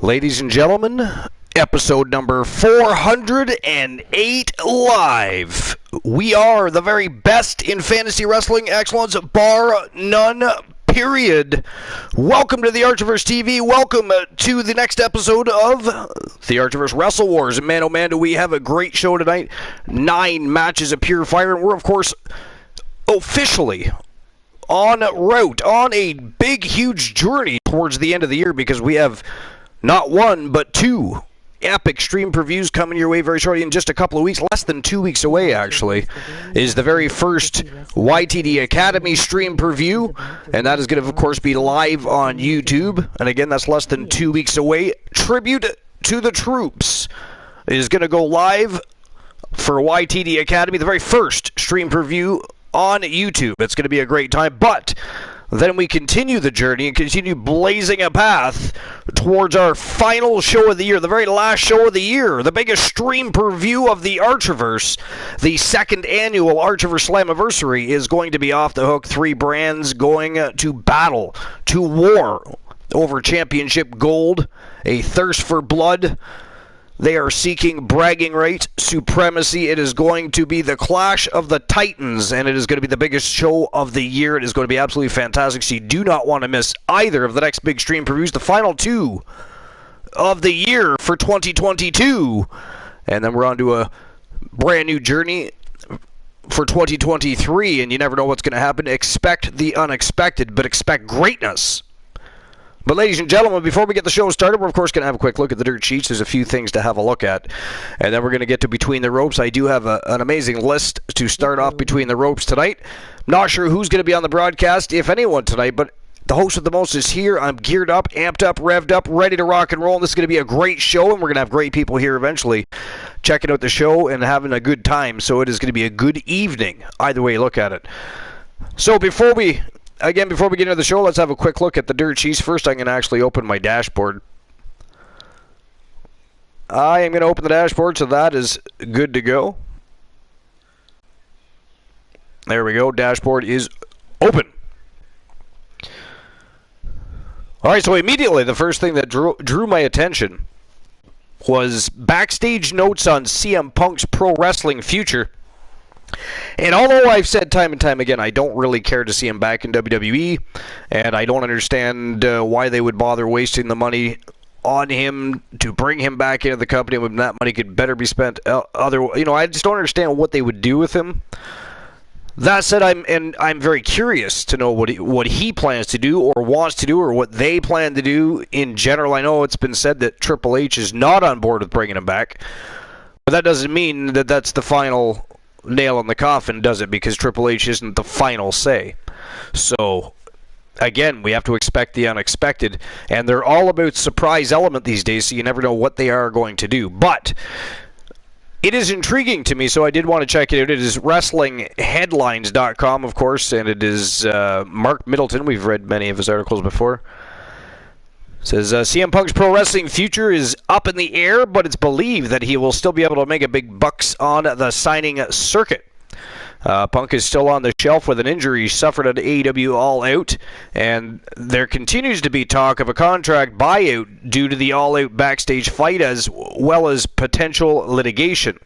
Ladies and gentlemen, episode number 408 live. We are the very best in fantasy wrestling excellence, bar none, period. Welcome to the Archiverse TV. Welcome to the next episode of the Archiverse Wrestle Wars. And man, oh man, do we have a great show tonight. 9 matches of pure fire. And we're, of course, officially en route on a big, huge journey towards the end of the year because we have not one, but 2 epic stream previews coming your way very shortly in just a couple of weeks. Less than 2 weeks away, actually, is the very first YTD Academy stream preview, and that is going to, of course, be live on YouTube. And again, that's less than 2 weeks away. Tribute to the Troops is going to go live for YTD Academy, the very first stream preview on YouTube. It's going to be a great time, but then we continue the journey and continue blazing a path towards our final show of the year, the very last show of the year, the biggest stream preview of the Archiverse. The second annual Archiverse Slammiversary is going to be off the hook. 3 brands going to battle, to war over championship gold, a thirst for blood. They are seeking bragging rights, supremacy. It is going to be the Clash of the Titans, and it is going to be the biggest show of the year. It is going to be absolutely fantastic, so you do not want to miss either of the next big stream previews, the final 2 of the year for 2022. And then we're on to a brand new journey for 2023, and you never know what's going to happen. Expect the unexpected, but expect greatness. But ladies and gentlemen, before we get the show started, we're of course going to have a quick look at the dirt sheets. There's a few things to have a look at. And then we're going to get to Between the Ropes. I do have an amazing list to start off Between the Ropes tonight. Not sure who's going to be on the broadcast, if anyone tonight, but the host with the most is here. I'm geared up, amped up, revved up, ready to rock and roll. And this is going to be a great show, and we're going to have great people here eventually checking out the show and having a good time. So it is going to be a good evening, either way you look at it. So before we get into the show, let's have a quick look at the dirt sheets. First, I'm going to actually open my dashboard. I am going to open the dashboard, so that is good to go. There we go. Dashboard is open. All right, so immediately the first thing that drew my attention was backstage notes on CM Punk's pro wrestling future. And although I've said time and time again, I don't really care to see him back in WWE, and I don't understand why they would bother wasting the money on him to bring him back into the company when that money could better be spent I just don't understand what they would do with him. That said, I'm very curious to know what he plans to do or wants to do or what they plan to do in general. I know it's been said that Triple H is not on board with bringing him back, but that doesn't mean that that's the final nail in the coffin, does it? Because Triple H isn't the final say. So again, we have to expect the unexpected, and they're all about surprise element these days, so you never know what they are going to do. But it is intriguing to me, so I did want to check it out. It is WrestlingHeadlines.com, of course, and it is Mark Middleton. We've read many of his articles before. It says, CM Punk's pro wrestling future is up in the air, but it's believed that he will still be able to make a big bucks on the signing circuit. Punk is still on the shelf with an injury suffered at AEW All Out, and there continues to be talk of a contract buyout due to the All Out backstage fight as well as potential litigation.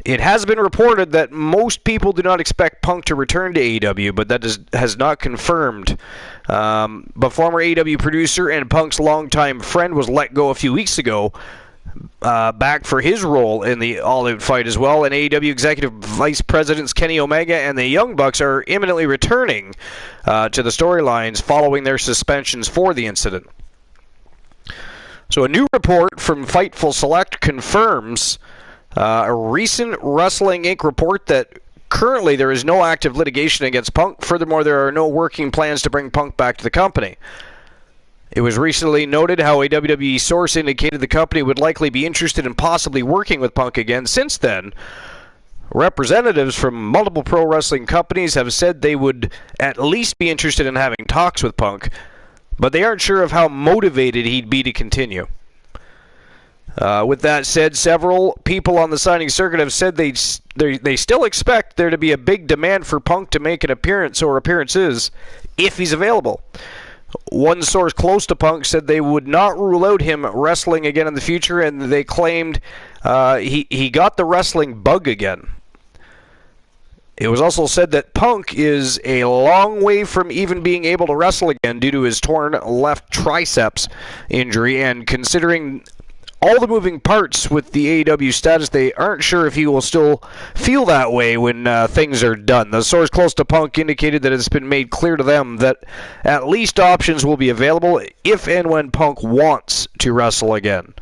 It has been reported that most people do not expect Punk to return to AEW, but that has not confirmed. But former AEW producer and Punk's longtime friend was let go a few weeks ago, back for his role in the All Out fight as well. And AEW Executive Vice Presidents Kenny Omega and the Young Bucks are imminently returning to the storylines following their suspensions for the incident. So a new report from Fightful Select confirms a recent Wrestling Inc. report that currently there is no active litigation against Punk. Furthermore, there are no working plans to bring Punk back to the company. It was recently noted how a WWE source indicated the company would likely be interested in possibly working with Punk again. Since then, representatives from multiple pro wrestling companies have said they would at least be interested in having talks with Punk, but they aren't sure of how motivated he'd be to continue. With that said, several people on the signing circuit have said they still expect there to be a big demand for Punk to make an appearance or appearances if he's available. One source close to Punk said they would not rule out him wrestling again in the future, and they claimed he got the wrestling bug again. It was also said that Punk is a long way from even being able to wrestle again due to his torn left triceps injury, and considering all the moving parts with the AEW status, they aren't sure if he will still feel that way when things are done. The source close to Punk indicated that it's been made clear to them that at least options will be available if and when Punk wants to wrestle again.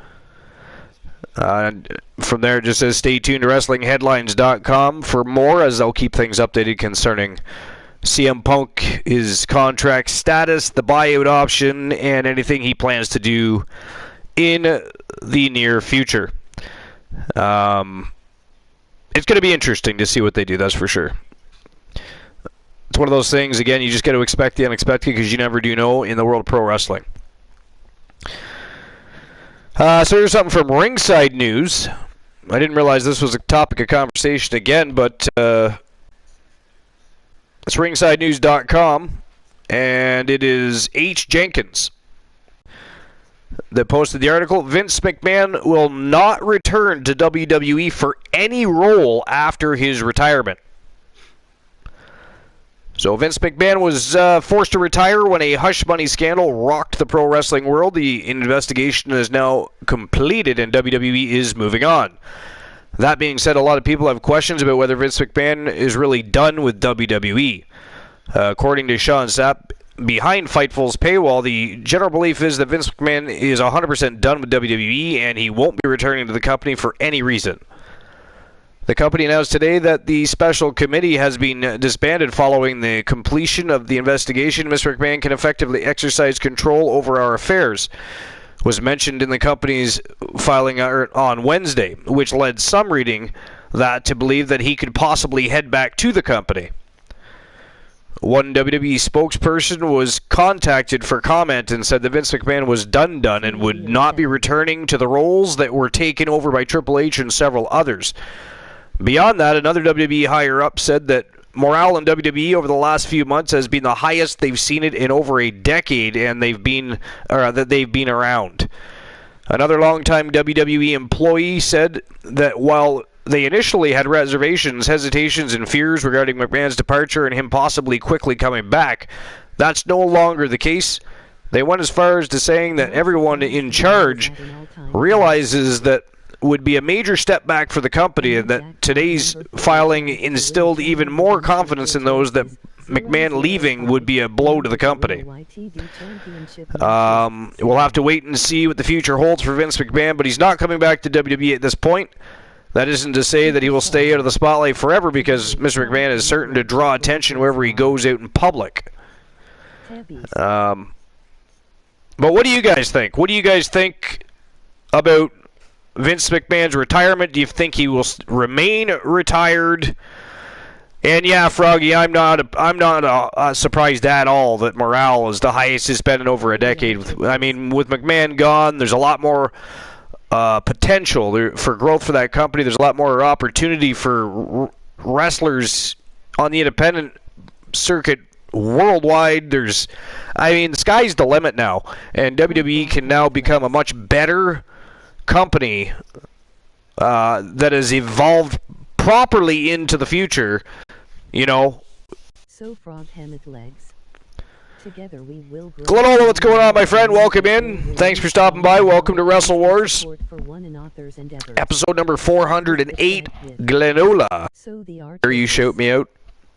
From there, it just says stay tuned to WrestlingHeadlines.com for more, as they'll keep things updated concerning CM Punk, his contract status, the buyout option, and anything he plans to do in the near future. It's going to be interesting to see what they do, that's for sure. It's one of those things, again, you just got to expect the unexpected because you never do know in the world of pro wrestling. So here's something from Ringside News. I didn't realize this was a topic of conversation again, but it's ringsidenews.com, and it is H. Jenkins that posted the article. Vince McMahon will not return to WWE for any role after his retirement. So Vince McMahon was forced to retire when a hush money scandal rocked the pro wrestling world. The investigation is now completed and WWE is moving on. That being said, a lot of people have questions about whether Vince McMahon is really done with WWE. According to Sean Sapp, behind Fightful's paywall, the general belief is that Vince McMahon is 100% done with WWE and he won't be returning to the company for any reason. The company announced today that the special committee has been disbanded following the completion of the investigation. Mr. McMahon can effectively exercise control over our affairs, was mentioned in the company's filing on Wednesday, which led some reading that to believe that he could possibly head back to the company. One WWE spokesperson was contacted for comment and said that Vince McMahon was done and would not be returning to the roles that were taken over by Triple H and several others. Beyond that, another WWE higher-up said that morale in WWE over the last few months has been the highest they've seen it in over a decade, and they've been around. Another longtime WWE employee said that while they initially had reservations, hesitations, and fears regarding McMahon's departure and him possibly quickly coming back, that's no longer the case. They went as far as to saying that everyone in charge realizes that would be a major step back for the company, and that today's filing instilled even more confidence in those that McMahon leaving would be a blow to the company. We'll have to wait and see what the future holds for Vince McMahon, but he's not coming back to WWE at this point. That isn't to say that he will stay out of the spotlight forever, because Mr. McMahon is certain to draw attention wherever he goes out in public. But what do you guys think? What do you guys think about Vince McMahon's retirement? Do you think he will remain retired? And yeah, Froggy, I'm not surprised at all that morale is the highest it's been in over a decade. I mean, with McMahon gone, there's a lot more potential for growth for that company. There's a lot more opportunity for wrestlers on the independent circuit worldwide. The sky's the limit now, and WWE can now become a much better company that has evolved properly into the future, you know. So Frog Hammett legs. Together we will grow. Glenola, what's going on, my friend? Welcome in. Thanks for stopping by. Welcome to Wrestle Wars. Episode number 408, Glenola. Here you shout me out.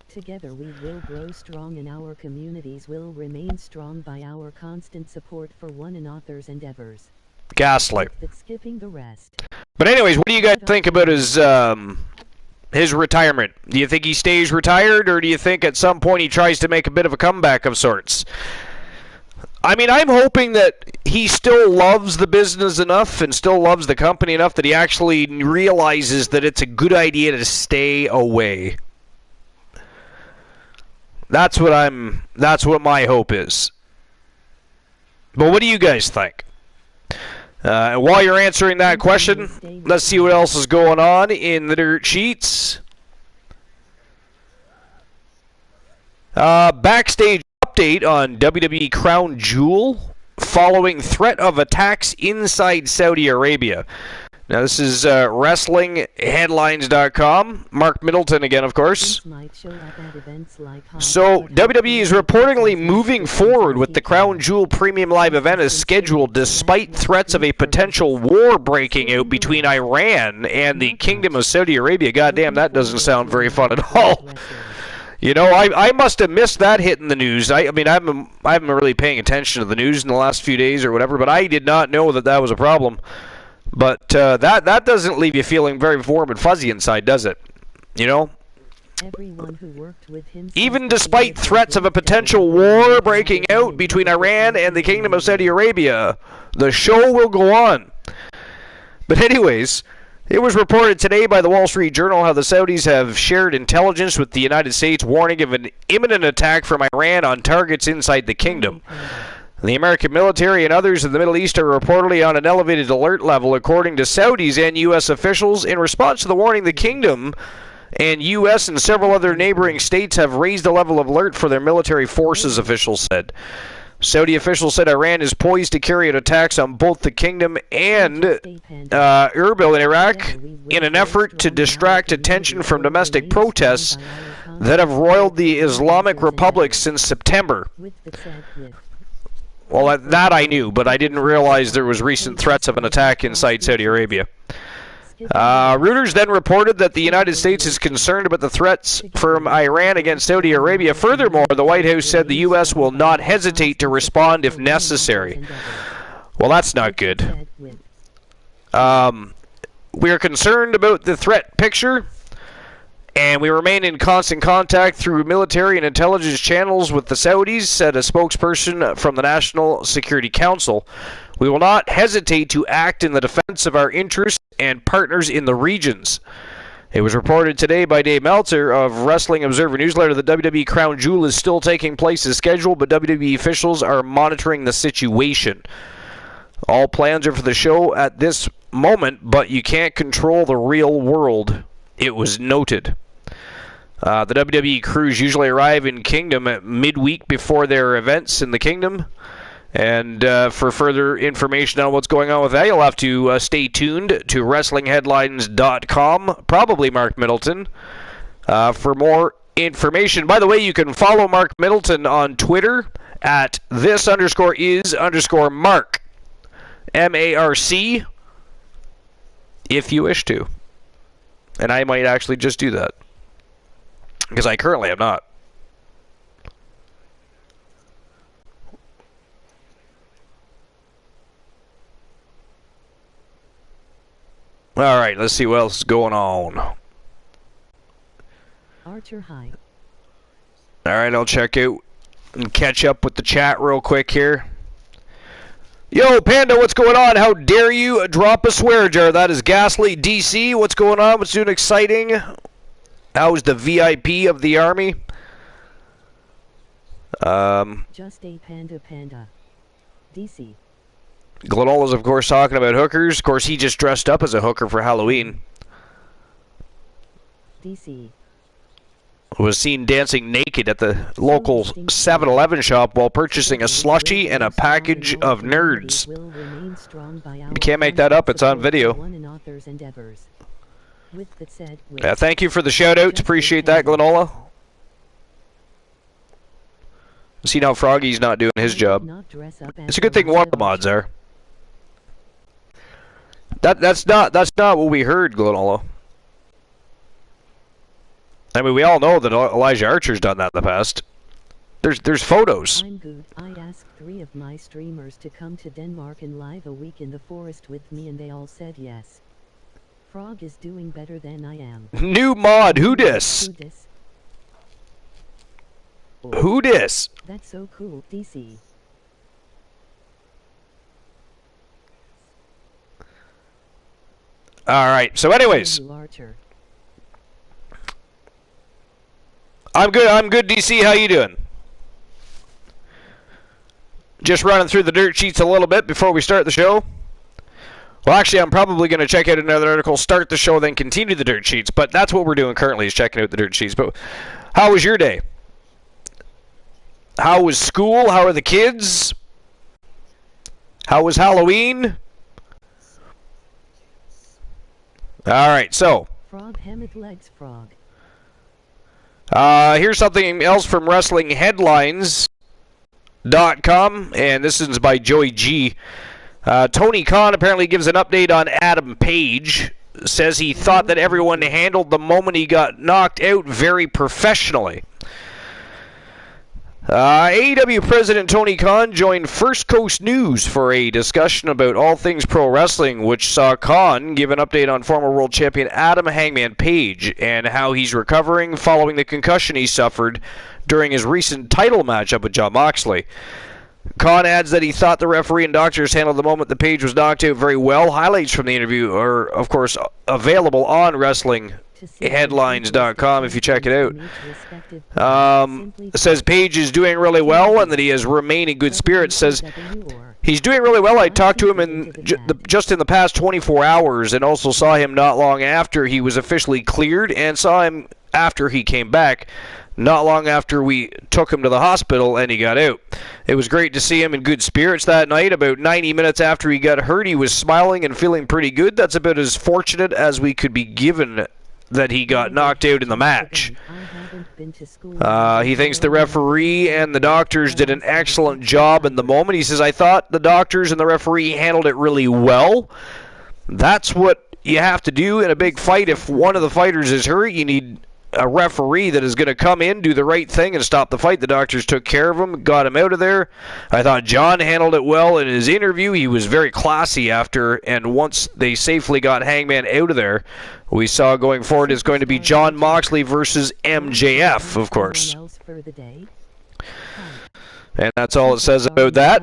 Together we will grow strong and our communities will remain strong by our constant support for one another's endeavors. Ghastly. Skipping the rest. But anyways, what do you guys think about his retirement? Do you think he stays retired, or do you think at some point he tries to make a bit of a comeback of sorts? I mean, I'm hoping that he still loves the business enough and still loves the company enough that he actually realizes that it's a good idea to stay away. That's what my hope is. But what do you guys think? And while you're answering that question, let's see what else is going on in the dirt sheets. Backstage Up update on WWE Crown Jewel following threat of attacks inside Saudi Arabia. Now, this is WrestlingHeadlines.com. Mark Middleton again, of course. So, WWE is reportedly moving forward with the Crown Jewel Premium Live event as scheduled, despite threats of a potential war breaking out between Iran and the Kingdom of Saudi Arabia. Goddamn, that doesn't sound very fun at all. You know, I must have missed that hit in the news. I mean, I haven't been really paying attention to the news in the last few days or whatever, but I did not know that was a problem. But that doesn't leave you feeling very warm and fuzzy inside, does it? You know? Everyone who worked with him, even despite threats of a potential war breaking out between Iran and the Kingdom of Saudi Arabia, the show will go on. But anyways, it was reported today by the Wall Street Journal how the Saudis have shared intelligence with the United States warning of an imminent attack from Iran on targets inside the kingdom. The American military and others in the Middle East are reportedly on an elevated alert level, according to Saudis and U.S. officials. In response to the warning, the kingdom and U.S. and several other neighboring states have raised the level of alert for their military forces, officials said. Saudi officials said Iran is poised to carry out attacks on both the kingdom and Erbil in Iraq in an effort to distract attention from domestic protests that have roiled the Islamic Republic since September. Well, that I knew, but I didn't realize there was recent threats of an attack inside Saudi Arabia. Reuters then reported that the United States is concerned about the threats from Iran against Saudi Arabia. Furthermore, the White House said the U.S. will not hesitate to respond if necessary. Well, that's not good. We are concerned about the threat picture, and we remain in constant contact through military and intelligence channels with the Saudis, said a spokesperson from the National Security Council. We will not hesitate to act in the defense of our interests and partners in the regions. It was reported today by Dave Meltzer of Wrestling Observer Newsletter that WWE Crown Jewel is still taking place as scheduled, but WWE officials are monitoring the situation. All plans are for the show at this moment, but you can't control the real world, it was noted. The WWE crews usually arrive in Kingdom at midweek before their events in the Kingdom. And for further information on what's going on with that, you'll have to stay tuned to WrestlingHeadlines.com, probably Mark Middleton, for more information. By the way, you can follow Mark Middleton on Twitter at this_is_Mark, M-A-R-C, if you wish to. And I might actually just do that, because I currently am not. All right, let's see what else is going on. Archer High. All right, I'll check out and catch up with the chat real quick here. Yo, Panda, what's going on? How dare you drop a swear jar? That is Ghastly DC. What's going on? What's doing exciting? How's the VIP of the army? Just a panda. DC. Glenola's, of course, talking about hookers. Of course, he just dressed up as a hooker for Halloween. DC. Was seen dancing naked at the local 7-Eleven shop while purchasing a slushie and a package of nerds. You can't make that up. It's on video. Yeah, thank you for the shout-outs. Appreciate that, Glenola. See now Froggy's not doing his job. It's a good thing one of the mods are. That's not what we heard, Glenola. I mean, we all know that Elijah Archer's done that in the past. There's photos. I'm good. I asked 3 of my streamers to come to Denmark and live a week in the forest with me, and they all said yes. Frog is doing better than I am. New mod, who dis? Who dis? That's so cool, DC. Alright, so anyways. I'm good, DC. How you doing? Just running through the dirt sheets a little bit before we start the show. Well, actually, I'm probably going to check out another article, start the show, then continue the dirt sheets. But that's what we're doing currently, is checking out the dirt sheets. But how was your day? How was school? How are the kids? How was Halloween? All right, so. Frog Hemeth legs frog. Here's something else from WrestlingHeadlines.com, and this is by Joey G. Tony Khan apparently gives an update on Adam Page. Says he thought that everyone handled the moment he got knocked out very professionally. AEW President Tony Khan joined First Coast News for a discussion about all things pro wrestling, which saw Khan give an update on former world champion Adam Hangman Page and how he's recovering following the concussion he suffered during his recent title matchup with Jon Moxley. Khan adds that he thought the referee and doctors handled the moment the Page was knocked out very well. Highlights from the interview are, of course, available on WrestlingHeadlines.com if you check it out. Says Page is doing really well and that he has remained in good spirits. Says he's doing really well. I talked to him just in the past 24 hours and also saw him not long after he was officially cleared and saw him after he came back. Not long after we took him to the hospital and he got out. It was great to see him in good spirits that night. About 90 minutes after he got hurt, he was smiling and feeling pretty good. That's about as fortunate as we could be given that he got knocked out in the match. He thinks the referee and the doctors did an excellent job in the moment. He says, I thought the doctors and the referee handled it really well. That's what you have to do in a big fight. If one of the fighters is hurt, you need a referee that is going to come in, do the right thing, and stop the fight. The doctors took care of him, got him out of there. I thought John handled it well in his interview. He was very classy after, and once they safely got Hangman out of there, we saw going forward is going to be Jon Moxley versus MJF, of course. And that's all it says about that.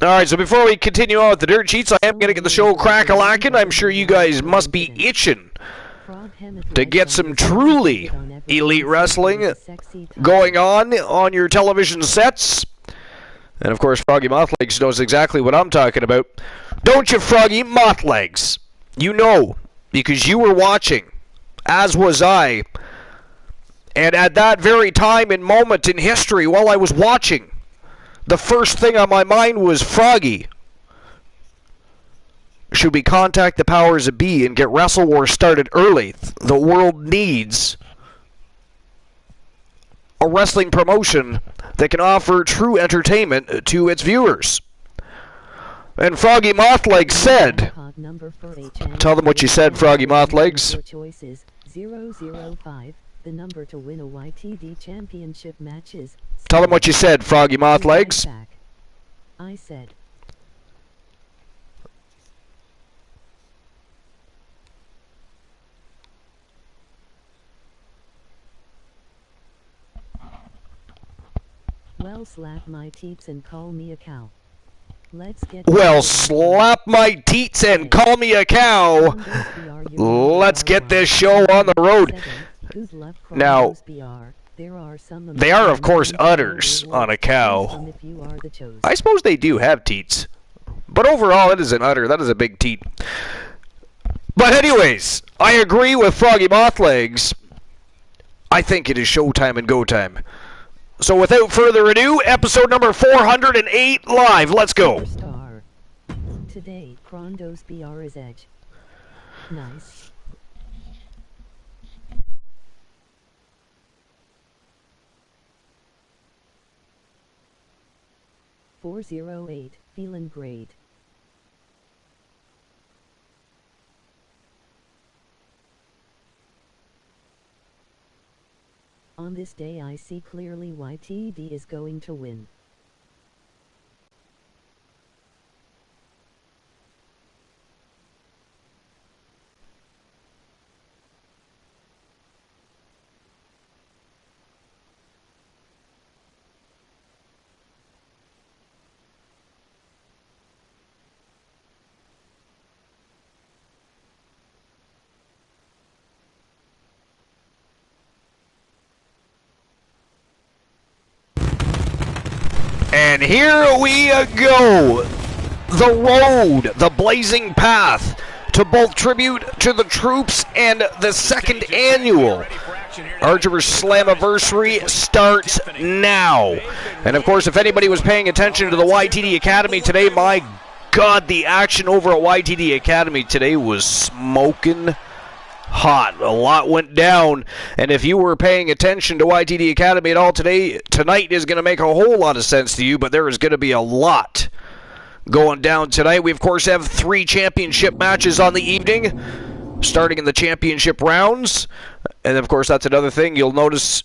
Alright, so before we continue on with the dirt sheets, I am going to get the show crack-a-lackin'. I'm sure you guys must be itching to get some truly elite wrestling going on your television sets. And of course, Froggy Mothlegs knows exactly what I'm talking about. Don't you, Froggy Mothlegs? You know, because you were watching, as was I. And at that very time and moment in history, while I was watching, the first thing on my mind was, Froggy, should we contact the powers that be and get Wrestle War started early? The world needs a wrestling promotion that can offer true entertainment to its viewers. And Froggy Mothlegs said, tell them what you said, Froggy Mothlegs. The number to win a YTD championship matches. Tell them what you said, Froggy Mothlegs. I said. Well, slap my teats and call me a cow. Let's get. Well, slap my teats and call me a cow. Let's get this show on the road. Now, they are, of course, udders on a cow. I suppose they do have teats. But overall, it is an udder. That is a big teat. But anyways, I agree with Froggy Mothlegs. I think it is showtime and go time. So without further ado, episode number 408 live. Let's go. Today, Krondo's BR is edge. Nice. .408, feeling great. On this day I see clearly YTD is going to win. And here we go. The road, the blazing path to both tribute to the troops and the second annual Archivers Slammiversary starts now. And of course, if anybody was paying attention to the YTD Academy today, my God, the action over at YTD Academy today was smoking hot. A lot went down, and if you were paying attention to YTD Academy at all today, tonight is going to make a whole lot of sense to you, but there is going to be a lot going down tonight. We, of course, have 3 championship matches on the evening, starting in the championship rounds. And, of course, that's another thing. You'll notice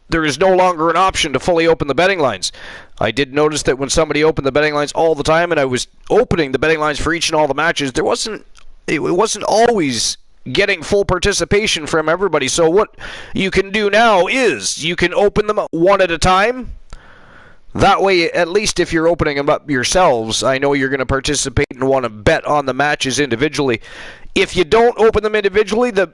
there is no longer an option to fully open the betting lines. I did notice that when somebody opened the betting lines all the time, and I was opening the betting lines for each and all the matches, it wasn't always getting full participation from everybody. So what you can do now is you can open them one at a time. That way, at least if you're opening them up yourselves, I know you're going to participate and want to bet on the matches individually. If you don't open them individually, the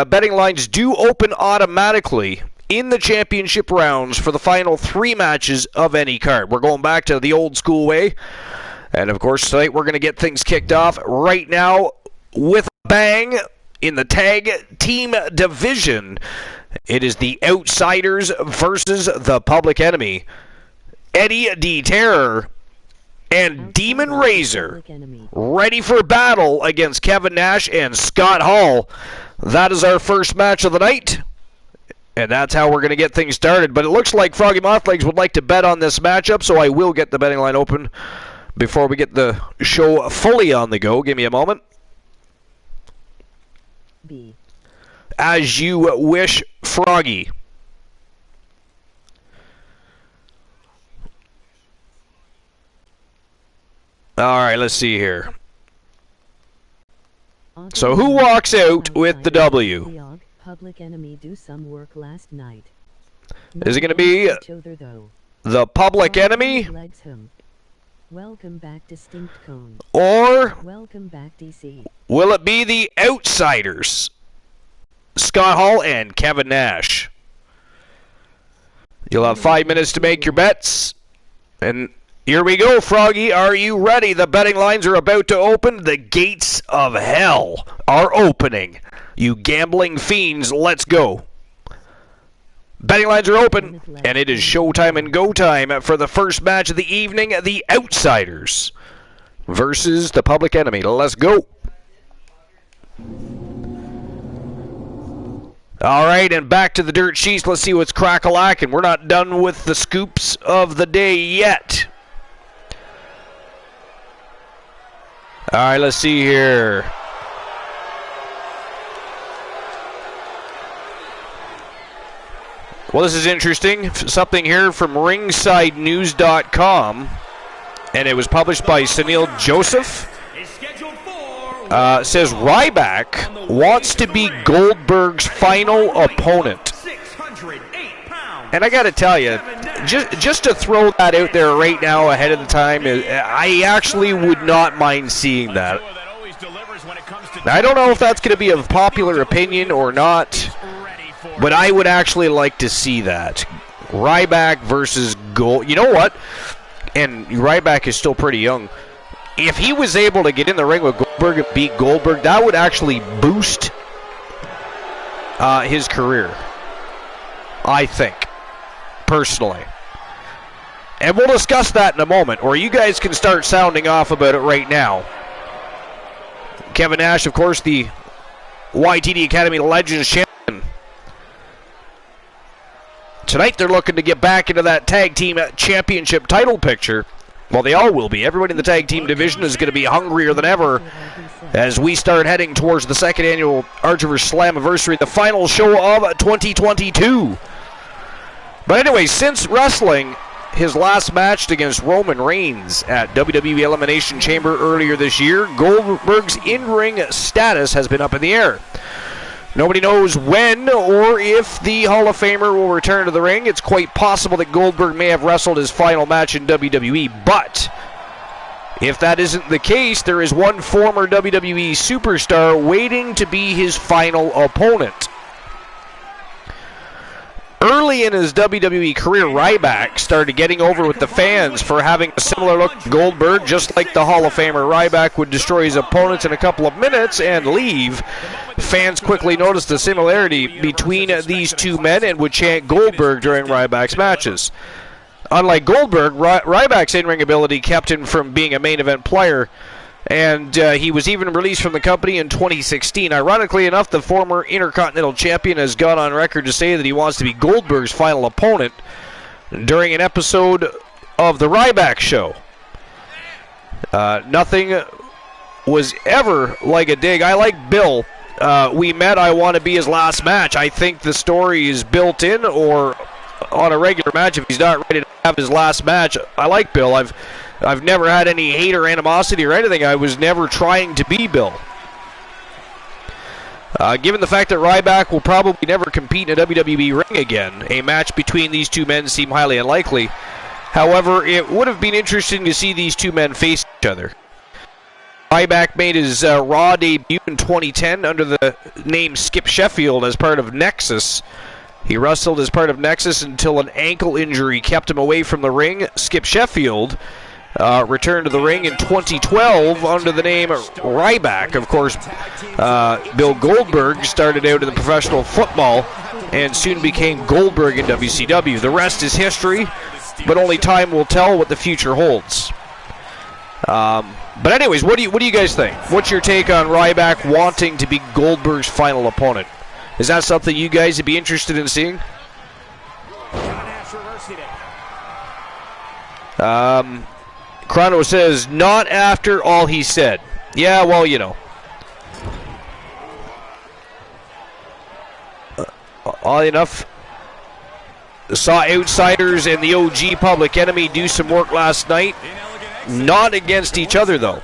betting lines do open automatically in the championship rounds for the final 3 matches of any card. We're going back to the old school way. And, of course, tonight we're going to get things kicked off right now with a bang in the tag team division. It is the Outsiders versus the Public Enemy. Eddie D. Terror and Demon Razor ready for battle against Kevin Nash and Scott Hall. That is our first match of the night, and that's how we're going to get things started. But it looks like Froggy Mothlegs would like to bet on this matchup, so I will get the betting line open before we get the show fully on the go. Give me a moment. B. As you wish, Froggy. All right, let's see here. So who walks out with the W? Public Enemy do some work last night. Is it going to be the Public Enemy? Welcome back, Distinct Cone. Or welcome back, DC. Will it be the Outsiders? Scott Hall and Kevin Nash. You'll have 5 minutes to make your bets. And here we go, Froggy. Are you ready? The betting lines are about to open. The gates of hell are opening. You gambling fiends, let's go. Betting lines are open, and it is showtime and go time for the first match of the evening, the Outsiders versus the Public Enemy. Let's go. All right, and back to the dirt sheets. Let's see what's crack-a-lackin'. We're not done with the scoops of the day yet. All right, let's see here. Well, this is interesting. Something here from ringsidenews.com, and it was published by Sunil Joseph. Says Ryback wants to be Goldberg's final opponent. And I got to tell you, just to throw that out there right now ahead of the time, I actually would not mind seeing that. Now, I don't know if that's going to be of popular opinion or not, but I would actually like to see that. Ryback versus Gold. You know what? And Ryback is still pretty young. If he was able to get in the ring with Goldberg and beat Goldberg, that would actually boost his career, I think, personally. And we'll discuss that in a moment, or you guys can start sounding off about it right now. Kevin Nash, of course, the YTD Academy Legends champion. Tonight they're looking to get back into that tag team championship title picture. Well, they all will be. Everybody in the tag team division is going to be hungrier than ever as we start heading towards the second annual Archivers Slammiversary, the final show of 2022. But anyway, since wrestling his last match against Roman Reigns at WWE Elimination Chamber earlier this year, Goldberg's in-ring status has been up in the air. Nobody knows when or if the Hall of Famer will return to the ring. It's quite possible that Goldberg may have wrestled his final match in WWE, but if that isn't the case, there is one former WWE superstar waiting to be his final opponent. Early in his WWE career, Ryback started getting over with the fans for having a similar look to Goldberg. Just like the Hall of Famer, Ryback would destroy his opponents in a couple of minutes and leave. Fans quickly noticed the similarity between these two men and would chant Goldberg during Ryback's matches. Unlike Goldberg, Ryback's in-ring ability kept him from being a main event player, and he was even released from the company in 2016. Ironically enough, the former Intercontinental Champion has gone on record to say that he wants to be Goldberg's final opponent during an episode of The Ryback Show. Nothing was ever like a dig. I like Bill. We met, I want to be his last match. I think the story is built in, or on a regular match if he's not ready to have his last match. I like Bill. I've never had any hate or animosity or anything. I was never trying to be Bill. Given the fact that Ryback will probably never compete in a WWE ring again, a match between these two men seemed highly unlikely. However, it would have been interesting to see these two men face each other. Ryback made his Raw debut in 2010 under the name Skip Sheffield as part of Nexus. He wrestled as part of Nexus until an ankle injury kept him away from the ring. Skip Sheffield returned to the ring in 2012 under the name Ryback. Of course, Bill Goldberg started out in the professional football and soon became Goldberg in WCW. The rest is history, but only time will tell what the future holds. But anyways, what do you guys think? What's your take on Ryback wanting to be Goldberg's final opponent? Is that something you guys would be interested in seeing? Chrono says, not after all he said. Yeah, well, you know. Oddly enough, saw Outsiders and the OG Public Enemy do some work last night. Not against each other, though.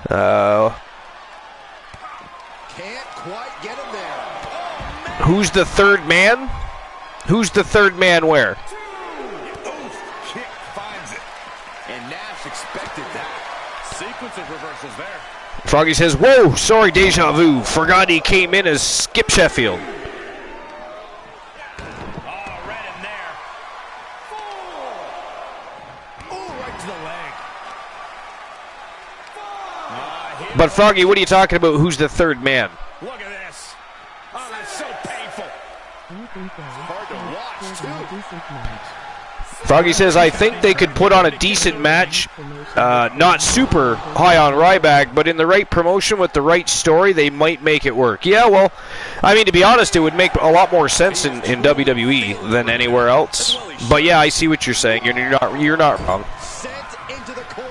Can't quite get him there. Who's the third man? Who's the third man where? Kick finds it. And Nash expected that. Sequence of reversals there. Froggy says, whoa, sorry, deja vu. Forgot he came in as Skip Sheffield. Right in there. Right to the leg. But Froggy, what are you talking about? Who's the third man? Look at this. Oh, that's so painful. Hard to watch, too. Froggy says, I think they could put on a decent match. Not super high on Ryback, but in the right promotion with the right story, they might make it work. Yeah, well, I mean, to be honest, it would make a lot more sense in WWE than anywhere else. But yeah, I see what you're saying. You're not wrong.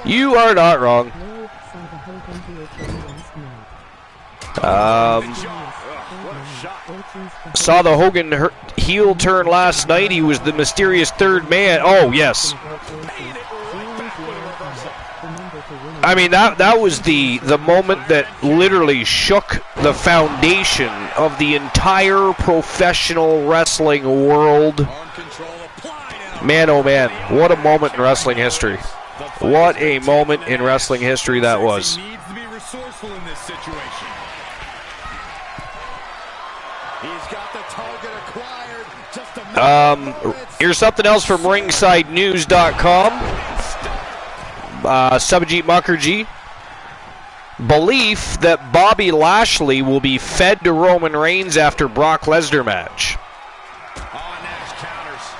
You are not wrong. Saw the Hogan heel turn last night. He was the mysterious third man. Oh, yes. I mean, that was the moment that literally shook the foundation of the entire professional wrestling world. Man, oh man, what a moment in wrestling history. What a moment in wrestling history that was. Here's something else from ringsidenews.com. Subajit Mukherjee. Belief that Bobby Lashley will be fed to Roman Reigns after Brock Lesnar match.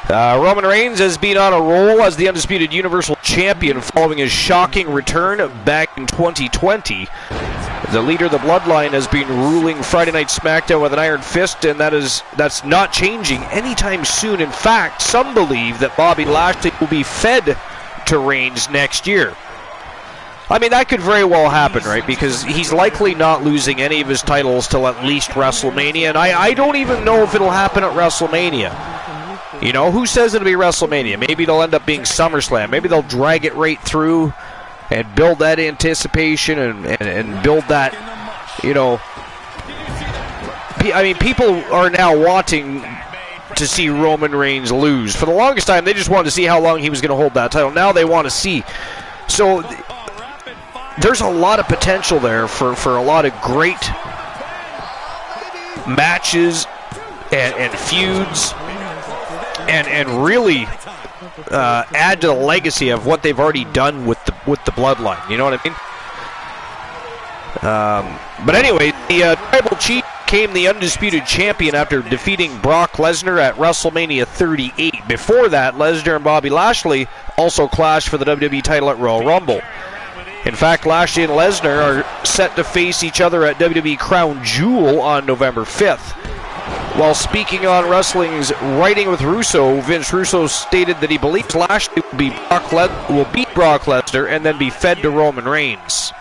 Roman Reigns has been on a roll as the undisputed Universal Champion following his shocking return back in 2020. The leader of the Bloodline has been ruling Friday Night SmackDown with an iron fist, and that's not changing anytime soon. In fact, some believe that Bobby Lashley will be fed to Reigns next year. I mean, that could very well happen, right? Because he's likely not losing any of his titles till at least WrestleMania, and I don't even know if it'll happen at WrestleMania. You know, who says it'll be WrestleMania? Maybe it'll end up being SummerSlam. Maybe they'll drag it right through and build that anticipation and build that, you know. I mean, people are now wanting to see Roman Reigns lose. For the longest time, they just wanted to see how long he was going to hold that title. Now they want to see. So there's a lot of potential there for a lot of great matches and feuds and really add to the legacy of what they've already done with the bloodline. You know what I mean? But anyway, the Tribal Chief became the undisputed champion after defeating Brock Lesnar at WrestleMania 38. Before that, Lesnar and Bobby Lashley also clashed for the WWE title at Royal Rumble. In fact, Lashley and Lesnar are set to face each other at WWE Crown Jewel on November 5th. While speaking on wrestling's Writing with Russo, Vince Russo stated that he believes Lashley will beat Brock Lesnar and then be fed to Roman Reigns.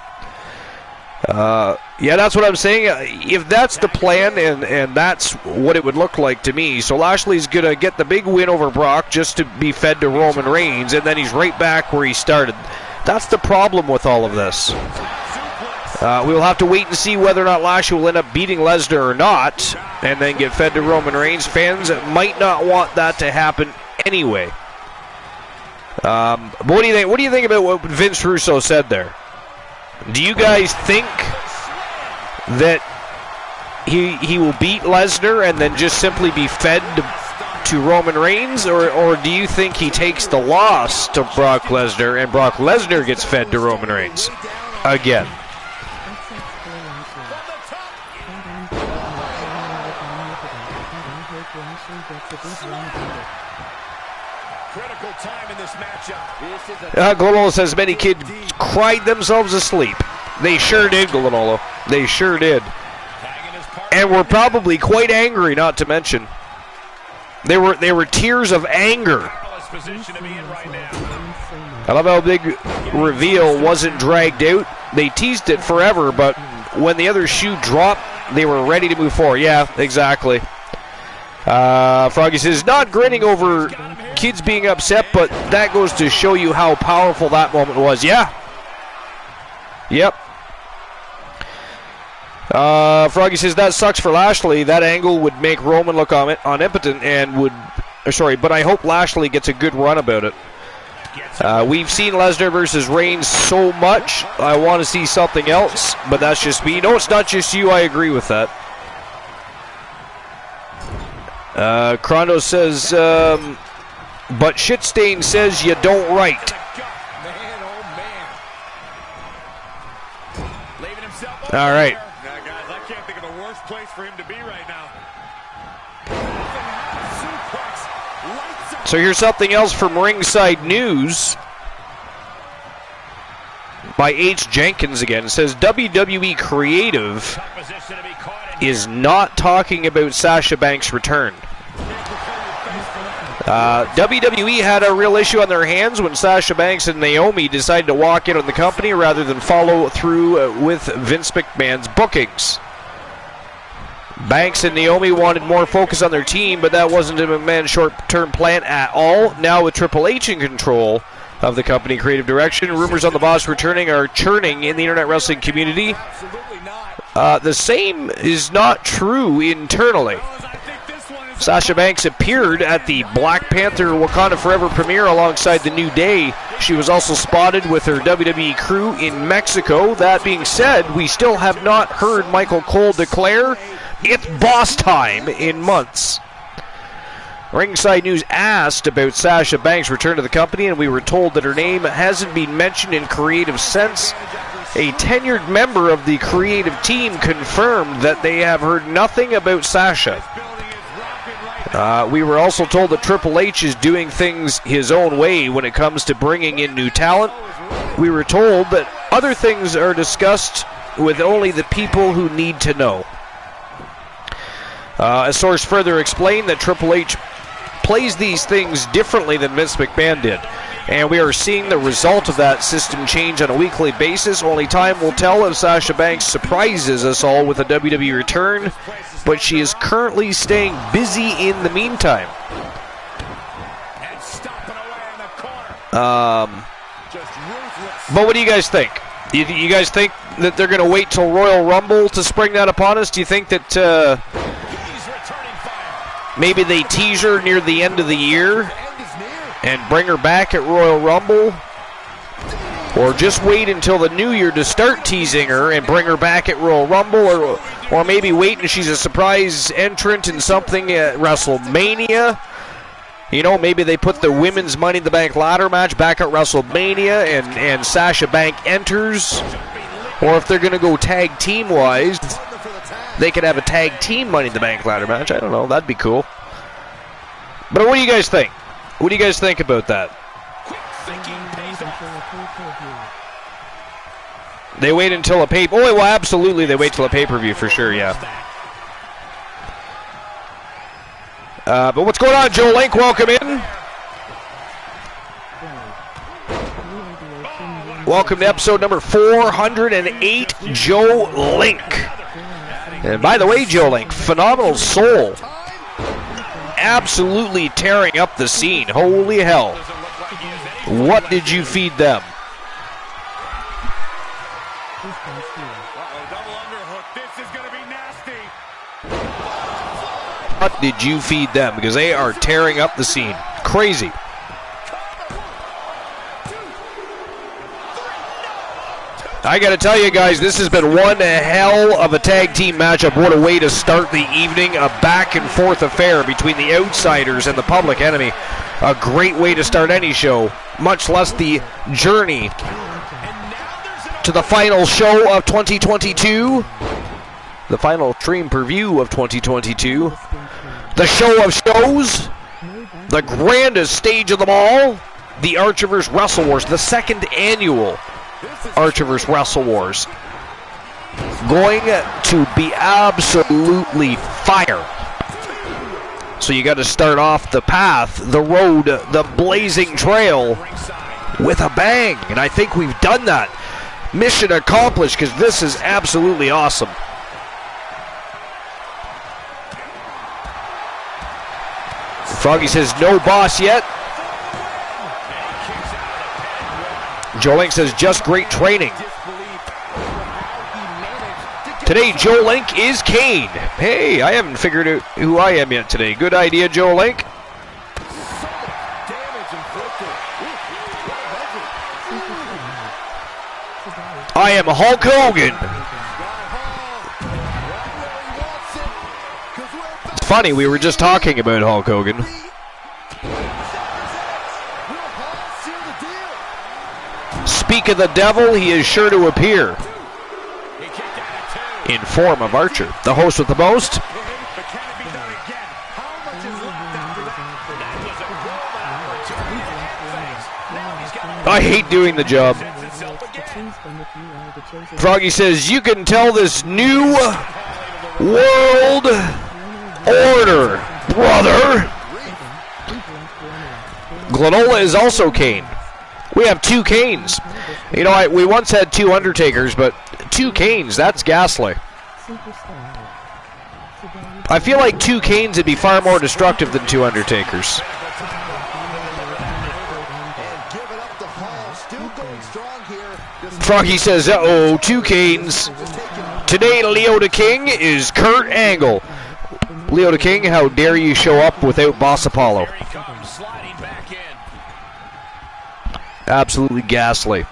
Yeah, that's what I'm saying. If that's the plan, and that's what it would look like to me. So Lashley's going to get the big win over Brock just to be fed to Roman Reigns, and then he's right back where he started. That's the problem with all of this. We'll have to wait and see whether or not Lashley will end up beating Lesnar or not, and then get fed to Roman Reigns. Fans might not want that to happen anyway. But what do you think? What do you think about what Vince Russo said there? Do you guys think that he will beat Lesnar and then just simply be fed to Roman Reigns, or do you think he takes the loss to Brock Lesnar and Brock Lesnar gets fed to Roman Reigns again? Critical time in this matchup. Glenolo says many kids cried themselves asleep. They sure did, Glenolo. They sure did. And were probably quite angry, not to mention. They were tears of anger. I love how big reveal wasn't dragged out. They teased it forever, but when the other shoe dropped, they were ready to move forward. Yeah, exactly. Froggy says, not grinning over kids being upset, but that goes to show you how powerful that moment was. Yeah. Yep. Froggy says, that sucks for Lashley. That angle would make Roman look omnipotent and would... Sorry, but I hope Lashley gets a good run about it. We've seen Lesnar versus Reigns so much. I want to see something else, but that's just me. No, it's not just you. I agree with that. Crondo says, but Shitstain says you don't write. All right. Guys, I can't think of a worse place for him to be right now. So here's something else from Ringside News by H. Jenkins again. It says WWE Creative is not talking about Sasha Banks' return. WWE had a real issue on their hands when Sasha Banks and Naomi decided to walk in on the company rather than follow through with Vince McMahon's bookings. Banks and Naomi wanted more focus on their team, but that wasn't a McMahon short-term plan at all. Now with Triple H in control of the company creative direction, rumors on the boss returning are churning in the internet wrestling community. The same is not true internally. Sasha Banks appeared at the Black Panther Wakanda Forever premiere alongside the New Day. She was also spotted with her WWE crew in Mexico. That being said, we still have not heard Michael Cole declare it's boss time in months. Ringside News asked about Sasha Banks' return to the company, and we were told that her name hasn't been mentioned in creative sense. A tenured member of the creative team confirmed that they have heard nothing about Sasha. We were also told that Triple H is doing things his own way when it comes to bringing in new talent. We were told that other things are discussed with only the people who need to know. A source further explained that Triple H plays these things differently than Vince McMahon did, and we are seeing the result of that system change on a weekly basis. Only time will tell if Sasha Banks surprises us all with a WWE return, but she is currently staying busy in the meantime. But what do you guys think? You guys think that they're going to wait till Royal Rumble to spring that upon us? Do you think that maybe they tease her near the end of the year and bring her back at Royal Rumble? Or just wait until the new year to start teasing her and bring her back at Royal Rumble, or maybe wait and she's a surprise entrant in something at WrestleMania. You know, maybe they put the women's Money in the Bank ladder match back at WrestleMania and Sasha Banks enters. Or if they're going to go tag team-wise, they could have a tag team Money in the Bank ladder match. I don't know. That'd be cool. But what do you guys think? What do you guys think about that? They wait until a pay... Oh, well, absolutely, they wait till a pay-per-view for sure, yeah. But what's going on, Joe Link? Welcome in. Welcome to episode number 408, Joe Link. And by the way, Joe Link, phenomenal soul. Absolutely tearing up the scene. Holy hell. What did you feed them? What did you feed them? Because they are tearing up the scene. Crazy. I got to tell you guys, this has been one hell of a tag team matchup. What a way to start the evening. A back and forth affair between the Outsiders and the Public Enemy. A great way to start any show, much less the journey to the final show of 2022. The final stream preview of 2022. The show of shows. The grandest stage of them all. The Archivers Wrestle Wars. The second annual Archivers Wrestle Wars. Going to be absolutely fire. So you got to start off the path, the road, the blazing trail with a bang. And I think we've done that. Mission accomplished, because this is absolutely awesome. Froggy says no boss yet. Joe Link says just great training. Today, Joe Link is Kane. Hey, I haven't figured out who I am yet today. Good idea, Joe Link. I am Hulk Hogan. It's funny, we were just talking about Hulk Hogan. Speak of the devil, he is sure to appear. In form of Archer. The host with the most. I hate doing the job. Froggy says, you can tell this new world order, brother. Glenola is also Kane. We have two Kanes. You know, we once had two Undertakers, but two Kanes, that's ghastly. I feel like two Kanes would be far more destructive than two Undertakers. Froggy says, uh-oh, two Kanes. Today, Leo the King is Kurt Angle. Leo the King, how dare you show up without Boss Apollo? Absolutely ghastly.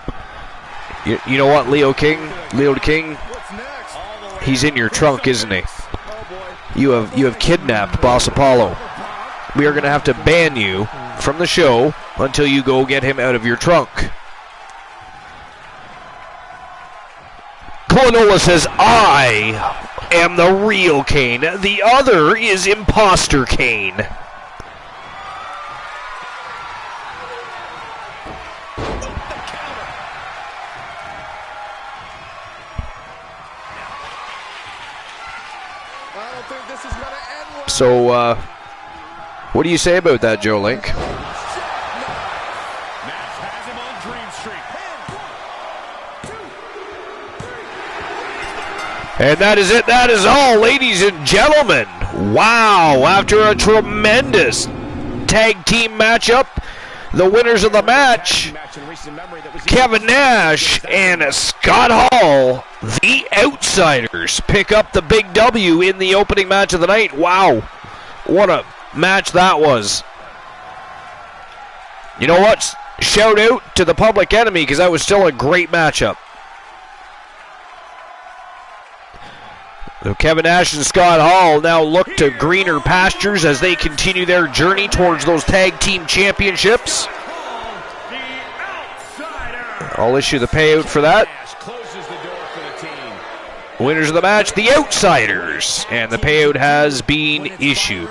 You know what, Leo King? Leo the King, he's in your trunk, isn't he? You have kidnapped Boss Apollo. We are going to have to ban you from the show until you go get him out of your trunk. Glenola says, I am the real Kane. The other is Imposter Kane. So, what do you say about that, Joe Link? And that is it. That is all, ladies and gentlemen. Wow, after a tremendous tag team matchup, the winners of the match, Kevin Nash and Scott Hall, the Outsiders, pick up the big W in the opening match of the night. Wow, what a match that was. You know what? shout out to the Public Enemy because that was still a great matchup. So Kevin Nash and Scott Hall now look to greener pastures as they continue their journey towards those tag team championships. I'll issue the payout for that. Winners of the match, the Outsiders, and the payout has been issued.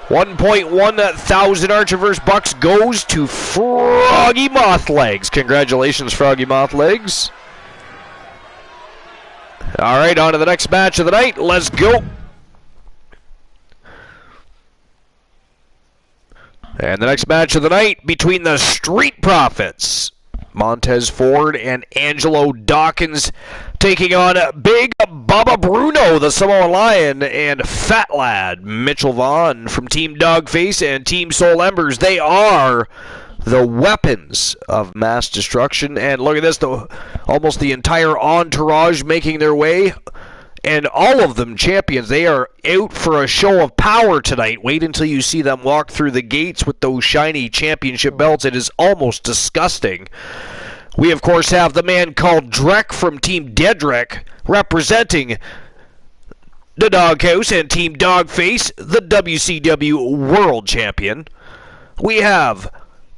$1,100 Archerverse bucks goes to Froggy Mothlegs. Congratulations, Froggy Mothlegs. All right, on to the next match of the night. Let's go. And the next match of the night between the Street Profits, Montez Ford and Angelo Dawkins, taking on Big Bubba Bruno, the Samoan Lion, and Fat Lad Mitchell Vaughn from Team Dogface and Team Soul Embers. They are the weapons of mass destruction. And look at this, almost the entire entourage making their way. And all of them champions. They are out for a show of power tonight. Wait until you see them walk through the gates with those shiny championship belts. It is almost disgusting. We, of course, have the man called Drek from Team Dedrick representing the Doghouse and Team Dogface, the WCW World Champion. We have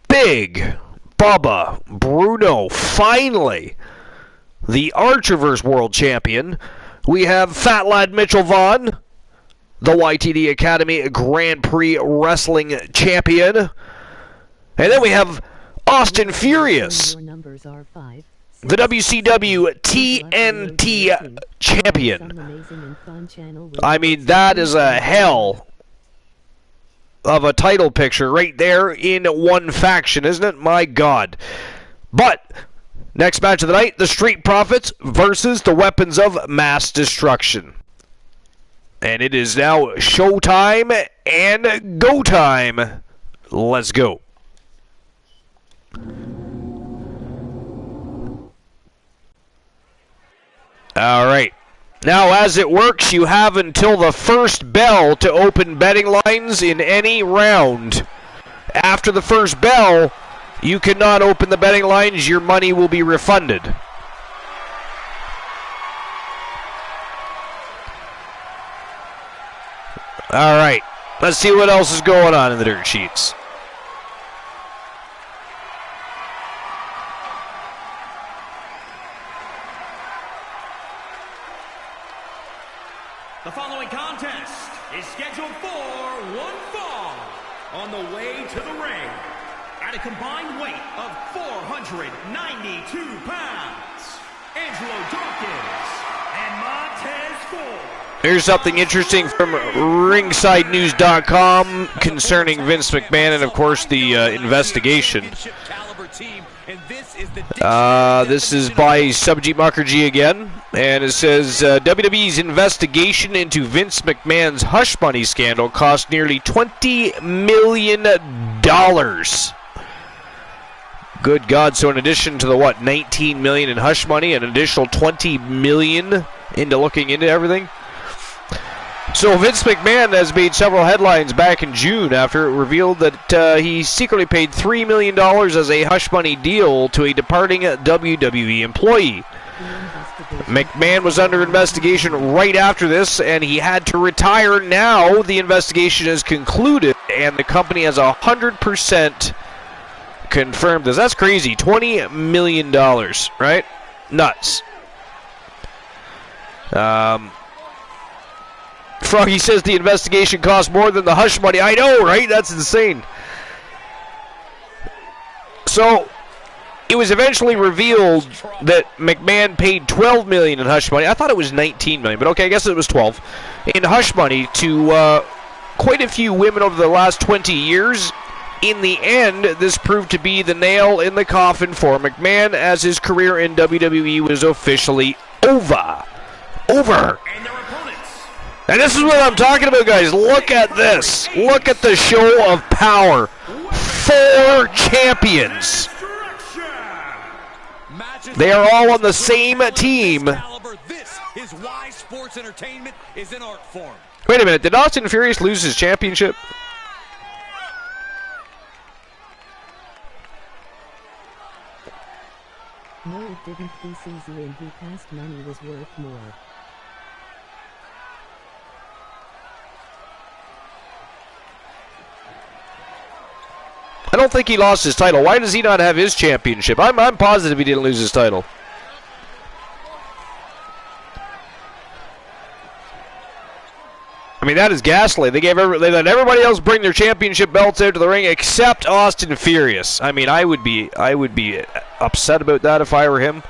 Big Bubba Bruno, finally, the Archerverse World Champion. We have Fat Lad Mitchell Vaughn, the YTD Academy Grand Prix Wrestling Champion. And then we have Austin Furious, the WCW TNT Champion. I mean, that is a hell of a title picture right there in one faction, isn't it? My God. But next match of the night, the Street Profits versus the Weapons of Mass Destruction. And it is now showtime and go time. Let's go. All right. Now, as it works, you have until the first bell to open betting lines in any round. After the first bell, you cannot open the betting lines. Your money will be refunded. All right. Let's see what else is going on in the dirt sheets. The following contest is scheduled for one fall on the way to the ring at a combined weight of 492 pounds. Angelo Dawkins and Montez Ford. Here's something interesting from RingsideNews.com concerning Vince McMahon and, of course, the investigation. This is by Subjeet Mukherjee again, and it says WWE's investigation into Vince McMahon's hush money scandal cost nearly $20 million. Good God! So in addition to the $19 million in hush money, an additional $20 million into looking into everything. So Vince McMahon has made several headlines back in June after it revealed that he secretly paid $3 million as a hush money deal to a departing WWE employee. McMahon was under investigation right after this, and he had to retire. Now the investigation is concluded, and the company has 100% confirmed this. That's crazy. $20 million, right? Nuts. Froggy says the investigation cost more than the hush money. I know, right? That's insane. So, it was eventually revealed that McMahon paid $12 million in hush money. I thought it was $19 million, but okay, I guess it was $12 in hush money to quite a few women over the last 20 years. In the end, this proved to be the nail in the coffin for McMahon as his career in WWE was officially over. And this is what I'm talking about, guys. Look at this. Look at the show of power. 4 champions. They are all on the same team. This is why sports entertainment is an art form. Wait a minute, did Austin Furious lose his championship? No, it didn't. This easy and he passed money was worth more. I don't think he lost his title. Why does he not have his championship? I'm positive he didn't lose his title. I mean, that is ghastly. They let everybody else bring their championship belts out to the ring except Austin Furious. I mean, I would be upset about that if I were him.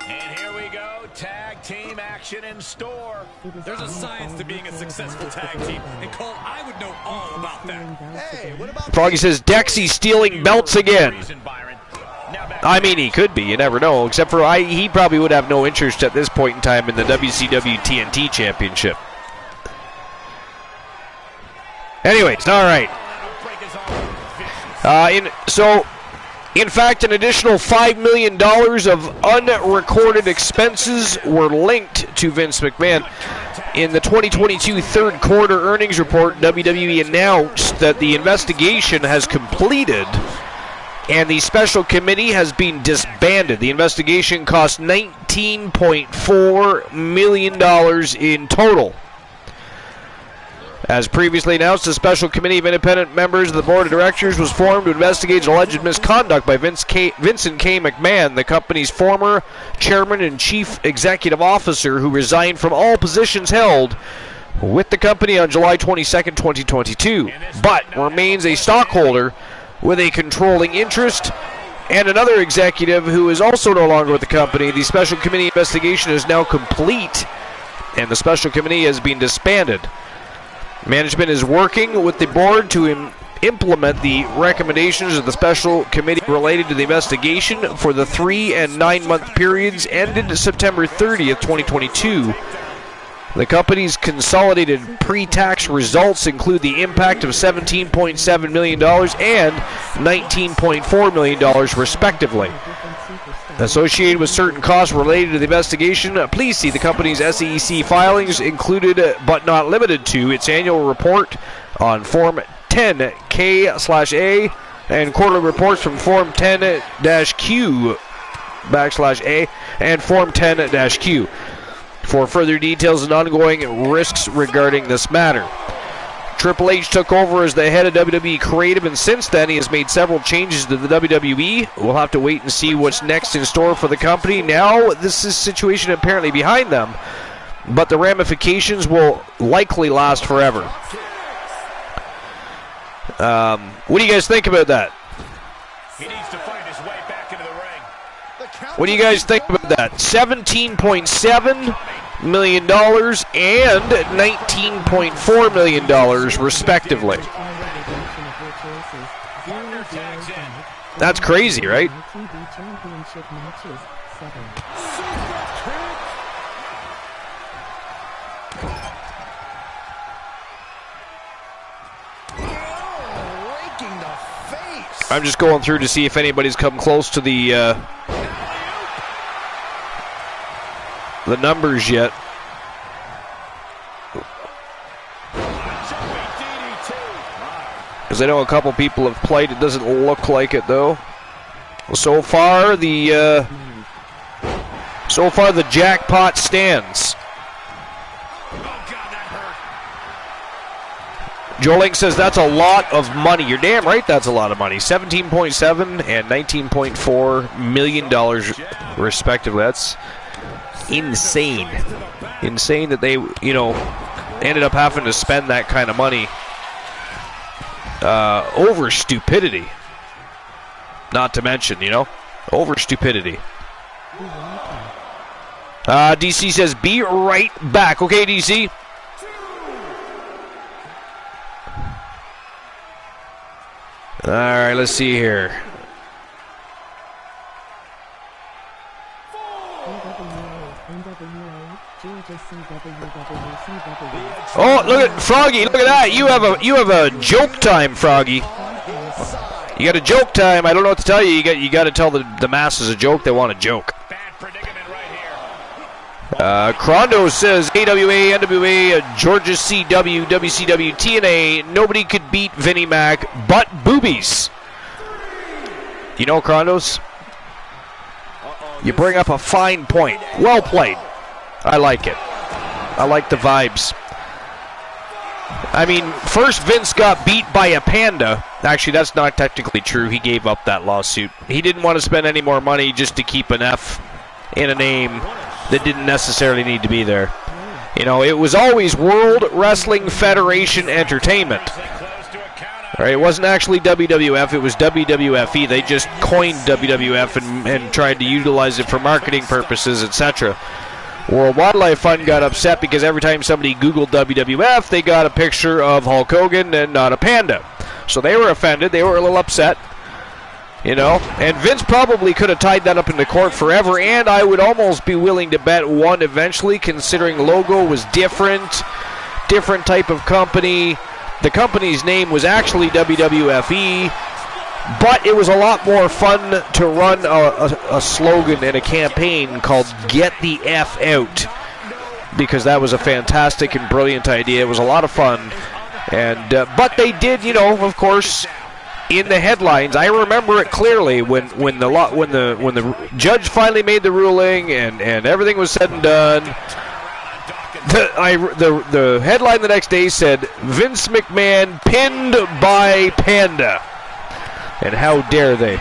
And here we go, tag team action in store. There's a science to being a successful tag team, and Cole, I would know all about that. Hey, what about Froggy says Dexy stealing belts again. I mean, he could be. You never know. Except for he probably would have no interest at this point in time in the WCW TNT Championship. Anyways, all right. In fact, an additional $5 million of unrecorded expenses were linked to Vince McMahon. In the 2022 third quarter earnings report, WWE announced that the investigation has completed and the special committee has been disbanded. The investigation cost $19.4 million in total. As previously announced, a special committee of independent members of the board of directors was formed to investigate alleged misconduct by Vincent K. McMahon, the company's former chairman and chief executive officer, who resigned from all positions held with the company on July 22, 2022, but remains a stockholder with a controlling interest, and another executive who is also no longer with the company. The special committee investigation is now complete, and the special committee has been disbanded. Management is working with the board to implement the recommendations of the special committee related to the investigation for the 3 and 9 month periods ended September 30th, 2022. The company's consolidated pre-tax results include the impact of $17.7 million and $19.4 million, respectively. Associated with certain costs related to the investigation, please see the company's SEC filings, included but not limited to its annual report on Form 10K/A and quarterly reports from Form 10-Q/A and Form 10-Q. For further details and ongoing risks regarding this matter. Triple H took over as the head of WWE Creative, and since then he has made several changes to the WWE. We'll have to wait and see what's next in store for the company. Now, this is situation apparently behind them, but the ramifications will likely last forever. What do you guys think about that? He needs to find his way back into the ring. What do you guys think about that? $17.7 million and $19.4 million, respectively. That's crazy, right? I'm just going through to see if anybody's come close to the numbers yet. Because I know a couple people have played. It doesn't look like it though. So far the jackpot stands. Joe Link says that's a lot of money. You're damn right that's a lot of money. $17.7 and $19.4 million respectively. That's insane. Insane that they, ended up having to spend that kind of money over stupidity. Not to mention, over stupidity. DC says, be right back. Okay, DC. All right, let's see here. Oh, look at Froggy! Look at that! You have a joke time, Froggy. You got a joke time. I don't know what to tell you. You got to tell the masses a joke. They want a joke. Bad predicament right here. Crondo says AWA, NWA, Georgia CW, WCW, TNA. Nobody could beat Vinnie Mac but boobies. You know, Crondos? You bring up a fine point. Well played. I like it. I like the vibes. I mean, first Vince got beat by a panda. Actually, that's not technically true. He gave up that lawsuit. He didn't want to spend any more money just to keep an F in a name that didn't necessarily need to be there. You know, it was always World Wrestling Federation Entertainment. All right, it wasn't actually WWF, it was WWFE. They just coined WWF and tried to utilize it for marketing purposes, etc. World Wildlife Fund got upset because every time somebody Googled WWF, they got a picture of Hulk Hogan and not a panda. So they were offended. They were a little upset, you know. And Vince probably could have tied that up into court forever, and I would almost be willing to bet won eventually, considering logo was different type of company. The company's name was actually WWFE. But it was a lot more fun to run a slogan and a campaign called Get the F Out, because that was a fantastic and brilliant idea. It was a lot of fun. And but they did, you know, of course, in the headlines. I remember it clearly when the judge finally made the ruling and everything was said and done. The headline the next day said, Vince McMahon pinned by Panda. And how dare they?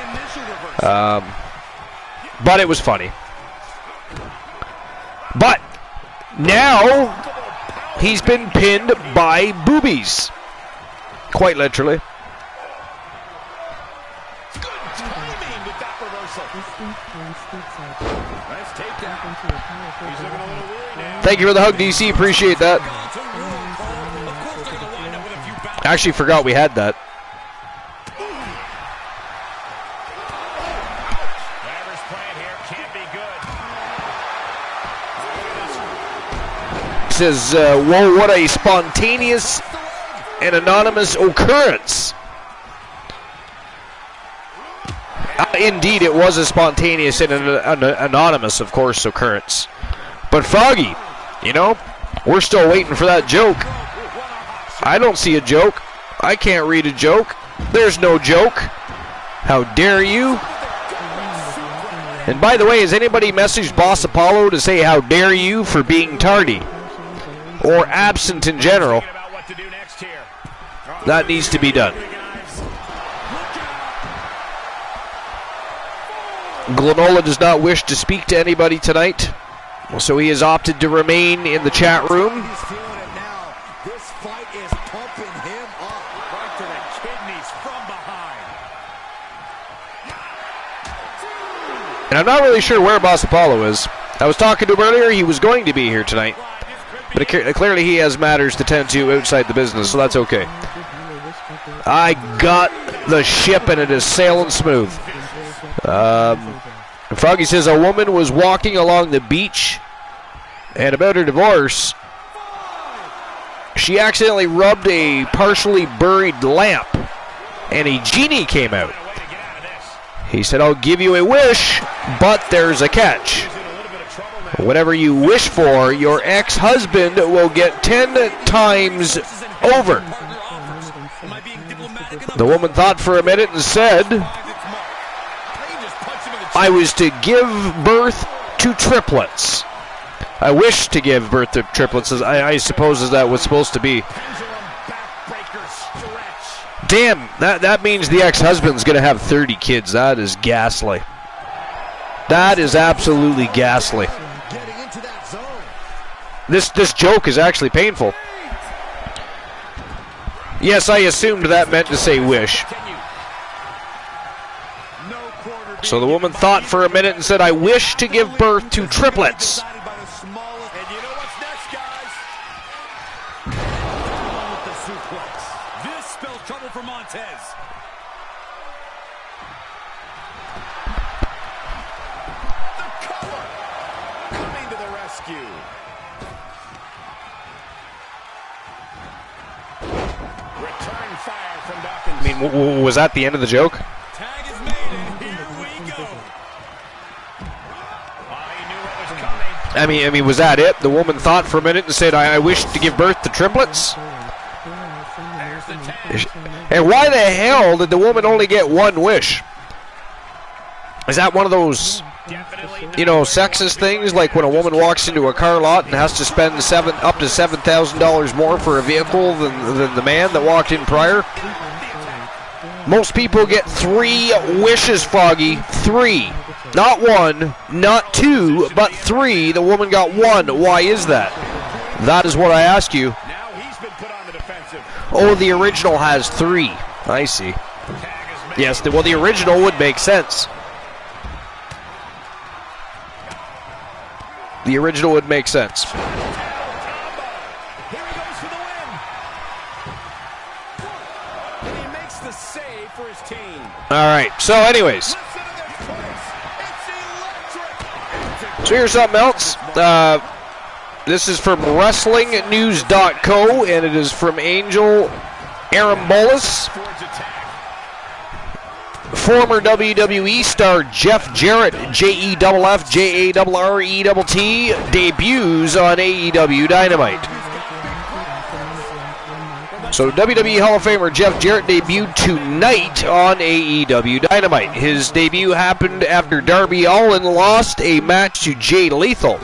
But it was funny. But now he's been pinned by boobies. Quite literally. Thank you for the hug, DC. Appreciate that. I actually forgot we had that. Says, whoa, what a spontaneous and anonymous occurrence. Indeed, it was a spontaneous and an anonymous, of course, occurrence. But Froggy, you know, we're still waiting for that joke. I don't see a joke. I can't read a joke. There's no joke. How dare you? And by the way, has anybody messaged Boss Apollo to say how dare you for being tardy? Or absent in general? That needs to be done. Glenola does not wish to speak to anybody tonight, so he has opted to remain in the chat room. He's feeling it now. This fight is pumping him up right to the kidneys from behind. And I'm not really sure where Boss Apollo is. I was talking to him earlier. He was going to be here tonight. But clearly he has matters to tend to outside the business, so that's okay. I got the ship and it is sailing smooth. Froggy says a woman was walking along the beach, and about her divorce, she accidentally rubbed a partially buried lamp, and a genie came out. He said, I'll give you a wish, but there's a catch. Whatever you wish for, your ex-husband will get 10 times over. The woman thought for a minute and said, I was to give birth to triplets. I wish to give birth to triplets, I suppose is that what's supposed to be. Damn, that means the ex-husband's going to have 30 kids. That is ghastly. That is absolutely ghastly. This joke is actually painful. Yes, I assumed that meant to say wish. So the woman thought for a minute and said, I wish to give birth to triplets. And you know what's next, guys? This spells trouble for Montez. The cover coming to the rescue. Returning fire from Dawkins. I mean, was that the end of the joke? Tag is made, and here we go. He knew what was coming. I mean, was that it? The woman thought for a minute and said, I wish to give birth to triplets? There's the tag. And why the hell did the woman only get one wish? Is that one of those, Definitely you know, sexist things, like when a woman walks into a car lot and has to spend up to $7,000 more for a vehicle than the man that walked in prior? Most people get 3 wishes, Froggy. 3. Not 1, not 2, but 3. The woman got 1. Why is that? That is what I ask you. Now he's been put on the defensive. Oh, the original has 3. I see. Yes, well, the original would make sense. The original would make sense. Here he goes for the win. And he makes the save for his team. All right, so anyways. Listen to this place. It's electric. So here's something else. This is from WrestlingNews.co, and it is from Angel Arambolas. Towards attack. Former WWE star Jeff Jarrett, JEFF, JARRETT, debuts on AEW Dynamite. So WWE Hall of Famer Jeff Jarrett debuted tonight on AEW Dynamite. His debut happened after Darby Allin lost a match to Jay Lethal.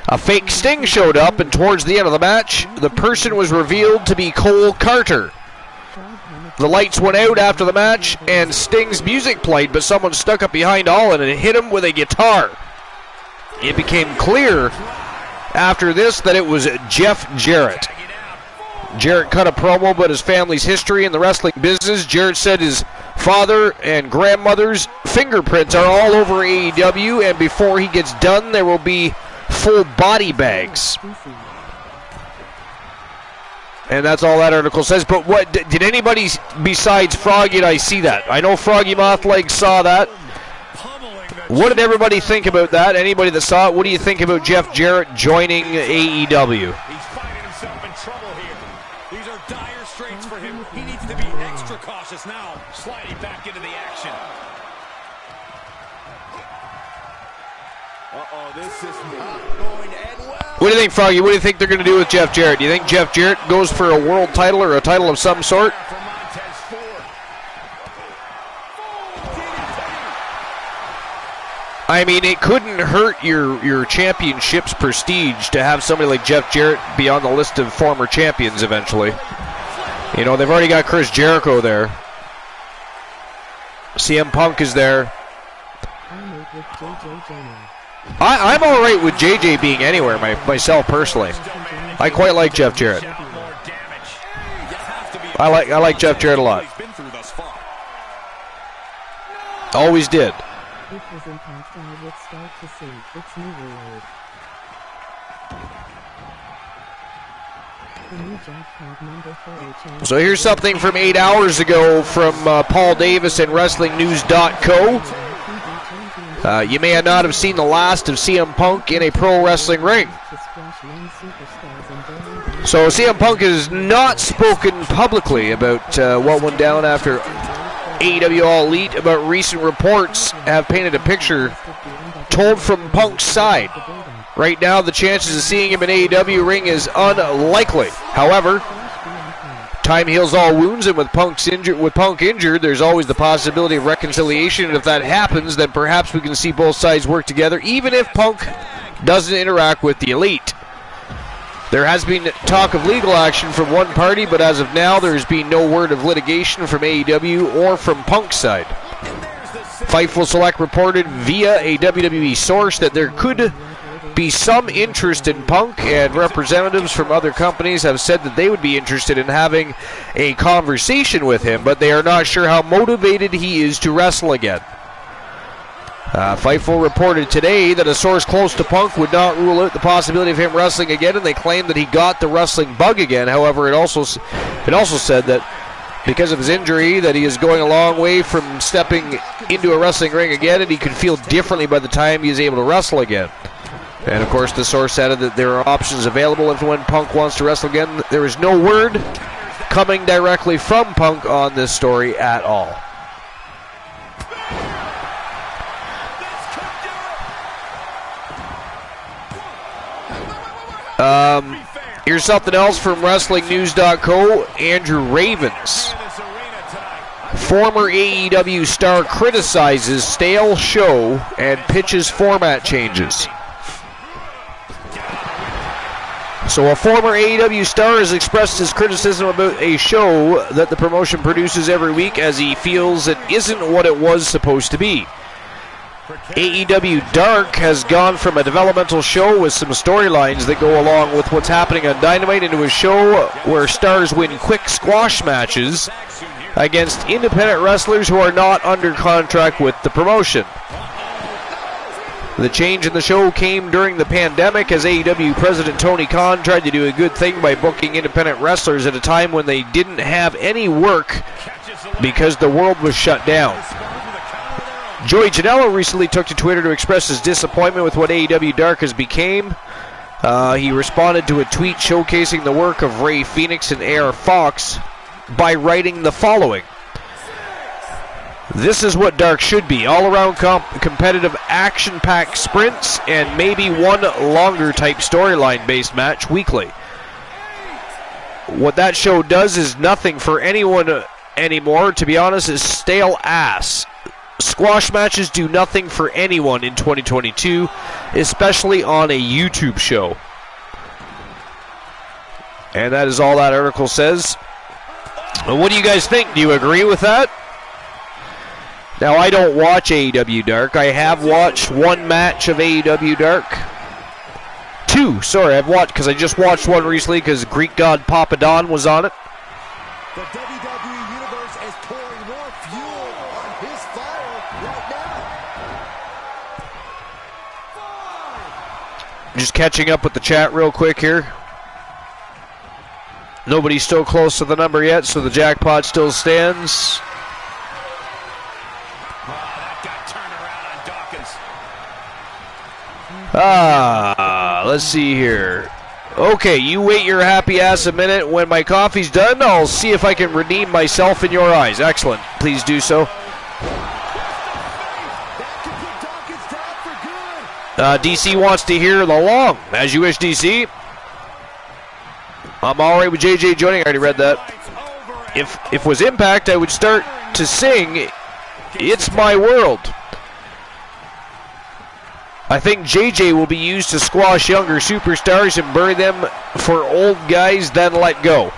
A fake Sting showed up, and towards the end of the match, the person was revealed to be Cole Carter. The lights went out after the match, and Sting's music played, but someone stuck up behind Allin and hit him with a guitar. It became clear after this that it was Jeff Jarrett. Jarrett cut a promo about his family's history in the wrestling business. Jarrett said his father and grandmother's fingerprints are all over AEW, and before he gets done, there will be full body bags. And that's all that article says. But what did anybody besides Froggy and I see that? I know Froggy Mothleg saw that. What did everybody think about that? Anybody that saw it, what do you think about Jeff Jarrett joining AEW? He's finding himself in trouble here. These are dire straits for him. He needs to be extra cautious now. Sliding back into the action. This is not going to end well. What do you think, Froggy? What do you think they're going to do with Jeff Jarrett? Do you think Jeff Jarrett goes for a world title or a title of some sort? For Montez Ford. I mean, it couldn't hurt your championship's prestige to have somebody like Jeff Jarrett be on the list of former champions eventually. You know, they've already got Chris Jericho there. CM Punk is there. I'm all right with JJ being anywhere, myself personally. I quite like Jeff Jarrett. I like Jeff Jarrett a lot. Always did. So here's something from 8 hours ago from Paul Davis and WrestlingNews.co. You may not have seen the last of CM Punk in a pro wrestling ring. So CM Punk has not spoken publicly about what went down after AEW All Elite, but recent reports have painted a picture told from Punk's side. Right now, the chances of seeing him in AEW ring is unlikely. However, time heals all wounds, and with Punk injured, there's always the possibility of reconciliation. And if that happens, then perhaps we can see both sides work together, even if Punk doesn't interact with the Elite. There has been talk of legal action from one party, but as of now, there has been no word of litigation from AEW or from Punk's side. Fightful Select reported via a WWE source that there could be some interest in Punk, and representatives from other companies have said that they would be interested in having a conversation with him, but they are not sure how motivated he is to wrestle again. Fightful reported today that a source close to Punk would not rule out the possibility of him wrestling again, and they claim that he got the wrestling bug again. However, it also said that because of his injury, that he is going a long way from stepping into a wrestling ring again, and he could feel differently by the time he is able to wrestle again. And of course, the source added that there are options available if when Punk wants to wrestle again. There is no word coming directly from Punk on this story at all. Here's something else from WrestlingNews.co. Andrew Ravens, former AEW star, criticizes stale show and pitches format changes. So a former AEW star has expressed his criticism about a show that the promotion produces every week, as he feels it isn't what it was supposed to be. AEW Dark has gone from a developmental show with some storylines that go along with what's happening on Dynamite into a show where stars win quick squash matches against independent wrestlers who are not under contract with the promotion. The change in the show came during the pandemic, as AEW President Tony Khan tried to do a good thing by booking independent wrestlers at a time when they didn't have any work because the world was shut down. Joey Janela recently took to Twitter to express his disappointment with what AEW Dark has become. He responded to a tweet showcasing the work of Ray Phoenix and AR Fox by writing the following: "This is what Dark should be, all-around competitive action-packed sprints and maybe one longer type storyline-based match weekly. What that show does is nothing for anyone anymore. To be honest, is stale ass. Squash matches do nothing for anyone in 2022, especially on a YouTube show." And that is all that article says. What do you guys think? Do you agree with that? Now, I don't watch AEW Dark. I have watched one match of AEW Dark. Two, sorry, I've watched, because I just watched one recently because Greek God Papa Don was on it. The WWE Universe is pouring more fuel on his fire right now. Just catching up with the chat real quick here. Nobody's still close to the number yet, so the jackpot still stands. Let's see here. Okay, you wait your happy ass a minute. When my coffee's done, I'll see if I can redeem myself in your eyes. Excellent. Please do so. DC wants to hear the long. As you wish, DC. I'm alright with JJ joining. I already read that. If it was Impact, I would start to sing "It's My World." I think JJ will be used to squash younger superstars and bury them for old guys, then let go.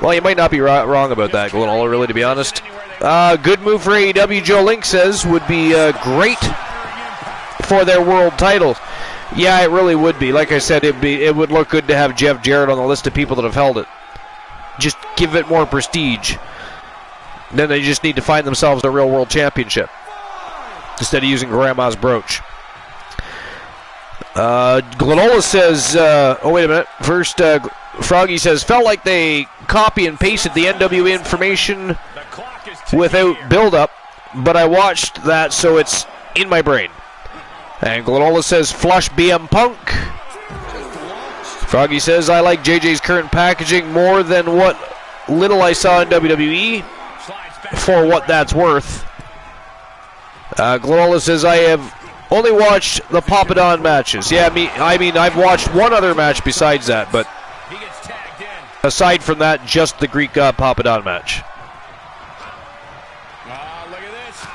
Well, you might not be wrong about that, Glenn, really, to be honest. Good move for AEW, Joe Link says, would be great for their world title. Yeah, it really would be. Like I said, it would look good to have Jeff Jarrett on the list of people that have held it. Just give it more prestige. Then they just need to find themselves a real world championship instead of using Grandma's brooch. Glenola says, oh, wait a minute. First, Froggy says, felt like they copy and pasted the NWA information without build-up, but I watched that, so it's in my brain. And Glenola says, flush BM Punk. Froggy says, I like JJ's current packaging more than what little I saw in WWE, for what that's worth. Glenola says, I have only watched the Papadon matches. Yeah, I mean, I've watched one other match besides that, but aside from that, just the Greek God Papadon match. Look at this.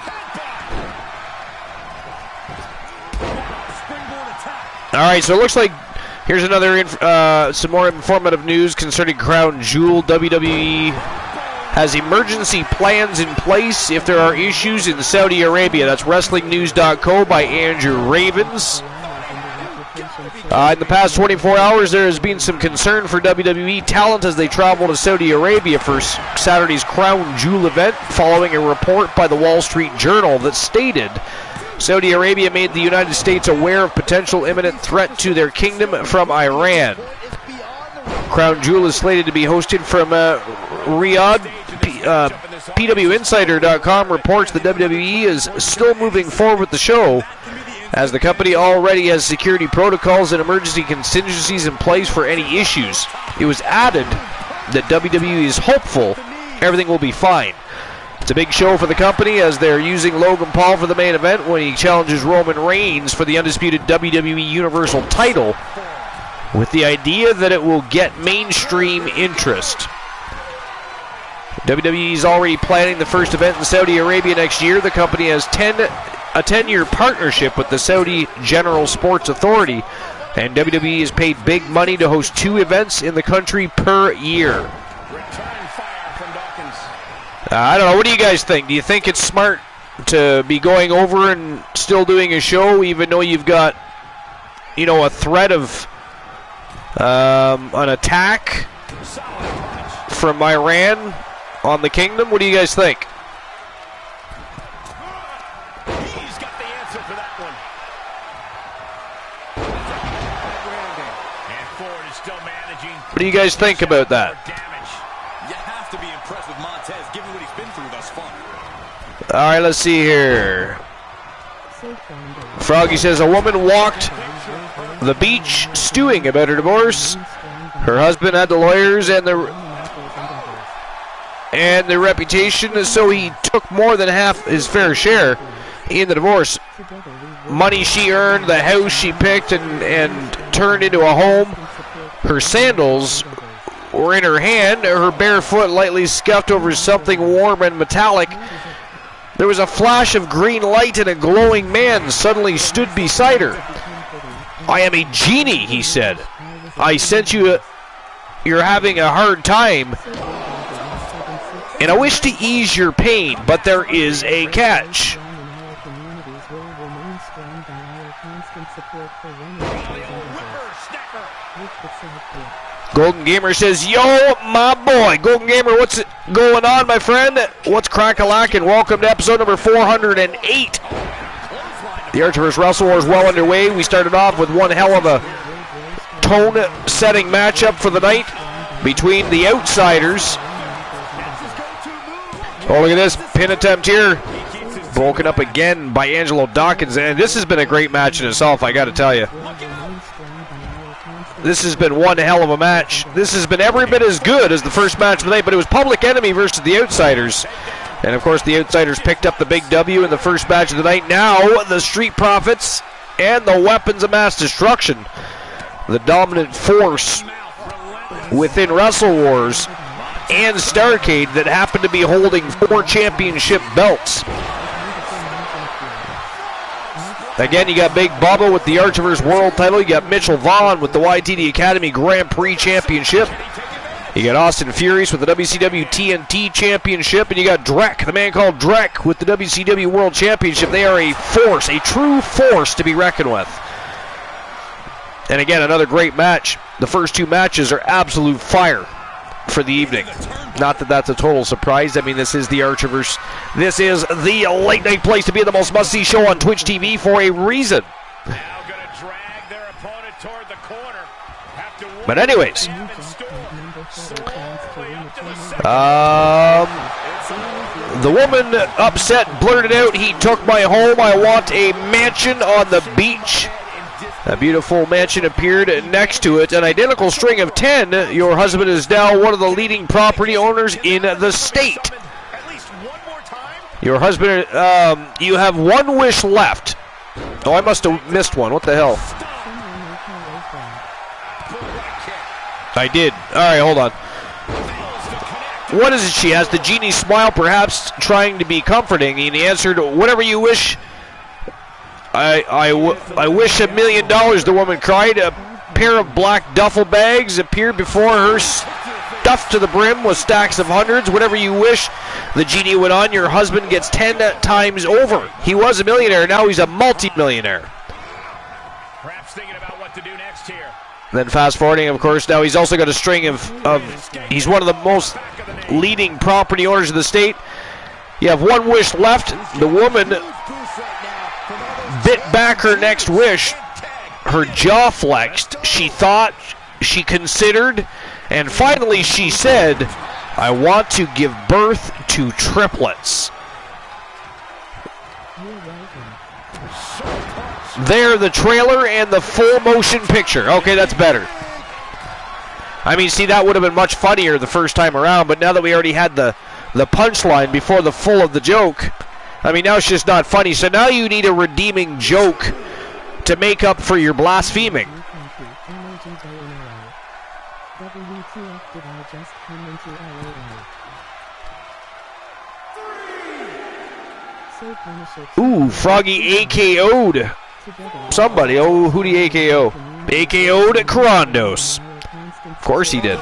All right, so it looks like here's another some more informative news concerning Crown Jewel. WWE has emergency plans in place if there are issues in Saudi Arabia. That's WrestlingNews.co by Andrew Ravens. In the past 24 hours, there has been some concern for WWE talent as they travel to Saudi Arabia for Saturday's Crown Jewel event, following a report by the Wall Street Journal that stated Saudi Arabia made the United States aware of potential imminent threat to their kingdom from Iran. Crown Jewel is slated to be hosted from Riyadh. PWInsider.com reports that WWE is still moving forward with the show, as the company already has security protocols and emergency contingencies in place for any issues. It was added that WWE is hopeful everything will be fine. It's a big show for the company as they're using Logan Paul for the main event when he challenges Roman Reigns for the undisputed WWE Universal title, with the idea that it will get mainstream interest. WWE is already planning the first event in Saudi Arabia next year. The company has a 10-year partnership with the Saudi General Sports Authority, and WWE has paid big money to host 2 events in the country per year. I don't know. What do you guys think? Do you think it's smart to be going over and still doing a show, even though you've got, a threat of an attack from Iran on the kingdom? What do you guys think? He's got the answer for that one. And Ford is still managing. What do you guys think about that? You have to be impressed with Montez, given what he's been through thus far. All right, let's see here. Froggy says a woman walked the beach stewing about her divorce. Her husband had the lawyers and the reputation, so he took more than half his fair share in the divorce. Money she earned, the house she picked and turned into a home. Her sandals were in her hand, her bare foot lightly scuffed over something warm and metallic. There was a flash of green light and a glowing man suddenly stood beside her. I am a genie, he said. I sense you're having a hard time, and I wish to ease your pain, but there is a catch. Golden Gamer says, yo, my boy. Golden Gamer, what's going on, my friend? What's crack-a-lack, and welcome to episode number 408. The Archer vs. Wrestle War is well underway. We started off with one hell of a tone-setting matchup for the night between the Outsiders. Oh, look at this pin attempt here. Broken up again by Angelo Dawkins, and this has been a great match in itself, I got to tell you. This has been one hell of a match. This has been every bit as good as the first match of the night, but it was Public Enemy versus the Outsiders. And, of course, the Outsiders picked up the big W in the first match of the night. Now, the Street Profits and the Weapons of Mass Destruction, the dominant force within Wrestle Wars and Starrcade that happen to be holding 4 championship belts. Again, you got Big Bubba with the Archiver's World title. You got Mitchell Vaughn with the YTD Academy Grand Prix Championship. You got Austin Furious with the WCW TNT Championship. And you got Drek, the man called Drek, with the WCW World Championship. They are a force, a true force to be reckoned with. And again, another great match. The first 2 matches are absolute fire for the evening. Not that that's a total surprise. I mean, this is the Archiverse. This is the late night place to be, the most must-see show on Twitch TV for a reason. Now gonna drag their opponent toward the corner. But anyways, the woman upset blurted out, "He took my home. I want a mansion on the beach." A beautiful mansion appeared next to it. An identical string of 10. Your husband is now one of the leading property owners in the state. Your husband, you have one wish left. Oh, I must have missed one. What the hell? I did. All right, hold on. What is it she has? The genie smile, perhaps trying to be comforting, and he answered, "Whatever you wish." I wish $1 million, the woman cried. A pair of black duffel bags appeared before her, stuffed to the brim with stacks of hundreds. "Whatever you wish," the genie went on, "your husband gets 10 times over. He was a millionaire, now he's a multi-millionaire." Perhaps thinking about what to do next here. Then fast forwarding, of course, now he's also got a string of he's one of the most leading property owners of the state. You have one wish left. The woman bit back her next wish. Her jaw flexed. She thought, she considered, and finally she said, "I want to give birth to triplets." There, the trailer and the full motion picture. Okay, that's better. I mean, see, that would have been much funnier the first time around, but now that we already had the punchline before the full of the joke, I mean, now it's just not funny. So now you need a redeeming joke to make up for your blaspheming. Ooh, Froggy AKO'd somebody. Oh, who'd he AKO? AKO'd Karandos. Of course he did.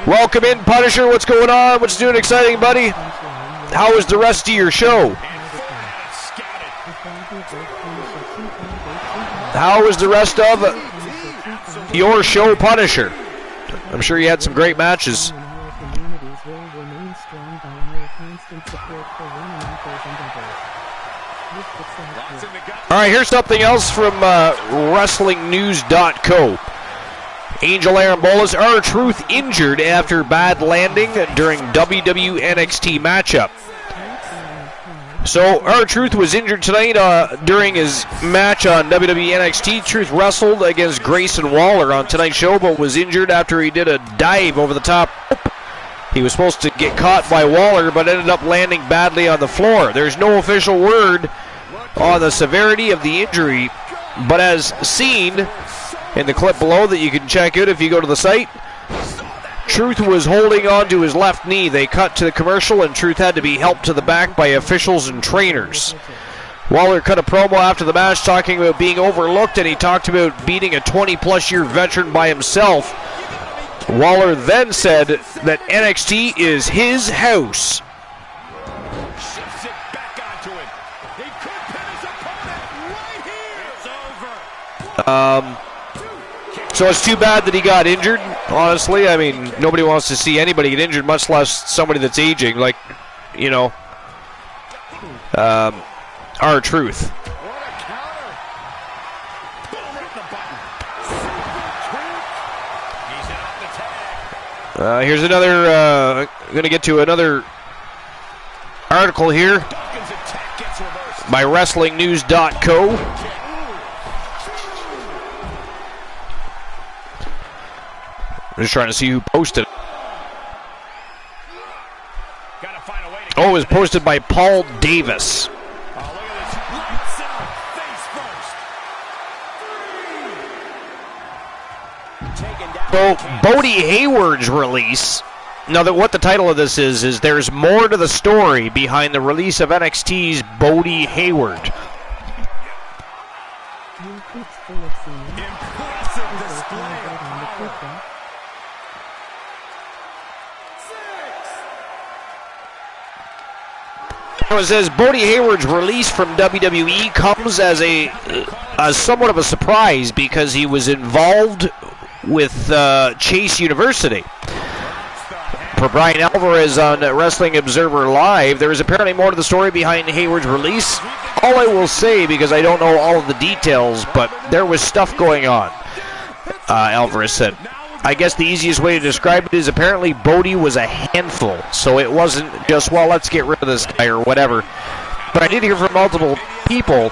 Welcome in, Punisher. What's going on? What's new and exciting, buddy? How was the rest of your show? How was the rest of your show, Punisher? I'm sure you had some great matches. All right, here's something else from WrestlingNews.co. Angel Arambolas, R-Truth injured after bad landing during WWE NXT matchup. So R-Truth was injured tonight during his match on WWE NXT. Truth wrestled against Grayson Waller on tonight's show, but was injured after he did a dive over the top. He was supposed to get caught by Waller, but ended up landing badly on the floor. There's no official word on the severity of the injury, but as seen in the clip below that you can check out if you go to the site, Truth was holding on to his left knee. They cut to the commercial, and Truth had to be helped to the back by officials and trainers. Waller cut a promo after the match talking about being overlooked, and he talked about beating a 20-plus year veteran by himself. Waller then said that NXT is his house. So it's too bad that he got injured, honestly. I mean, nobody wants to see anybody get injured, much less somebody that's aging, like, you know, R-Truth. Here's another, going to get to another article here by WrestlingNews.co. I'm just trying to see who posted it. Oh, it was posted by Paul Davis. So, Bodie Hayward's release. Now, what the title of this is there's more to the story behind the release of NXT's Bodie Hayward. It says Bodie Hayward's release from WWE comes as a somewhat of a surprise because he was involved with Chase University. For Brian Alvarez on Wrestling Observer Live, there is apparently more to the story behind Hayward's release. All I will say, because I don't know all of the details, but there was stuff going on, Alvarez said. I guess the easiest way to describe it is apparently Bodie was a handful, so it wasn't just, well, let's get rid of this guy or whatever. But I did hear from multiple people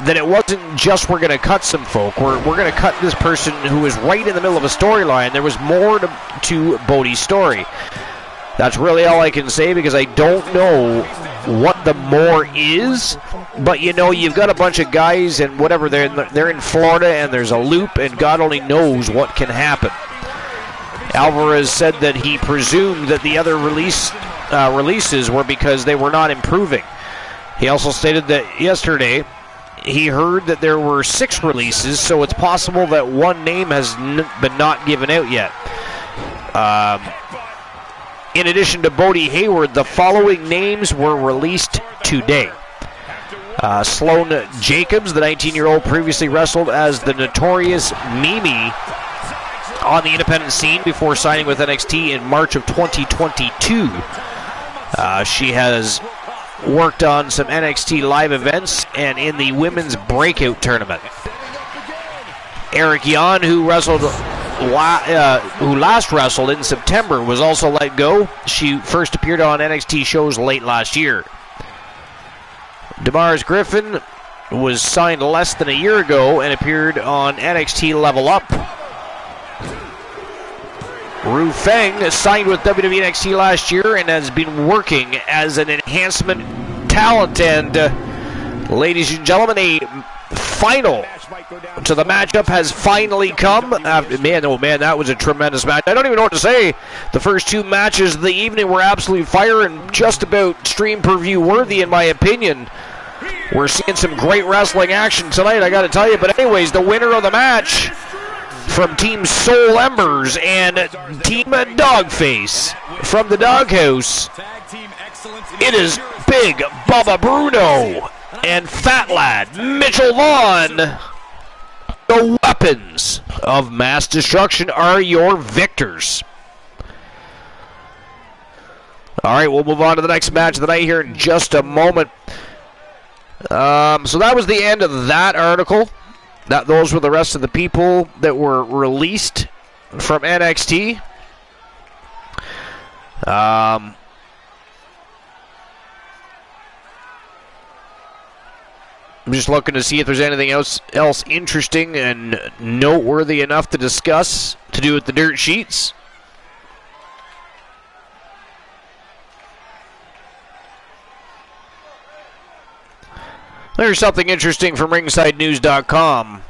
that it wasn't just we're going to cut some folk, we're going to cut this person who was right in the middle of a storyline. There was more to Bodie's story. That's really all I can say because I don't know what the more is, but you know, you've got a bunch of guys and whatever, they're in Florida and there's a loop and God only knows what can happen. Alvarez said that he presumed that the other releases were because they were not improving. He also stated that yesterday he heard that there were 6 releases, so it's possible that one name has been not given out yet. In addition to Bodie Hayward, the following names were released today. Sloan Jacobs, the 19-year-old, previously wrestled as the Notorious Mimi on the independent scene before signing with NXT in March of 2022. She has worked on some NXT live events and in the women's breakout tournament. Eric Yan, who last wrestled in September, was also let go. She first appeared on NXT shows late last year. Damaris Griffin was signed less than a year ago and appeared on NXT Level Up. Ru Feng signed with WWE NXT last year and has been working as an enhancement talent. And ladies and gentlemen, a final to the matchup has finally come. Man, oh man, that was a tremendous match. I don't even know what to say. The first two matches of the evening were absolute fire and just about stream per view worthy, in my opinion. We're seeing some great wrestling action tonight, I got to tell you. But anyways, the winner of the match from Team Soul Embers and Team Dogface from the Doghouse, it is Big Bubba Bruno and Fat Lad Mitchell Vaughn. The weapons of mass destruction are your victors. All right, we'll move on to the next match of the night here in just a moment. So that was the end of that article. Those were the rest of the people that were released from NXT. I'm just looking to see if there's anything else interesting and noteworthy enough to discuss to do with the dirt sheets. There's something interesting from ringsidenews.com.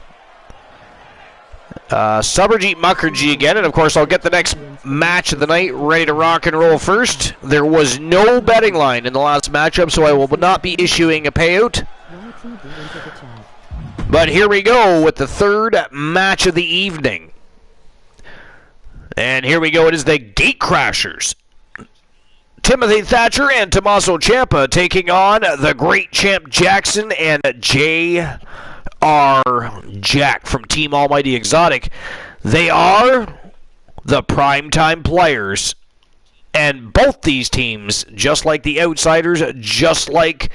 Subberjeet Mukherjee again, and of course I'll get the next match of the night ready to rock and roll first. There was no betting line in the last matchup, so I will not be issuing a payout. But here we go with the third match of the evening. And here we go, it is the Gatecrashers. Timothy Thatcher and Tommaso Ciampa taking on the great Champ Jackson and J.R. Jack from Team Almighty Exotic. They are the primetime players. And both these teams, just like the Outsiders, just like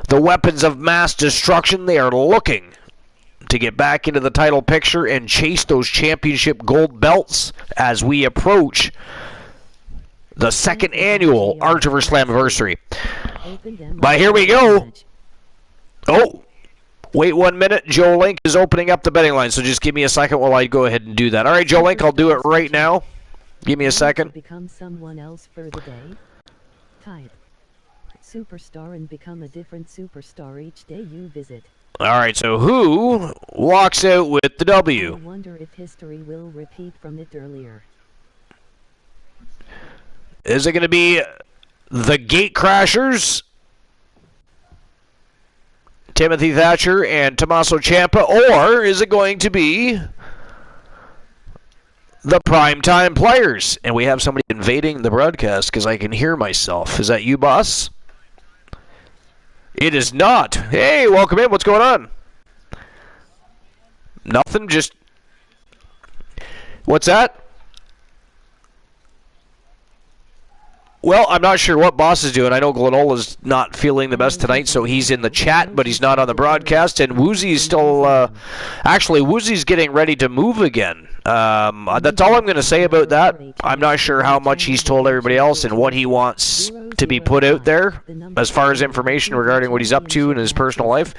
the Weapons of Mass Destruction, they are looking to get back into the title picture and chase those championship gold belts as we approach the second annual Archiver Slammiversary. But here we go. Oh, wait 1 minute. Joe Link is opening up the betting line, so just give me a second while I go ahead and do that. All right, Joe Link, I'll do it right now. Give me a second. Become someone else for the day. Type superstar and become a different superstar each day you visit. All right, so who walks out with the W? I wonder if history will repeat from it earlier. Is it going to be the Gatecrashers, Timothy Thatcher and Tommaso Ciampa, or is it going to be the primetime players? And we have somebody invading the broadcast because I can hear myself. Is that you, boss? It is not. Hey, welcome in. What's going on? Nothing, just... What's that? Well, I'm not sure what Boss is doing. I know Glenola's not feeling the best tonight, so he's in the chat, but he's not on the broadcast. And Woozy's still... actually, Woozy's getting ready to move again. That's all I'm going to say about that. I'm not sure how much he's told everybody else and what he wants to be put out there as far as information regarding what he's up to in his personal life.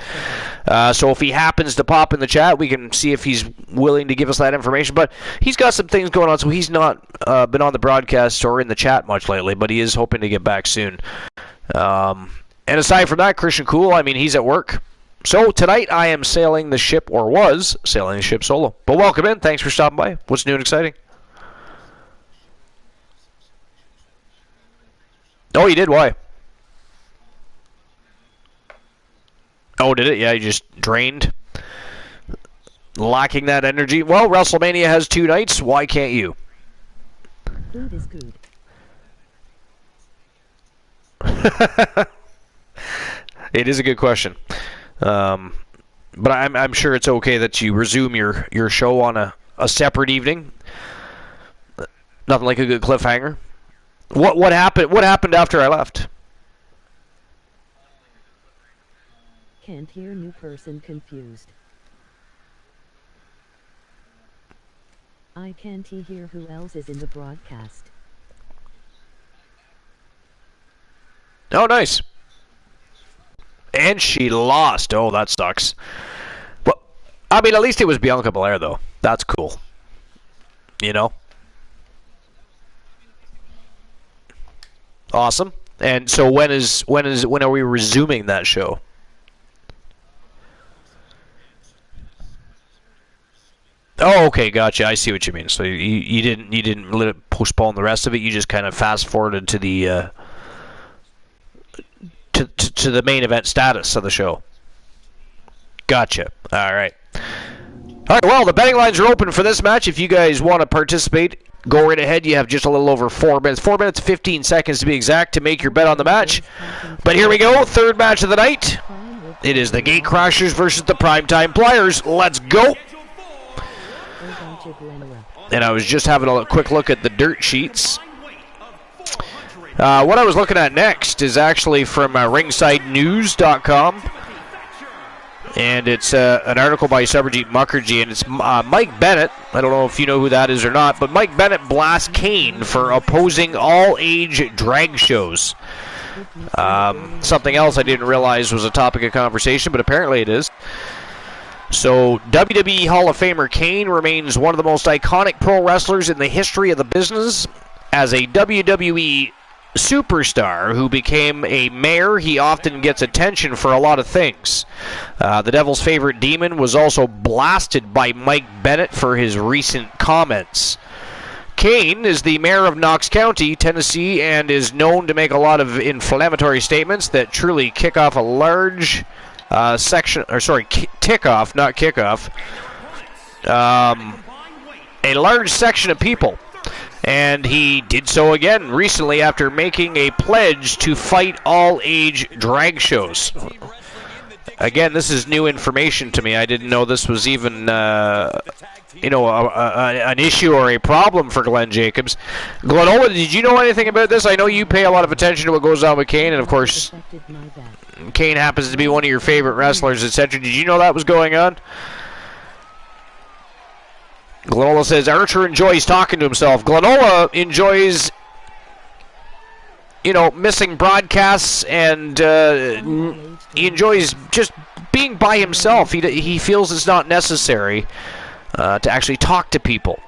So if he happens to pop in the chat, we can see if he's willing to give us that information. But he's got some things going on, so he's not been on the broadcast or in the chat much lately, but he is hoping to get back soon. And aside from that, Christian Cool, I mean, he's at work. So tonight I am sailing the ship, or was sailing the ship solo. But welcome in. Thanks for stopping by. What's new and exciting? Oh, you did? Why? Oh, did it? Yeah, you just drained. Lacking that energy. Well, WrestleMania has 2 nights. Why can't you? Food is good. It is a good question. But I'm sure it's okay that you resume your show on a separate evening. Nothing like a good cliffhanger. What happened? What happened after I left? Can't hear, new person confused. I can't hear who else is in the broadcast. Oh, nice. And she lost. Oh, that sucks. But, I mean, at least it was Bianca Belair, though. That's cool. You know? Awesome. And so when are we resuming that show? Oh, okay, gotcha. I see what you mean. So you didn't let it postpone the rest of it. You just kind of fast forwarded to the to the main event status of the show. Gotcha. All right. All right. Well, the betting lines are open for this match. If you guys want to participate, go right ahead. You have just a little over 4 minutes. 4 minutes, 15 seconds to be exact, to make your bet on the match. But here we go. Third match of the night. It is the Gate Crashers versus the Primetime Pliers. Let's go. And I was just having a quick look at the dirt sheets. What I was looking at next is actually from ringsidenews.com. And it's an article by Subberjeet Mukherjee, and it's Mike Bennett. I don't know if you know who that is or not, but Mike Bennett blasts Kane for opposing all-age drag shows. Something else I didn't realize was a topic of conversation, but apparently it is. So, WWE Hall of Famer Kane remains one of the most iconic pro wrestlers in the history of the business. As a WWE superstar who became a mayor, he often gets attention for a lot of things. The Devil's Favorite Demon was also blasted by Mike Bennett for his recent comments. Kane is the mayor of Knox County, Tennessee, and is known to make a lot of inflammatory statements that truly kick off a large tick off, not kickoff, a large section of people. And he did so again recently after making a pledge to fight all-age drag shows. Again, this is new information to me. I didn't know this was even, an issue or a problem for Glenn Jacobs. Glenola, did you know anything about this? I know you pay a lot of attention to what goes on with Kane, and of course, Kane happens to be one of your favorite wrestlers, etc. Did you know that was going on? Glenola says Archer enjoys talking to himself. Glenola enjoys, missing broadcasts, and he enjoys just being by himself. He feels it's not necessary to actually talk to people.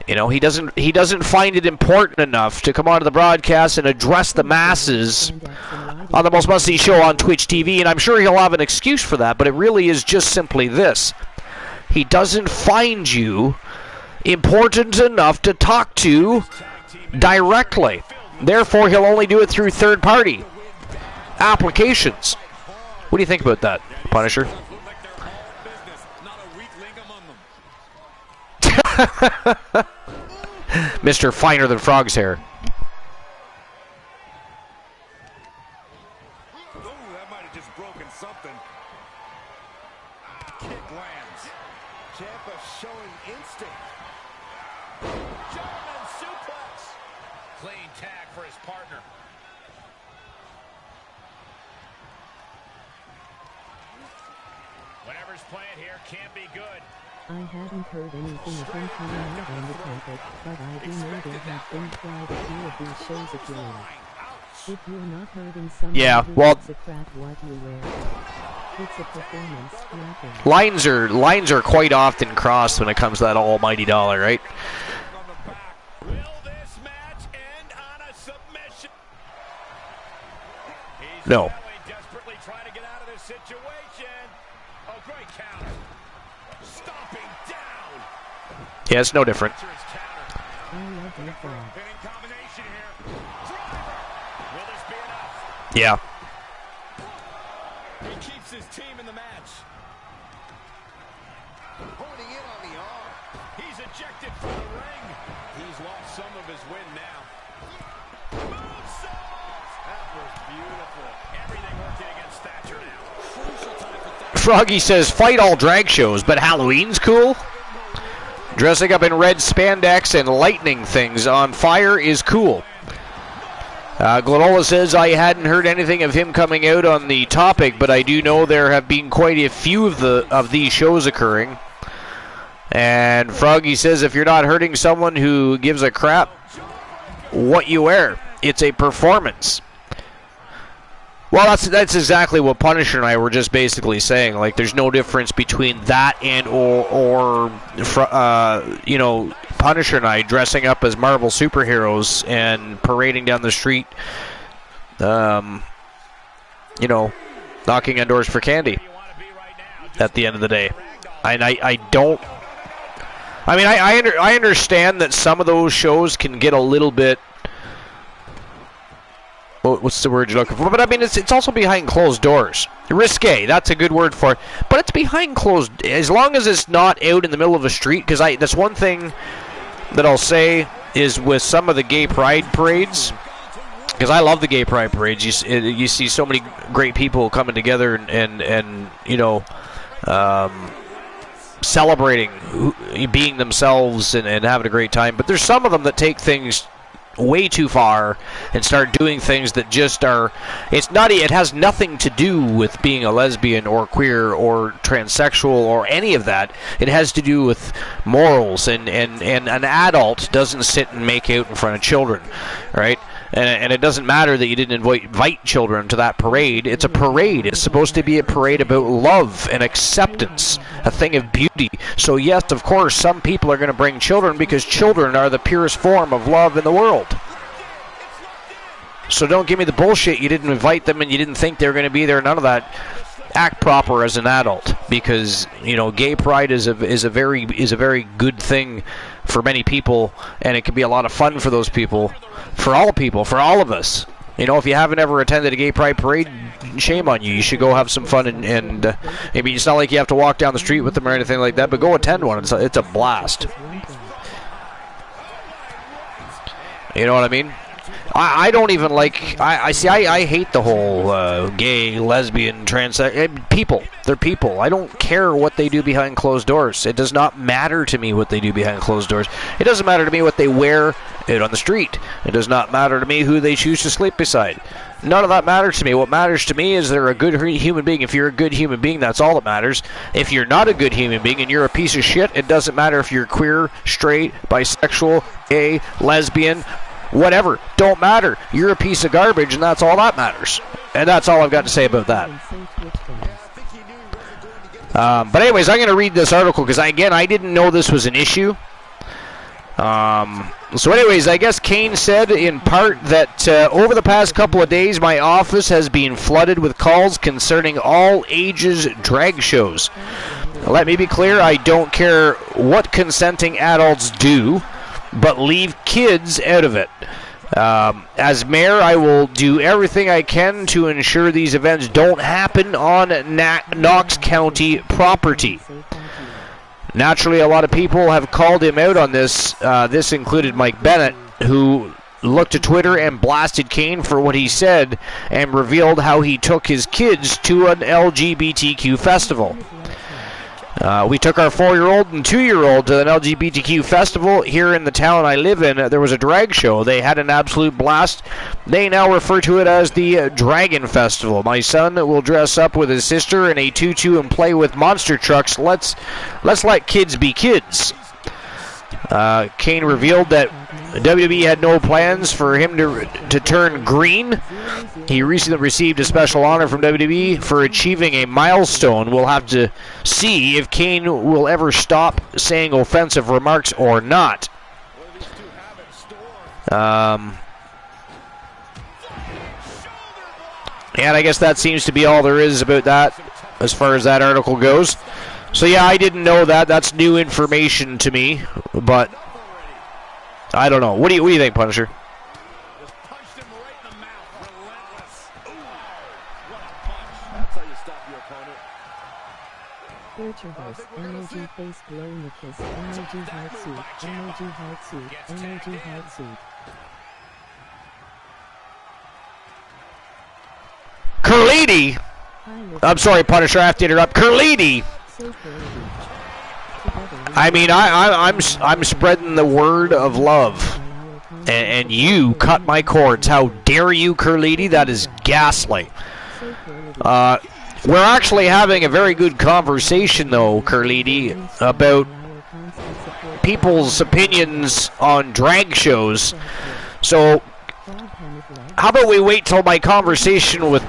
He doesn't find it important enough to come onto the broadcast and address the masses on the most must-see show on Twitch TV, and I'm sure he'll have an excuse for that, but it really is just simply this. He doesn't find you important enough to talk to directly. Therefore, he'll only do it through third-party applications. What do you think about that, Punisher? Mr. Finer Than Frog's Hair. That might have just broken something. Kick lands. Ciampa showing instinct. German suplex. Clean tag for his partner. Whatever's playing here can't be good. I haven't heard anything of him coming out on the topic, but I do know there have been quite a few of these shows appearing. If you're not hurting somebody who gives a crap what you wear, it's a performance, nothing. Lines are quite often crossed when it comes to that almighty dollar, right? Will this match end on a submission? He's No. desperately trying to get out of this situation. Oh, great counter. Stomping down. Yeah, it's no different. I love your thought. Pinning combination here. Driver. Will this be enough? Yeah. He keeps his team in the match. Honing in on the arm. He's ejected from the ring. He's lost some of his win now. Moonsault! That was beautiful. Everything working against Thatcher now. Crucial time for Thatcher. Froggy says, fight all drag shows, but Halloween's cool? Dressing up in red spandex and lighting things on fire is cool. Glenola says, I hadn't heard anything of him coming out on the topic, but I do know there have been quite a few of these shows occurring. And Froggy says, if you're not hurting someone who gives a crap what you wear, it's a performance. Well, that's exactly what Punisher and I were just basically saying. Like, there's no difference between that and or you know, Punisher and I dressing up as Marvel superheroes and parading down the street, you know, knocking on doors for candy. At the end of the day, and I don't. I mean, I understand that some of those shows can get a little bit. What's the word you're looking for? But I mean, it's also behind closed doors. Risque, that's a good word for it. But it's behind closed. As long as it's not out in the middle of a street, because that's one thing that I'll say is with some of the gay pride parades. Because I love the gay pride parades. You see so many great people coming together and you know, celebrating being themselves and having a great time. But there's some of them that take things way too far and start doing things that just are. It has nothing to do with being a lesbian or queer or transsexual or any of that. It has to do with morals, and an adult doesn't sit and make out in front of children, right? And it doesn't matter that you didn't invite children to that parade. It's a parade. It's supposed to be a parade about love and acceptance, a thing of beauty. So yes, of course, some people are going to bring children because children are the purest form of love in the world. So don't give me the bullshit. You didn't invite them and you didn't think they were going to be there. None of that. Act proper as an adult, because you know, gay pride is a very good thing for many people, and it can be a lot of fun for those people, for all of us. You know, if you haven't ever attended a gay pride parade, shame on you. You should go have some fun, and maybe it's not like you have to walk down the street with them or anything like that, but go attend one. It's a blast. You know what I mean? I don't even like. I hate the whole gay, lesbian, trans people. They're people. I don't care what they do behind closed doors. It does not matter to me what they do behind closed doors. It doesn't matter to me what they wear out on the street. It does not matter to me who they choose to sleep beside. None of that matters to me. What matters to me is they're a good human being. If you're a good human being, that's all that matters. If you're not a good human being and you're a piece of shit, it doesn't matter if you're queer, straight, bisexual, gay, lesbian, whatever. Don't matter. You're a piece of garbage, and that's all that matters. And that's all I've got to say about that. But anyways, I'm going to read this article because, again, I didn't know this was an issue. So anyways, I guess Kane said in part that over the past couple of days, my office has been flooded with calls concerning all ages drag shows. Let me be clear, I don't care what consenting adults do, but leave kids out of it. As mayor, I will do everything I can to ensure these events don't happen on Knox County property. Naturally, a lot of people have called him out on this. This included Mike Bennett, who looked to Twitter and blasted Kane for what he said and revealed how he took his kids to an LGBTQ festival. We took our 4-year-old and 2-year-old to an LGBTQ festival here in the town I live in. There was a drag show. They had an absolute blast. They now refer to it as the Dragon Festival. My son will dress up with his sister in a tutu and play with monster trucks. Let's let kids be kids. Kane revealed that WWE had no plans for him to turn green. He recently received a special honor from WWE for achieving a milestone. We'll have to see if Kane will ever stop saying offensive remarks or not. And I guess that seems to be all there is about that as far as that article goes. So yeah, I didn't know that. That's new information to me, but I don't know. What do you think, Punisher? Just punched him right in the mouth. Relentless. Ooh. What a punch. That's how you stop your opponent. Futureverse, emoji face blowing a kiss, emoji heart suit, emoji heart suit, emoji heart suit. Curlini! I'm sorry, Punisher, I have to interrupt. Curlini! I mean, I'm spreading the word of love, and you cut my cords. How dare you, Curlini? That is ghastly. We're actually having a very good conversation, though, Curlini, about people's opinions on drag shows. So, how about we wait till my conversation with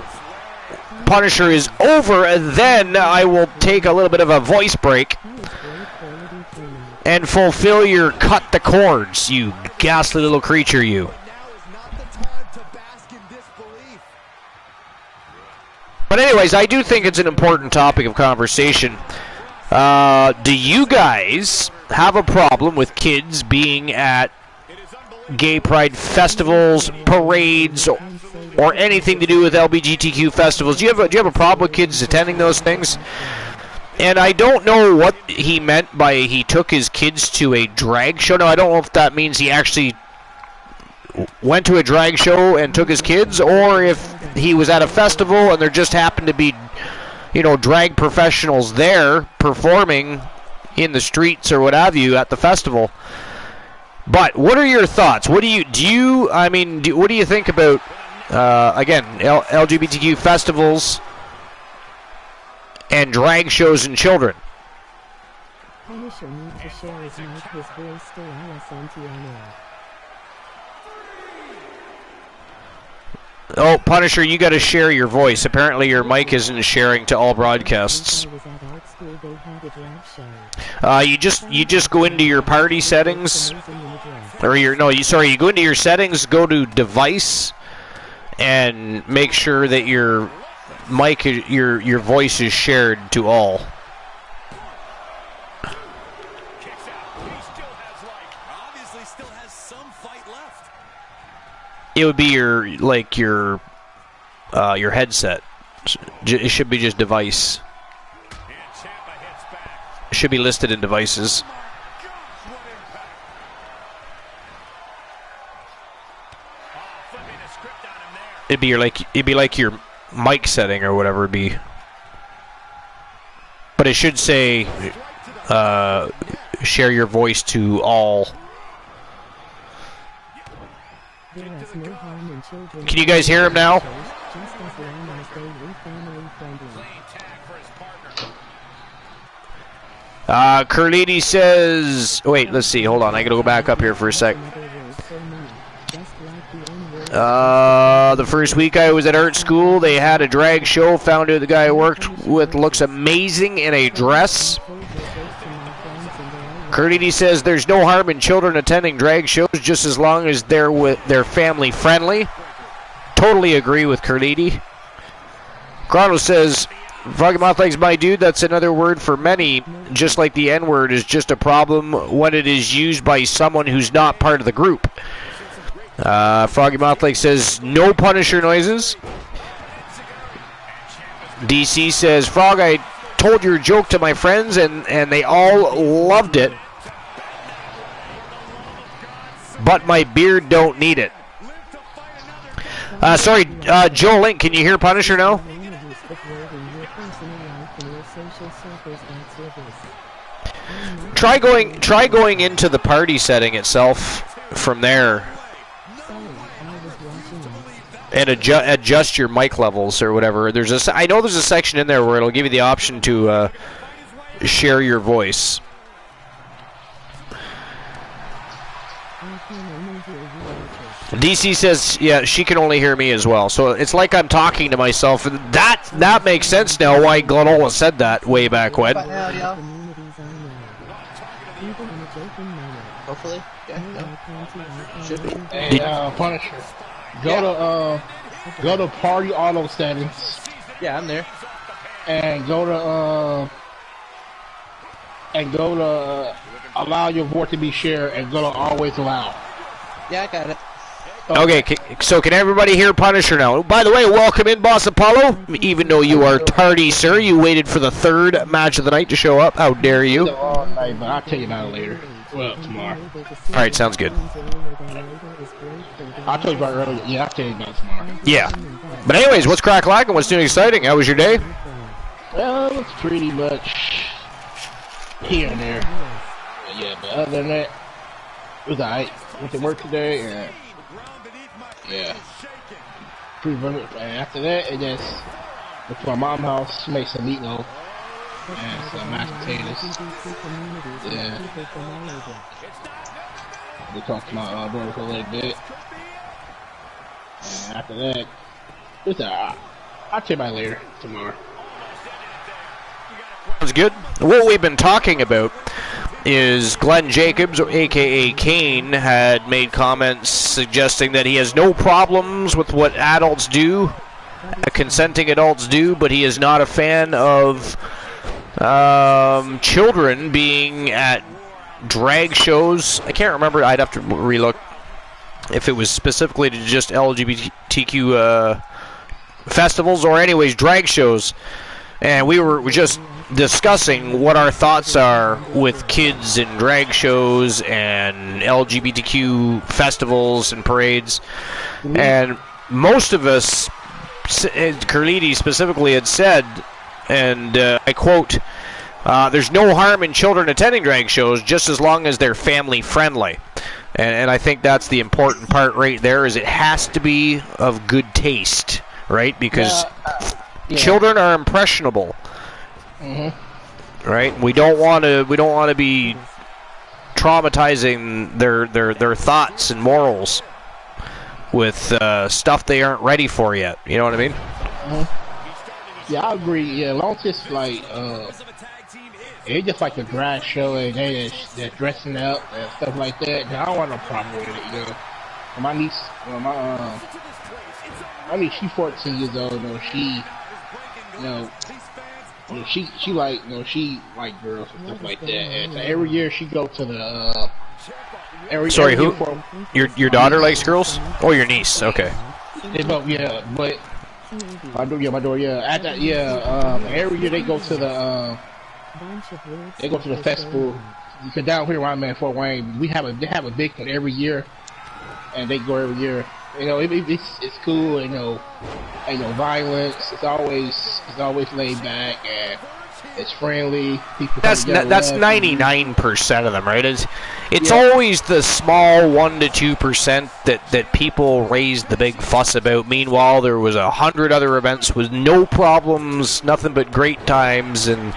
Punisher is over, and then I will take a little bit of a voice break and fulfill your cut the cords, you ghastly little creature, you. But anyways, I do think it's an important topic of conversation. Do you guys have a problem with kids being at gay pride festivals, parades, or anything to do with LGBTQ festivals? Do you have a problem with kids attending those things? And I don't know what he meant by he took his kids to a drag show. Now, I don't know if that means he actually went to a drag show and took his kids, or if he was at a festival and there just happened to be, you know, drag professionals there performing in the streets or what have you at the festival. But what are your thoughts? What do you what do you think about again, LGBTQ festivals and drag shows and children? Punisher needs to share his mic, his voice still LSNTNL. Oh, Punisher, you got to share your voice. Apparently your mic isn't sharing to all broadcasts. You just go into your party settings, or you go into your settings, go to device, and make sure that your mic, your voice is shared to all. It would be your headset. It should be just device. It should be listed in devices. It'd be like your mic setting or whatever it'd be. But it should say share your voice to all. Can you guys hear him now? Curlini says... Wait, let's see. Hold on. I gotta go back up here for a sec. The first week I was at art school, they had a drag show. Found out the guy I worked with looks amazing in a dress. Curlini says there's no harm in children attending drag shows just as long as they're family friendly. Totally agree with Curlini. Grano says, Froggy Mothleg's my dude, that's another word for many, just like the N-word is just a problem when it is used by someone who's not part of the group. Froggy Mothleg says, no Punisher noises. DC says, Frog, I told your joke to my friends and they all loved it. But my beard don't need it. Sorry, Joel Link, can you hear Punisher now? Try going into the party setting itself from there and adjust your mic levels or whatever. I know there's a section in there where it'll give you the option to share your voice. DC says, yeah, she can only hear me as well. So it's like I'm talking to myself. And that makes sense now why Glenola said that way back when. Hopefully. Yeah, should be. Hey, Punisher. Go to party auto settings. Yeah, I'm there. And go to allow your voice to be shared and go to always allow. Yeah, I got it. Okay, so can everybody hear Punisher now? By the way, welcome in, Boss Apollo. Even though you are tardy, sir, you waited for the third match of the night to show up. How dare you? All night, but I'll tell you about it later. Well, tomorrow. All right, sounds good. I'll tell you about it earlier. Yeah, I'll tell you about it tomorrow. Yeah. But anyways, what's crack-lacking? What's new and exciting? How was your day? Well, it was pretty much here and there. Yeah, but other than that, it was alright. Went to work today, and yeah. Pretty much. And after that, it just went to my mom's house, made some meatloaf and some mashed potatoes. Yeah. We talked to my brother for a little bit. And after that, it was alright. I'll tell you about it later, tomorrow. Sounds good. What we've been talking about is Glenn Jacobs, a.k.a. Kane, had made comments suggesting that he has no problems with what adults do, consenting adults do, but he is not a fan of children being at drag shows. I can't remember. I'd have to relook if it was specifically to just LGBTQ festivals or anyways drag shows. And we were just discussing what our thoughts are with kids in drag shows and LGBTQ festivals and parades. And most of us, Carliti specifically, had said, and I quote, there's no harm in children attending drag shows just as long as they're family friendly. And I think that's the important part right there, is it has to be of good taste, right? Because children are impressionable. Right? We don't want to be traumatizing their thoughts and morals with stuff they aren't ready for yet. You know what I mean? Yeah, I agree. Yeah, as long as it's like it's just like a drag show and they're dressing up and stuff like that, then I don't want no problem with it. You know, my niece, she's 14 years old. She like girls and stuff like that. And so every year she go to the Sorry, who? Your daughter likes girls? Oh, your niece. Okay. They both, yeah, but my daughter, every year they go to the festival. Because down here where I'm at, Fort Wayne, they have a big one every year, and they go every year. You know, it's cool. You know, ain't no violence. It's always laid back and it's friendly. People that's 99% of them, right? It's always the small 1% to 2% that people raise the big fuss about. Meanwhile, there was 100 other events with no problems, nothing but great times, and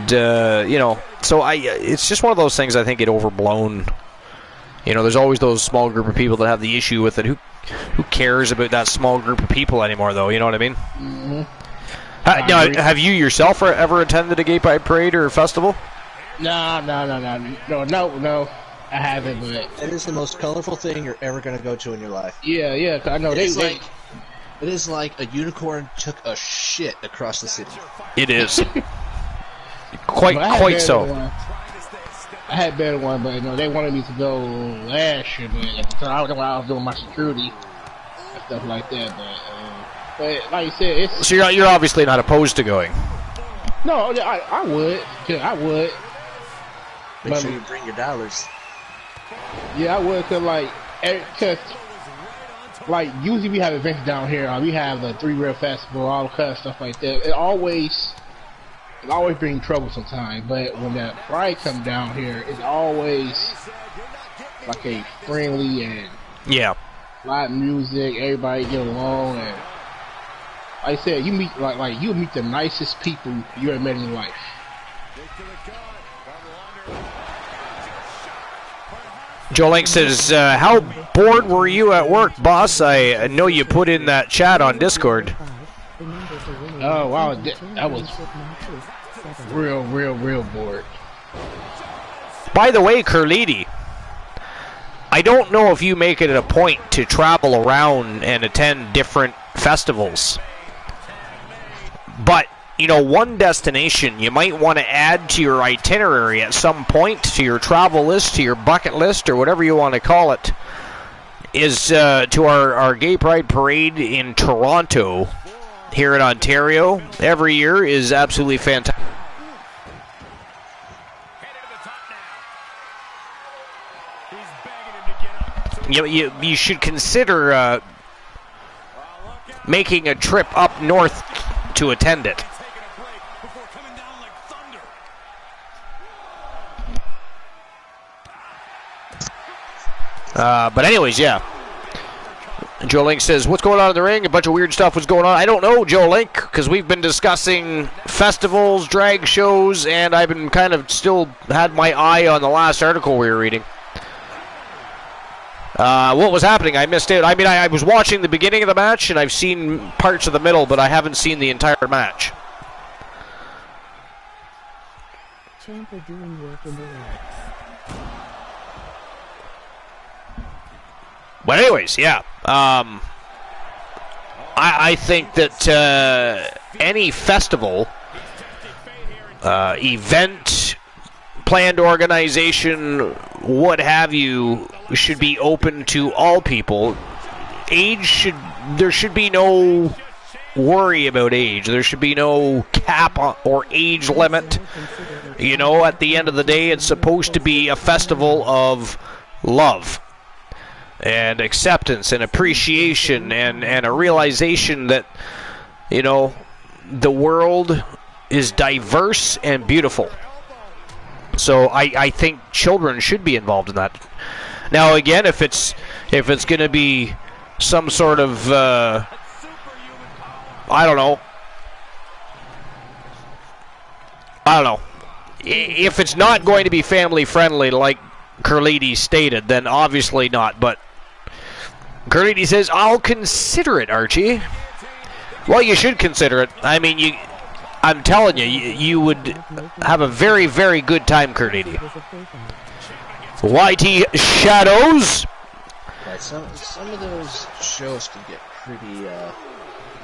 you know. So it's just one of those things I think get overblown. You know, there's always those small group of people that have the issue with it. Who cares about that small group of people anymore, though? You know what I mean? Mm-hmm. Now, have you yourself ever attended a gay pride parade or festival? No. I haven't. But it is the most colorful thing you're ever going to go to in your life. Yeah. I know it is like a unicorn took a shit across the city. It is. quite so. I had been one, but they wanted me to go last year, but I was doing my security and stuff like that. But like you said, it's so you're obviously not opposed to going. No, I would. Yeah, I would. Make sure you bring your dollars. Yeah, I would, cause usually we have events down here. We have the 3 Real Festival, all the kind of stuff like that. It always brings trouble sometimes, but when that pride comes down here, it's always like a friendly and live music. Everybody get along, and like I said, you meet you meet the nicest people you ever met in your life. Joe Link says, "How bored were you at work, boss? I know you put in that chat on Discord." Oh wow, that was real bored. By the way, Carliti, I don't know if you make it a point to travel around and attend different festivals, but one destination you might want to add to your itinerary at some point, to your travel list, to your bucket list, or whatever you want to call it, is to our Gay Pride Parade in Toronto here in Ontario. Every year is absolutely fantastic. You should consider making a trip up north to attend it. But anyways, yeah. Joe Link says, what's going on in the ring? A bunch of weird stuff was going on. I don't know, Joe Link, because we've been discussing festivals, drag shows, and I've been kind of still had my eye on the last article we were reading. What was happening? I missed it. I mean, I was watching the beginning of the match, and I've seen parts of the middle, but I haven't seen the entire match. Ciampa doing work in the legs. But anyways, yeah. I think that any festival, event, planned organization, what have you, should be open to all people. There should be no worry about age. There should be no cap or age limit. You know, at the end of the day, it's supposed to be a festival of love and acceptance and appreciation and a realization that, you know, the world is diverse and beautiful. So I think children should be involved in that. Now again, if it's going to be some sort of I don't know. If it's not going to be family friendly, like Carliti stated, then obviously not. But Carliti says, "I'll consider it, Archie." Well, you should consider it. I mean, I'm telling you, you would have a very, very good time, Carliti. YT Shadows. Right, some of those shows can get pretty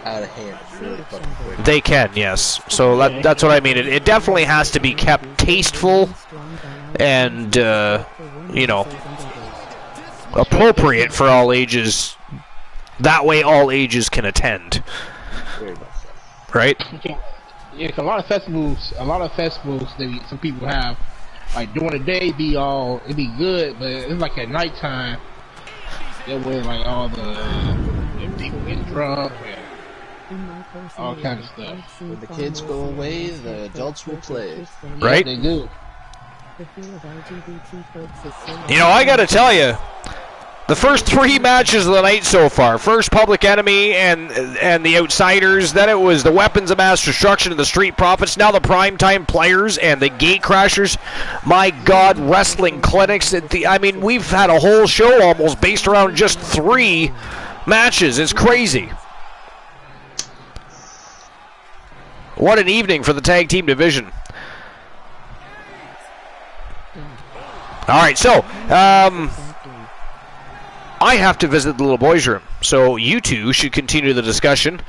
out of hand really fucking quick. They can, yes. So that's what I mean. It definitely has to be kept tasteful and, you know, appropriate for all ages. That way all ages can attend. Right? Yeah, 'cause a lot of festivals that some people have, like during the day, it'd be good, but it's like at nighttime, they're wearing like all the people get drunk and all kinds of stuff. When the kids go away, the adults will play. Right? Yeah, they do. You know, I gotta tell you, the first 3 matches of the night so far, first Public Enemy and the Outsiders, then it was the Weapons of Mass Destruction and the Street Profits, now the Primetime Players and the Gate Crashers. My God, wrestling clinics. I mean, we've had a whole show almost based around just 3 matches. It's crazy. What an evening for the tag team division. All right, so I have to visit the little boys' room, so you two should continue the discussion.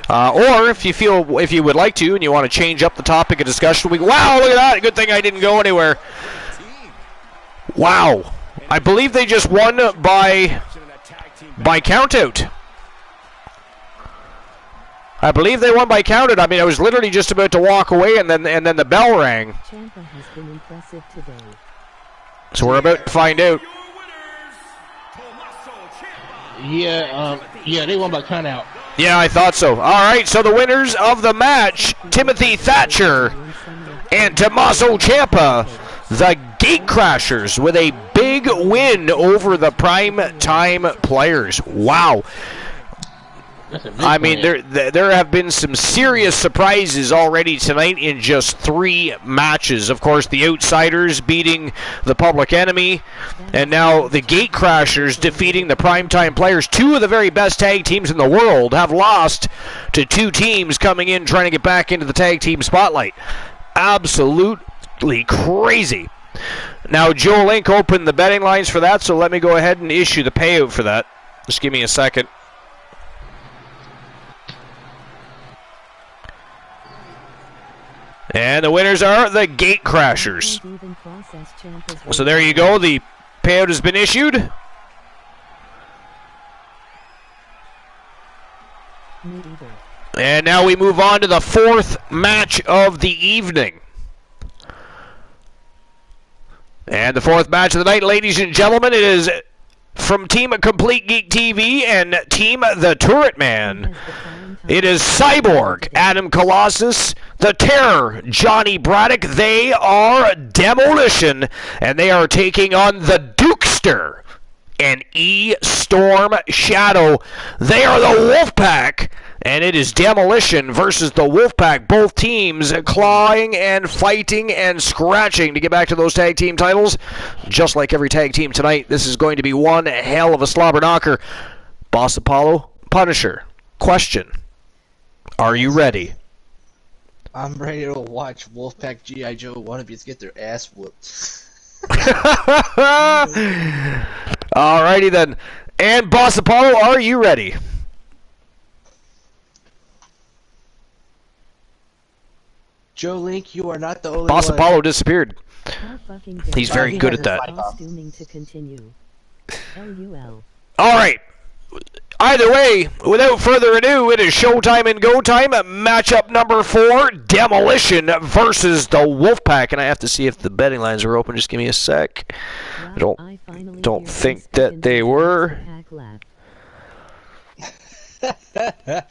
Or if you would like to, and you want to change up the topic of discussion, wow, look at that! Good thing I didn't go anywhere. Wow, I believe they just won by countout. I believe they won by countout. I mean, I was literally just about to walk away, and then the bell rang. Ciampa has been impressive today. So we're about to find out. Yeah, they won by countout. Yeah, I thought so. All right, so the winners of the match, Timothy Thatcher and Tommaso Ciampa, the Gate Crashers, with a big win over the Primetime Players. Wow. I mean, there have been some serious surprises already tonight in just 3 matches. Of course, the Outsiders beating the Public Enemy, and now the Gate Crashers defeating the Primetime Players. 2 of the very best tag teams in the world have lost to 2 teams coming in trying to get back into the tag team spotlight. Absolutely crazy. Now, Joe Link opened the betting lines for that, so let me go ahead and issue the payout for that. Just give me a second. And the winners are the Gate Crashers. So there you go. The payout has been issued. And now we move on to the 4th match of the evening. And the 4th match of the night, ladies and gentlemen, it is from Team Complete Geek TV and Team The Turret Man. It is Cyborg, Adam Colossus, The Terror, Johnny Braddock. They are Demolition, and they are taking on the Dukester and E-Storm Shadow. They are the Wolfpack, And it is Demolition versus the Wolfpack. Both teams clawing and fighting and scratching to get back to those tag team titles. Just like every tag team tonight, this is going to be one hell of a slobber knocker. Boss Apollo, Punisher. Question. Are you ready? I'm ready to watch Wolfpack G.I. Joe wannabes get their ass whooped. Alrighty then. And Boss Apollo, are you ready? Joe Link, you are not the only Boss one. Apollo disappeared. How fucking dare He's very he good has at that. his mic off. Costuming to continue. LUL. Alright. Either way, without further ado, it is showtime and go time. Matchup number 4, Demolition versus the Wolfpack. And I have to see if the betting lines are open. Just give me a sec. I don't think that they were.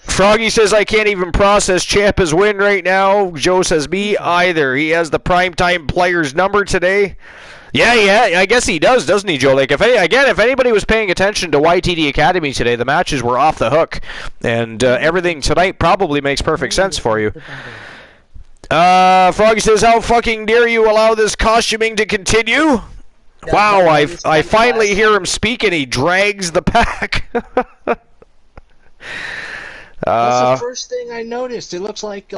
Froggy says, I can't even process Ciampa's win right now. Joe says, me either. He has the primetime player's number today. Yeah, I guess he does, doesn't he, Joe? Like, if anybody was paying attention to YTD Academy today, the matches were off the hook. And everything tonight probably makes perfect sense for you. Froggy says, how fucking dare you allow this costuming to continue? Wow, I finally hear him speak and he drags the pack. That's the first thing I noticed. It looks like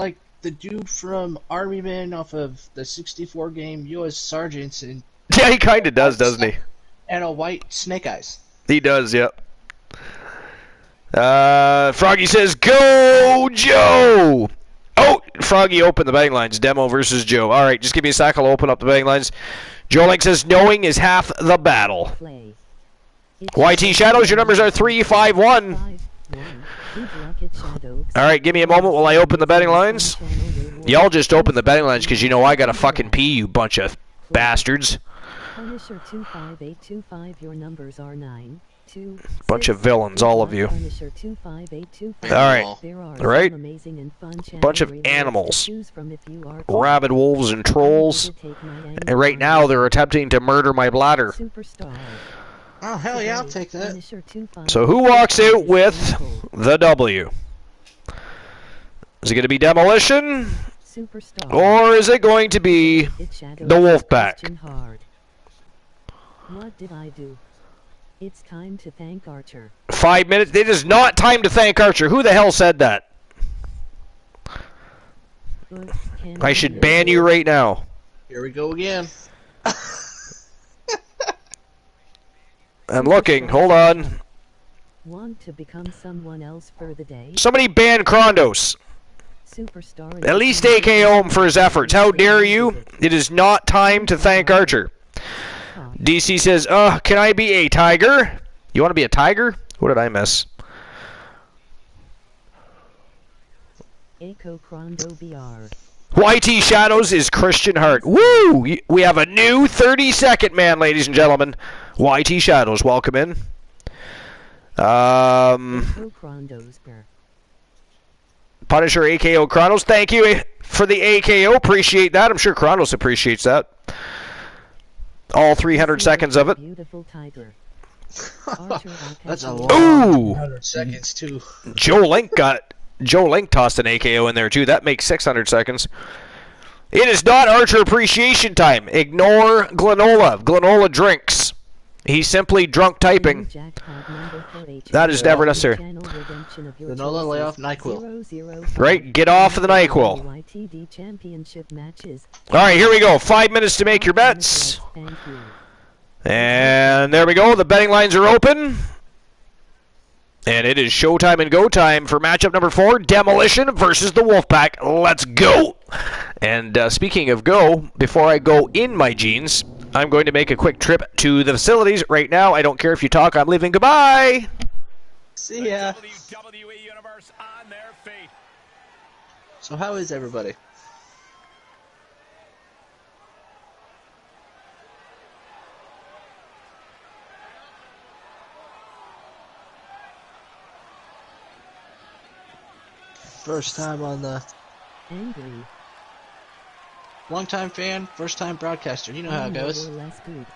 the dude from Army Men off of the 64 game U.S. Sergeants and yeah, he kind of does, doesn't he? And a white Snake Eyes. He does, yep. Froggy says, go, Joe! Oh, Froggy opened the betting lines. Demo versus Joe. All right, just give me a sec. I'll open up the betting lines. Joe Link says, knowing is half the battle. YT Shadows, your numbers are 3, 5, 1. Alright, give me a moment while I open the betting lines. Y'all just open the betting lines because you know I gotta fucking pee, you bunch of bastards. Punisher 25825, your numbers are 9, 2, Bunch of villains, all of you. Punisher 25825. Alright, There are right? some amazing and fun Bunch of channel animals. to choose from if you are Rabid wolves and trolls. And right now they're attempting to murder my bladder. Superstar. Oh, hell yeah, I'll take that. Punisher 25825. So who walks out with the W? Is it going to be Demolition? Superstar. Or is it going to be the Wolfpack? Question hard. What did I do? It's time to thank Archer. 5 minutes? It is not time to thank Archer. Who the hell said that? I should ban you right now. Here we go again. I'm looking. Hold on. Want to become someone else for the day? Somebody ban Krondos. Superstar. At least AKO him for his efforts. How dare you? It is not time to thank Archer. DC says, can I be a tiger? You want to be a tiger? What did I miss? Echo Crondo BR. YT Shadows is Christian Hart. Woo! We have a new 30-second man, ladies and gentlemen. YT Shadows, welcome in. Echo Crondos BR. Punisher AKO Kronos, thank you for the AKO. Appreciate that. I'm sure Kronos appreciates that. All 300 seconds of it. Beautiful tiger. That's a Ooh! 100 seconds, too. Joe Link tossed an AKO in there, too. That makes 600 seconds. It is not Archer appreciation time. Ignore Glenola. Glenola drinks. He's simply drunk typing. That is never necessary. Granola, lay off NyQuil. Right? Get off of the NyQuil. Alright, here we go. 5 minutes to make your bets. And there we go. The betting lines are open. And it is showtime and go time for matchup number 4, Demolition versus the Wolfpack. Let's go! And speaking of go, before I go in my jeans, I'm going to make a quick trip to the facilities. Right now, I don't care if you talk, I'm leaving. Goodbye! See ya. WWE Universe on their feet. So how is everybody? First time on the... Angry. Long-time fan, first-time broadcaster. You know how it goes. Less good.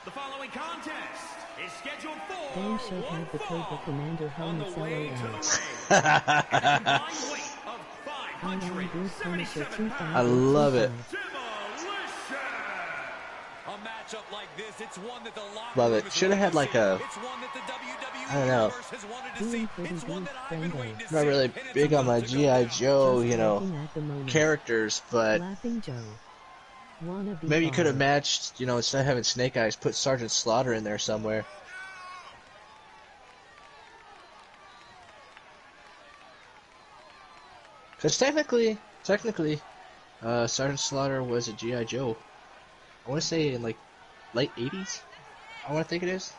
The following following contest is scheduled for They should have the Cobra Commander on the helmets way to the LOL. ring. At a combined weight of I am Bruce Punisher 577 I pounds. love it. Demolition! A matchup like this, it's one that the locker Love room it. is Should have waiting had to like see. a, It's one that the WWE I don't know. universe has wanted to see. Doing pretty It's one good, that I've been friendo. waiting to not see. really And it's big on my about to go G.I. down. Joe, Just you know, laughing at the moment. characters, but Laughing Joe. Wanna be maybe you could have fired. matched, you know, instead of having Snake Eyes, put Sergeant Slaughter in there somewhere. Because technically, Sergeant Slaughter was a G.I. Joe. I want to say in like late 80s. I want to think it is.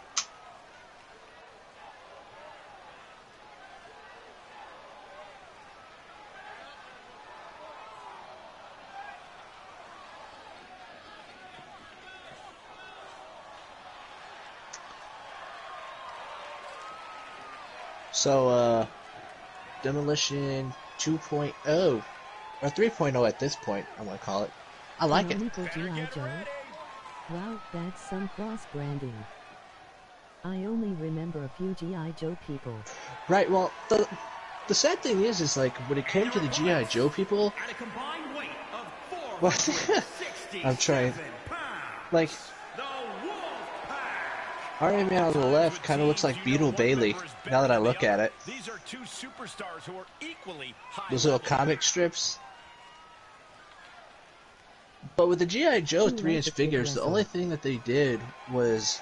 So, Demolition 2.0, or 3.0 at this point, I'm going to call it. I like it. Canonical G.I. Joe. Wow, that's some cross-branding. I only remember a few G.I. Joe people. Right, well, the sad thing is like, when it came to the G.I. Joe people, At a combined weight of well, 467 I'm trying, pounds. like, The Wolfpack. Iron Man on the left kind of looks like Beetle Bailey, now that I look at it. These are two superstars who are equally high Those little level. comic strips. But with the G.I. Joe Who 3-inch likes a kid figures, the wrestle? only thing that they did was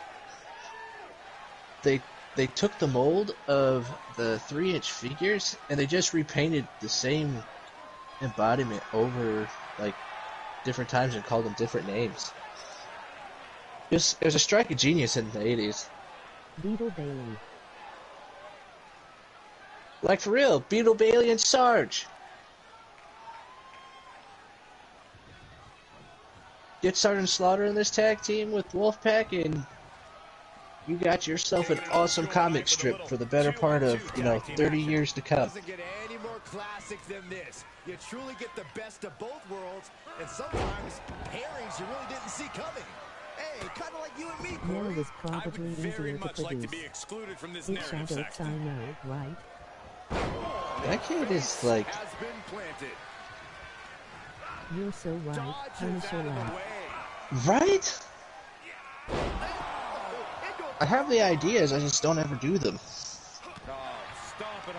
they took the mold of the 3-inch figures and they just repainted the same embodiment over like different times and called them different names. It was a strike of genius in the 80s. Beetle Bailey. Like for real, Beetle Bailey and Sarge. Get Sergeant Slaughter in this tag team with Wolfpack and you got yourself an awesome comic strip for the better part of, 30 years to come. Doesn't get any more classics than this. You truly get the best of both worlds, and sometimes pairings you really didn't see coming. Hey, kind of like you and me, Nero Corey. was I would probably very easier to much like to be produce. excluded from this Big narrative shadows, I section. know, right? That kid is like, Has been planted. You're so right, Dodges Punisher out of the laugh. way. right? I have the ideas, I just don't ever do them. Oh, stomping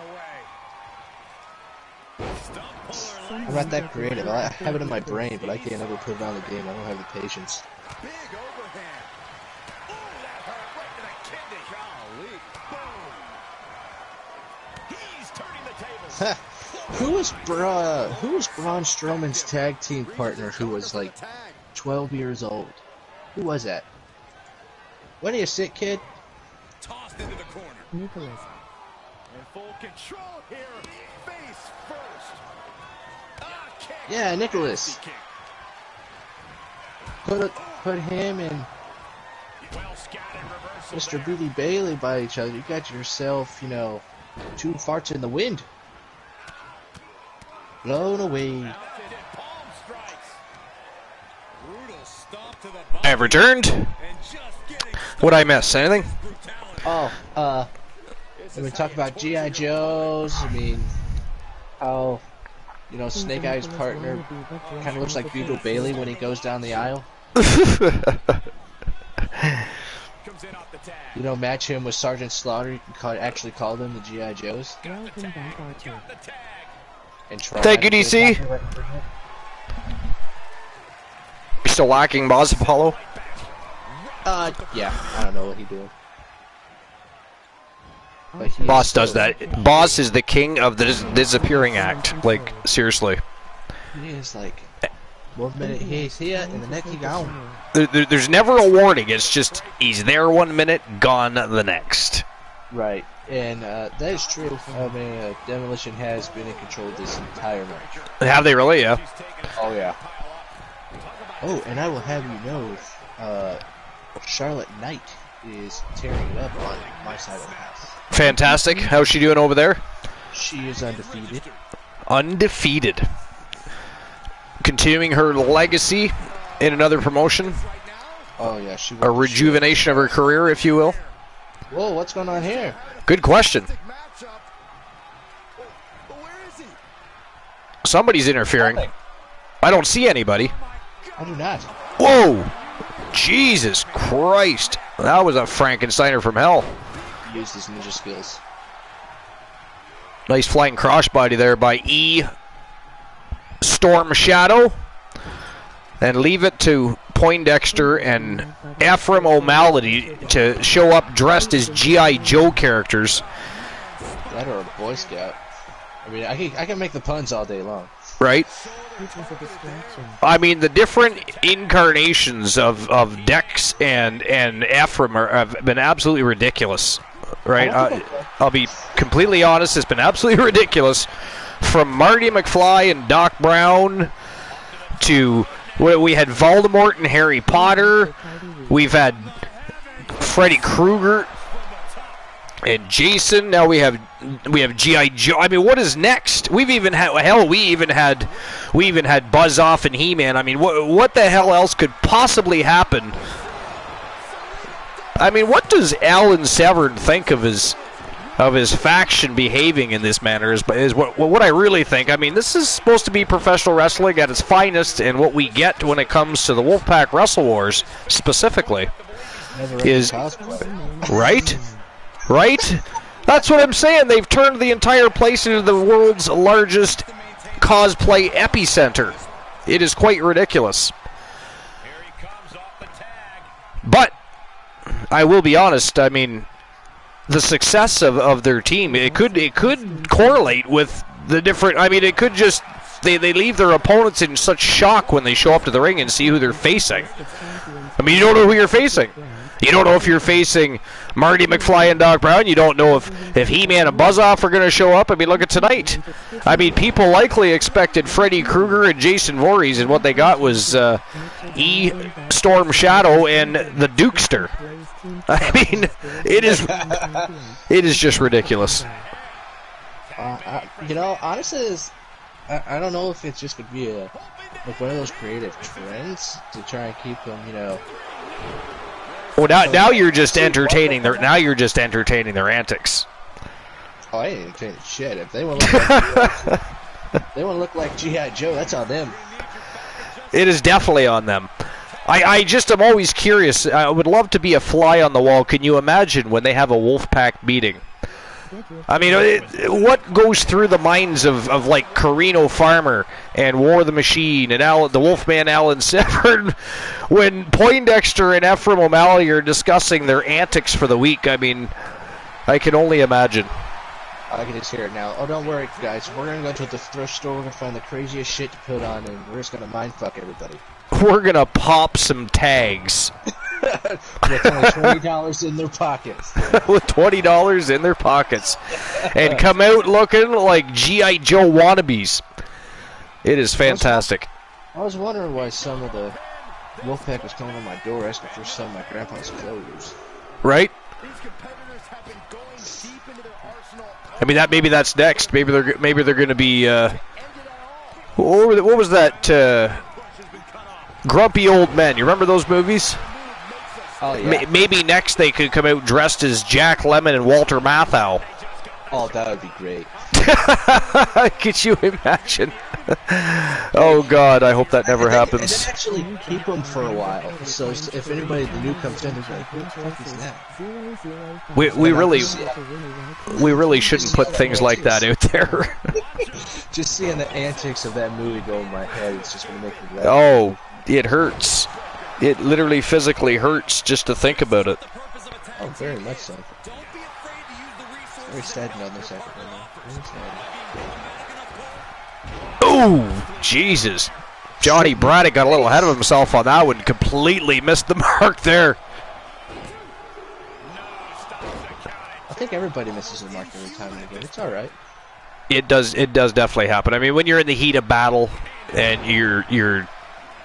away. Stump puller I'm not that creative. I have it in my brain, but I can't ever put it on the game. I don't have the patience. big overhand. Ooh, that hurt right to the kidney. Golly. Boom. He's turning the tables. Who was Braun Strowman's tag team partner who was like 12 years old? Who was that? Wasn't he a sick kid? Tossed into the corner. Nicholas. In full control here. Face first. Ah, kick. Yeah, Nicholas. Nasty kick. Put him and Well scattered reversal Mr. there. Beady Bailey by each other. You got yourself, two farts in the wind. Blown away. Mounted and palm strikes. Brutal stomp to the body. I have returned. And just getting What'd I miss? Anything? brutality. Oh, This when we is talk how you about torture G.I. your Joes, I mean, how, Snake Think Eyes' Nicholas partner wanna be the kind of dress looks like of the Beetle face. Bailey when he goes down the aisle. Comes in off the tag. Match him with Sergeant Slaughter. You can actually call them the G.I. Joes. Welcome back, Archer. Got the tag. And try Thank you, to get DC. it back. You still lacking Boss Apollo? Yeah, I don't know what he's doing. But he Boss does that. Boss is the king of the disappearing act. Like, seriously. He is like, one minute he's here and the next he's gone. There's never a warning. It's just, he's there 1 minute, gone the next. Right, and that is true. I mean, Demolition has been in control of this entire match. Have they really? Yeah. Oh, yeah. Oh, and I will have you know, Charlotte Knight is tearing it up on my side of the house. Fantastic. How's she doing over there? She is undefeated. Undefeated. Continuing her legacy in another promotion. Oh yeah, she. A rejuvenation of her career, if you will. Whoa, what's going on here? Good question. Somebody's interfering. I don't see anybody. I do not. Whoa! Jesus Christ. That was a Frankensteiner from hell. He used his ninja skills. Nice flying crossbody there by E. Storm Shadow. And leave it to Poindexter and Ephraim O'Malley to show up dressed as G.I. Joe characters. That or a Boy Scout. I mean, I can make the puns all day long. Right? I mean, the different incarnations of Dex and Ephraim have been absolutely ridiculous. Right? I'll be completely honest, it's been absolutely ridiculous. From Marty McFly and Doc Brown to... We had Voldemort and Harry Potter. We've had Freddy Krueger and Jason. Now we have G.I. Joe. I mean, what is next? We've even had we even had Buzz Off and He-Man. I mean, what the hell else could possibly happen? I mean, what does Alan Severn think of his faction behaving in this manner is what I really think. I mean, this is supposed to be professional wrestling at its finest, and what we get when it comes to the Wolfpack Wrestle Wars specifically is right. That's what I'm saying. They've turned the entire place into the world's largest cosplay epicenter. It is quite ridiculous. But I will be honest. I mean, the success of their team, it could correlate with the different. I mean, it could just they leave their opponents in such shock when they show up to the ring and see who they're facing. I mean, you don't know who you're facing. You don't know if you're facing Marty McFly and Doc Brown. You don't know if He-Man and Buzz-Off are going to show up. I mean, look at tonight. I mean, people likely expected Freddy Krueger and Jason Voorhees, and what they got was E. Storm Shadow and the Dukester. I mean, it is just ridiculous. You know, honestly, I don't know if it's just going to be like one of those creative trends to try and keep them, you know. Well, now you're just entertaining their antics. Oh, I ain't entertaining shit. If they want to look like G.I. Joe, that's on them. It is definitely on them. I just am always curious. I would love to be a fly on the wall. Can you imagine when they have a Wolfpack meeting? I mean, what goes through the minds of like Carino Farmer and War the Machine and the Wolfman Alan Severn when Poindexter and Ephraim O'Malley are discussing their antics for the week? I mean, I can only imagine. I can just hear it now. Oh, don't worry, guys. We're going to go to the thrift store. We're going to find the craziest shit to put on, and we're just going to mindfuck everybody. We're going to pop some tags. With only $20 in their pockets. With $20 in their pockets. And come out looking like G.I. Joe wannabes. It is fantastic. I was wondering why some of the Wolfpack was coming on my door asking for some of my grandpa's clothes. Right? I mean, maybe that's next. Maybe they're going to be. What was that? Grumpy Old Men. You remember those movies? Oh yeah. Maybe next they could come out dressed as Jack Lemmon and Walter Matthau. Oh, that would be great. Could you imagine? Oh God, I hope that never happens. And actually keep them for a while. So if anybody new comes in, they're like, "Who the fuck is that?" We really shouldn't put things like that out there. Just seeing the antics of that movie go in my head, it's just gonna make me laugh. Oh, it hurts. It literally physically hurts just to think about it. Oh, very much so. Very sad on this episode. Oh, Jesus. Johnny Braddock got a little ahead of himself on that one. Completely missed the mark there. I think everybody misses the mark every time they get. It's all right. It does definitely happen. I mean, when you're in the heat of battle and you're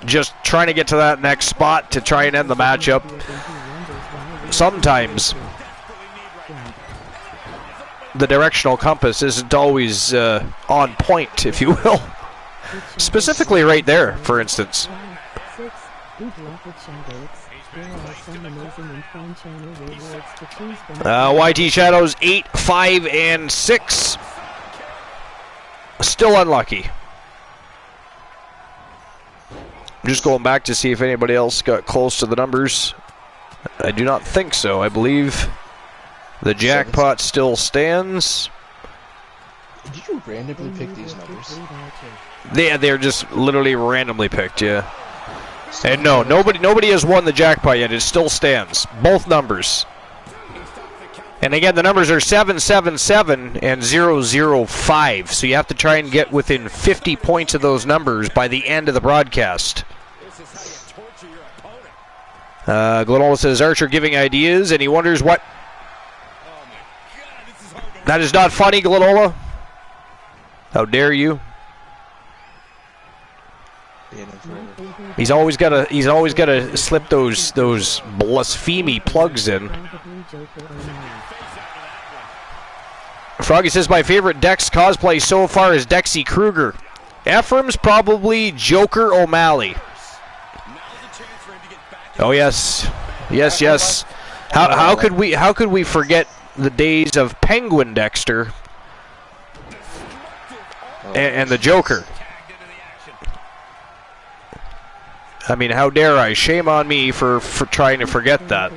just trying to get to that next spot to try and end the matchup, sometimes the directional compass isn't always on point, if you will. Specifically right there, for instance. There are some amazing and fun channel rewards to choose from. YT Shadows 8, 5, and 6. Still unlucky. I'm just going back to see if anybody else got close to the numbers. I do not think so. I believe the jackpot still stands. Did you randomly pick these numbers? They're just literally randomly picked, yeah. And no, nobody has won the jackpot yet. It still stands. Both numbers. And again, the numbers are 777 and 005. So you have to try and get within 50 points of those numbers by the end of the broadcast. Glenola says Archer giving ideas, and he wonders what. That is not funny, Glenola. How dare you? He's always got to slip those blasphemy plugs in. Froggy says my favorite Dex cosplay so far is Dexy Kruger. Ephraim's probably Joker O'Malley. Oh yes, yes. How could we forget the days of Penguin Dexter and the Joker? I mean, how dare I? Shame on me for trying to forget that.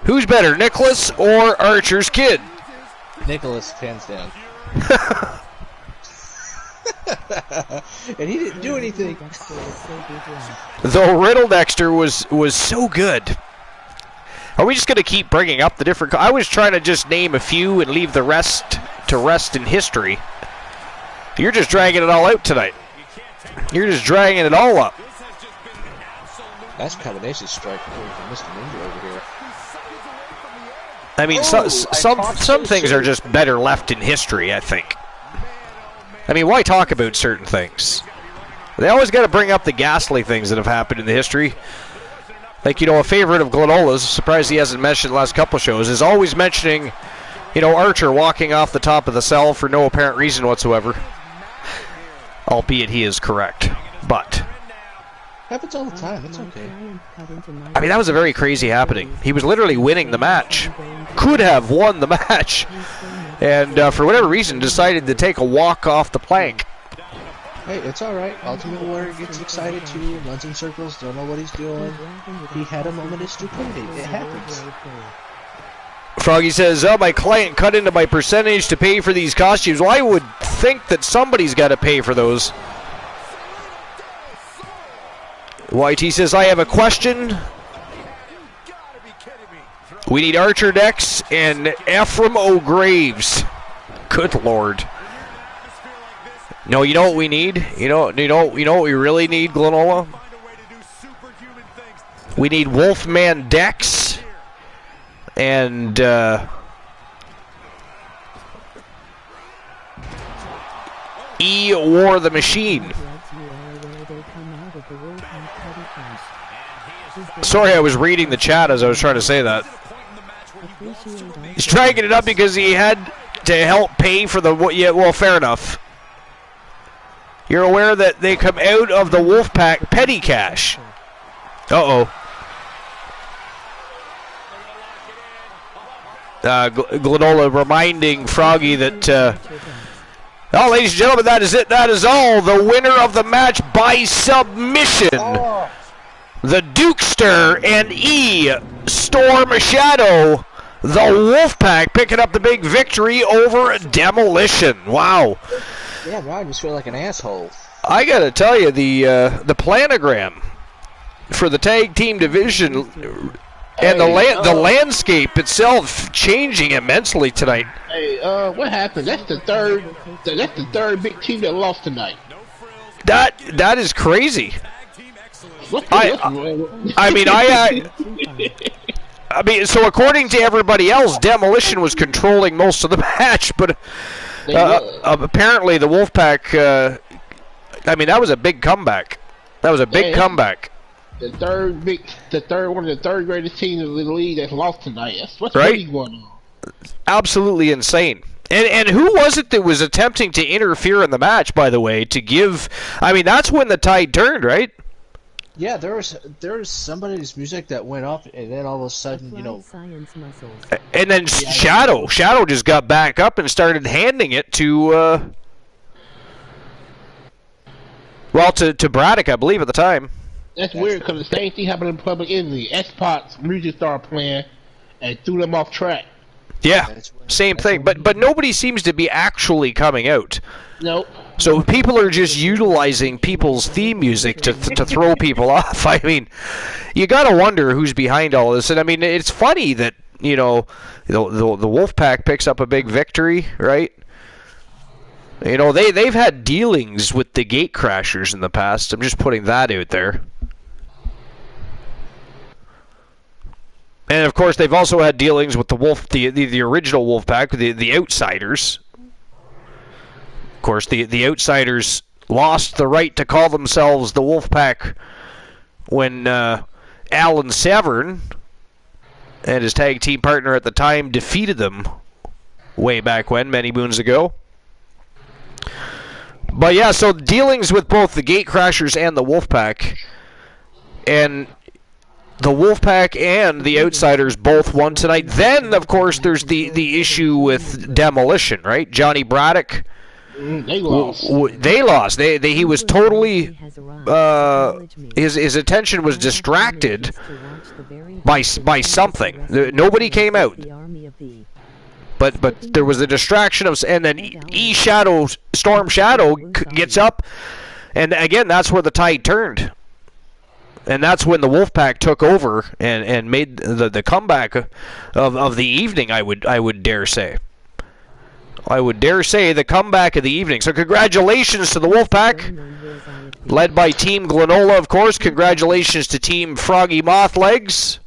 Who's better, Nicholas or Archer's kid? Nicholas, hands down. And he didn't do anything. Though Riddle Dexter was so good. Are we just going to keep bringing up the different... I was trying to just name a few and leave the rest to rest in history. You're just dragging it all out tonight. You're just dragging it all up. That's combination strike from Mr. Ninja over here. I mean, some things are just better left in history, I think. I mean, why talk about certain things? They always got to bring up the ghastly things that have happened in the history. Like, a favorite of Glenola's, surprised he hasn't mentioned the last couple of shows, is always mentioning, Archer walking off the top of the cell for no apparent reason whatsoever. Albeit he is correct. But happens all the time. It's okay. I mean, that was a very crazy happening. He was literally winning the match. Could have won the match. And for whatever reason, decided to take a walk off the plank. Hey, it's alright. Ultimate Warrior gets excited too, runs in circles, don't know what he's doing. He had a moment of stupidity. It happens. Froggy says, my client cut into my percentage to pay for these costumes. Well, I would think that somebody's got to pay for those. YT says, I have a question. We need Archer Dex and Ephraim O'Graves. Good Lord. No, you know what we need? You know what we really need, Glenola? We need Wolfman Dex and E War the Machine. Sorry, I was reading the chat as I was trying to say that. He's dragging it up because he had to help pay for the... Yeah, well, fair enough. You're aware that they come out of the Wolfpack petty cash. Uh-oh. Glenola reminding Froggy that... oh, ladies and gentlemen, that is it. That is all. The winner of the match by submission. Oh. The Dukester and E Storm Shadow. The Wolfpack picking up the big victory over Demolition. Wow. Yeah, bro, I just feel like an asshole. I gotta tell you, the planogram for the tag team division and the landscape itself changing immensely tonight. Hey, what happened? That's the third big team that lost tonight. That is crazy. I mean, so according to everybody else, Demolition was controlling most of the match, but apparently the Wolfpack. I mean, that was a big comeback. That was a big comeback. One of the third greatest teams in the league that's lost tonight. What's right? Really going on? Absolutely insane. And who was it that was attempting to interfere in the match? By the way, to give. I mean, that's when the tide turned, right? Yeah, there was somebody's music that went up, and then all of a sudden, Science muscles. And then Shadow just got back up and started handing it to, to Braddock, I believe, at the time. That's weird, because the same thing happened in Public Enemy. X-Pac's music started playing and threw them off track. Yeah, same thing. But nobody seems to be actually coming out. Nope. So people are just utilizing people's theme music to throw people off. I mean, you got to wonder who's behind all this. And I mean, it's funny that, the Wolfpack picks up a big victory, right? They've had dealings with the Gate Crashers in the past. I'm just putting that out there. And of course, they've also had dealings with the original Wolfpack, the Outsiders. Of course, the Outsiders lost the right to call themselves the Wolfpack when Alan Severn and his tag team partner at the time defeated them way back when, many moons ago. But yeah, so dealings with both the Gate Crashers and the Wolfpack, and the Wolfpack and the Outsiders both won tonight. Then, of course, there's the issue with Demolition, right? Johnny Braddock. They lost. They lost. He was totally. His attention was distracted by something. Nobody came out. But there was a distraction of, and then Storm Shadow gets up, and again that's where the tide turned. And that's when the Wolfpack took over and made the comeback of the evening, I would dare say. I would dare say the comeback of the evening. So congratulations to the Wolfpack, led by Team Glenola, of course. Congratulations to Team Froggy Mothlegs.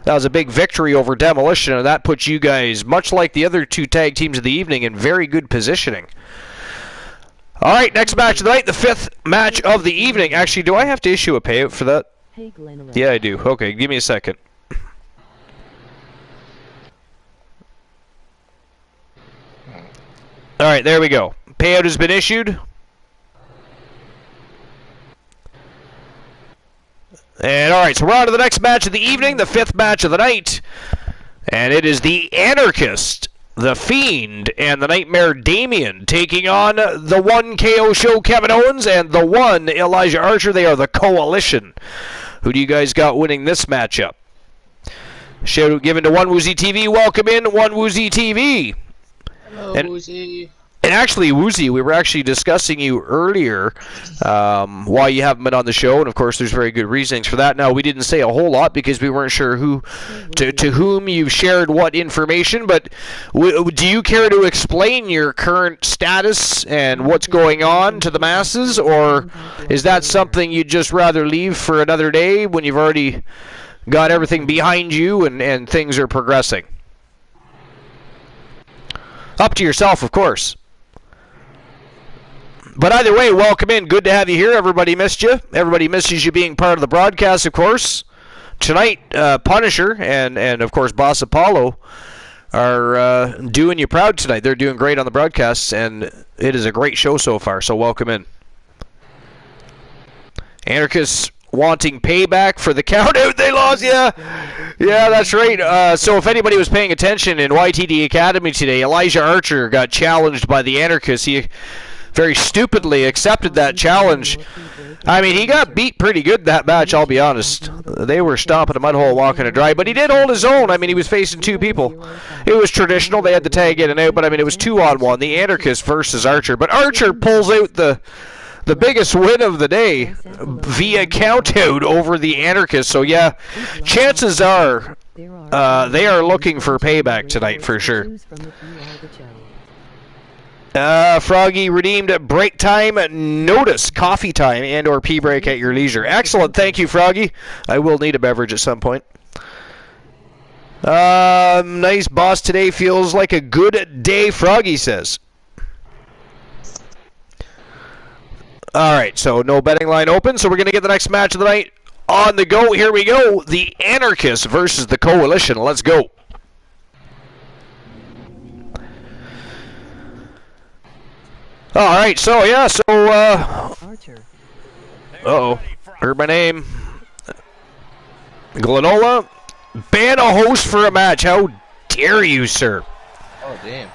That was a big victory over Demolition, and that puts you guys, much like the other two tag teams of the evening, in very good positioning. All right, next match of the night, the fifth match of the evening. Actually, do I have to issue a payout for that? Yeah, I do. Okay, give me a second. All right, there we go. Payout has been issued. And all right, so we're on to the next match of the evening, the fifth match of the night. And it is the Anarchist, the Fiend, and the Nightmare Damien taking on the one KO Show Kevin Owens and the one Elijah Archer. They are the Coalition. Who do you guys got winning this matchup? Shout out given to One Woozy TV. Welcome in, One Woozy TV. Hello, Woozy. And actually, Woozy, we were actually discussing you earlier why you haven't been on the show, and of course there's very good reasons for that. Now, we didn't say a whole lot because we weren't sure to whom you've shared what information, but do you care to explain your current status and what's going on to the masses, or is that something you'd just rather leave for another day when you've already got everything behind you and things are progressing? Up to yourself, of course. But either way, welcome in. Good to have you here. Everybody missed you. Everybody misses you being part of the broadcast, of course. Tonight, Punisher and of course, Boss Apollo are doing you proud tonight. They're doing great on the broadcasts, and it is a great show so far, so welcome in. Anarchists wanting payback for the countout they lost. Yeah, that's right. So if anybody was paying attention in YTD Academy today, Elijah Archer got challenged by the Anarchists. He very stupidly accepted that challenge. I mean, he got beat pretty good that match, I'll be honest. They were stomping a mud hole, walking a dry, but he did hold his own. I mean, he was facing two people. It was traditional. They had the tag in and out, but I mean, it was 2-on-1, the Anarchist versus Archer. But Archer pulls out the biggest win of the day via countout over the Anarchist. So yeah, chances are they are looking for payback tonight for sure. Froggy redeemed break time notice, coffee time, and or pee break at your leisure. Excellent, thank you, Froggy. I will need a beverage at some point. Nice boss today, feels like a good day, Froggy says. Alright, so no betting line open, so we're going to get the next match of the night on the go. Here we go, the Anarchists versus the Coalition. Let's go. Alright, so yeah, so, uh-oh. Heard my name. Glenola, ban a host for a match. How dare you, sir? Oh, damn.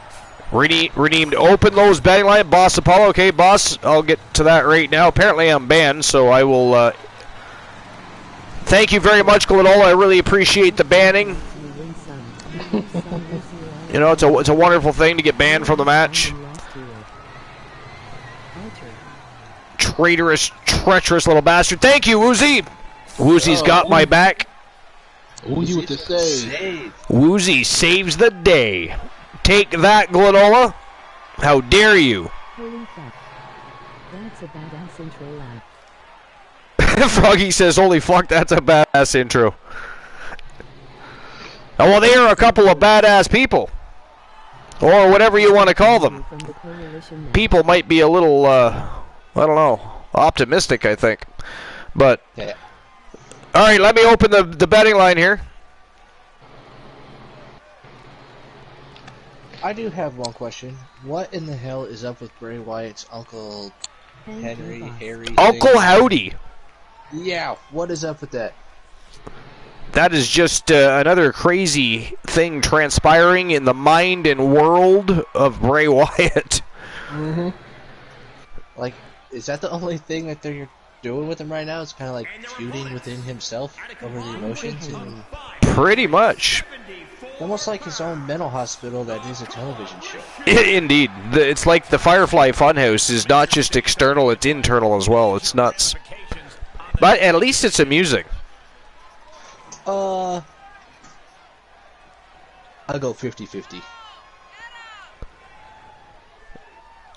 Redeemed open those betting line. Boss Apollo. Okay, boss, I'll get to that right now. Apparently I'm banned, so I will... Thank you very much, Glenola. I really appreciate the banning. You know, it's a wonderful thing to get banned from the match. Traitorous, treacherous little bastard. Thank you, Woozy. Woozy's got my back. Woozy with the save. Woozy saves the day. Take that, Glenola. How dare you? Holy fuck. That's a badass intro laugh. Froggy says, holy fuck, that's a badass intro. Oh, well, they are a couple of badass people. Or whatever you want to call them. People might be a little, I don't know, optimistic, I think. But, yeah. All right, let me open the betting line here. I do have one question. What in the hell is up with Bray Wyatt's Uncle Harry? Uncle Howdy. Yeah, what is up with that? That is just another crazy thing transpiring in the mind and world of Bray Wyatt. Mm-hmm. Like, is that the only thing that they're doing with him right now? It's kind of like feuding within himself over the emotions? And pretty much. Almost like his own mental hospital that is a television show. Indeed. It's like the Firefly Funhouse is not just external, it's internal as well. It's nuts. But at least it's amusing. I'll go 50-50.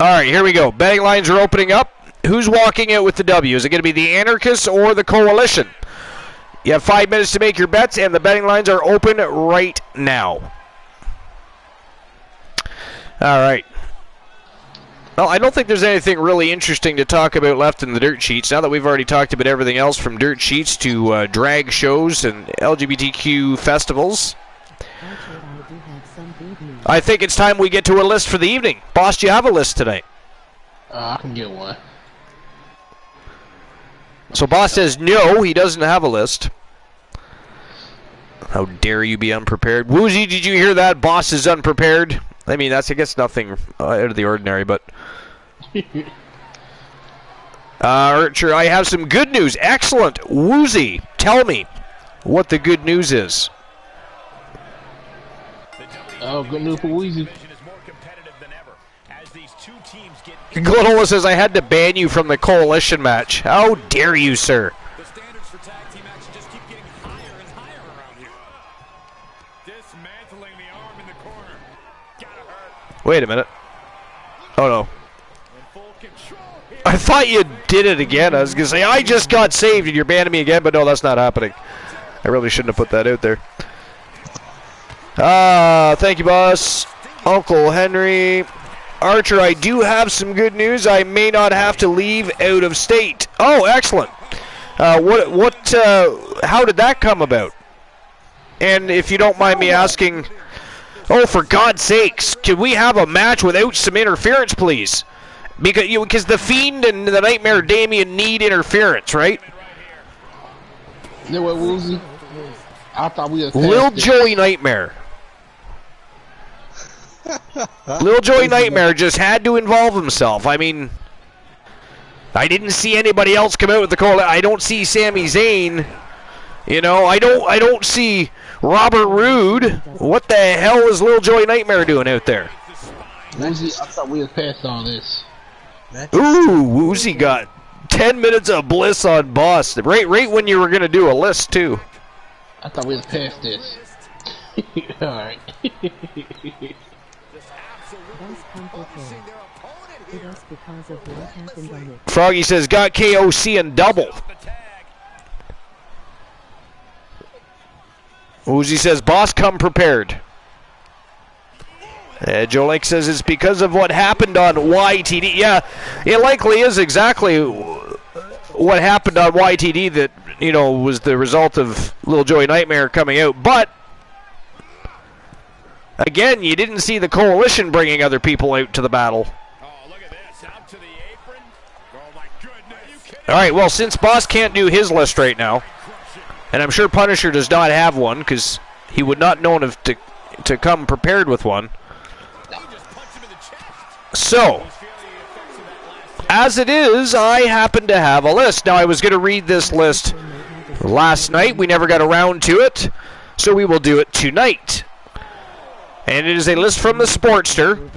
Alright, here we go. Betting lines are opening up. Who's walking out with the W? Is it going to be the Anarchists or the Coalition? You have 5 minutes to make your bets, and the betting lines are open right now. Alright. Well, I don't think there's anything really interesting to talk about left in the dirt sheets, now that we've already talked about everything else from dirt sheets to drag shows and LGBTQ festivals. I think it's time we get to a list for the evening. Boss, do you have a list tonight? I can get one. So Boss says no, he doesn't have a list. How dare you be unprepared. Woozy, did you hear that? Boss is unprepared. I mean, that's, I guess, nothing out of the ordinary, but... Archer, I have some good news. Excellent. Woozy, tell me what the good news is. Oh, good news for Woozy. Glenola says I had to ban you from the Coalition match. How dare you, sir? The standards for tag team action just keep getting higher and higher around here. Dismantling the arm in the corner. Gotta hurt. Wait a minute. Oh no. I thought you did it again. I was going to say, I just got saved and you're banning me again, but no, that's not happening. I really shouldn't have put that out there. Thank you, boss. Uncle Henry. Archer, I do have some good news. I may not have to leave out of state. Oh, excellent. How did that come about? And if you don't mind me asking, oh, for God's sakes, can we have a match without some interference, please? Because the Fiend and the Nightmare Damien need interference, right? You know what, Woozy? I thought we had Lil Joey Nightmare. Lil Joey Nightmare just had to involve himself. I mean, I didn't see anybody else come out with the call. I don't see Sami Zayn. You know, I don't see Robert Roode. What the hell is Lil Joey Nightmare doing out there? Woozy, I thought we had passed all this. Ooh, Woozy got 10 minutes of bliss on Boss. Right when you were going to do a list, too. I thought we had passed this. Alright. Froggy says, got KOC and double. Woozy says, boss, come prepared. Joe Lake says it's because of what happened on YTD. Yeah, it likely is exactly what happened on YTD that, you know, was the result of Lil Joey Nightmare coming out. But, again, you didn't see the Coalition bringing other people out to the battle. Oh, look at this. Out to the apron. Oh, my goodness. All right, well, since Boss can't do his list right now, and I'm sure Punisher does not have one because he would not know if to come prepared with one. So, as it is, I happen to have a list. Now, I was going to read this list last night. We never got around to it, so we will do it tonight. And it is a list from the Sportster.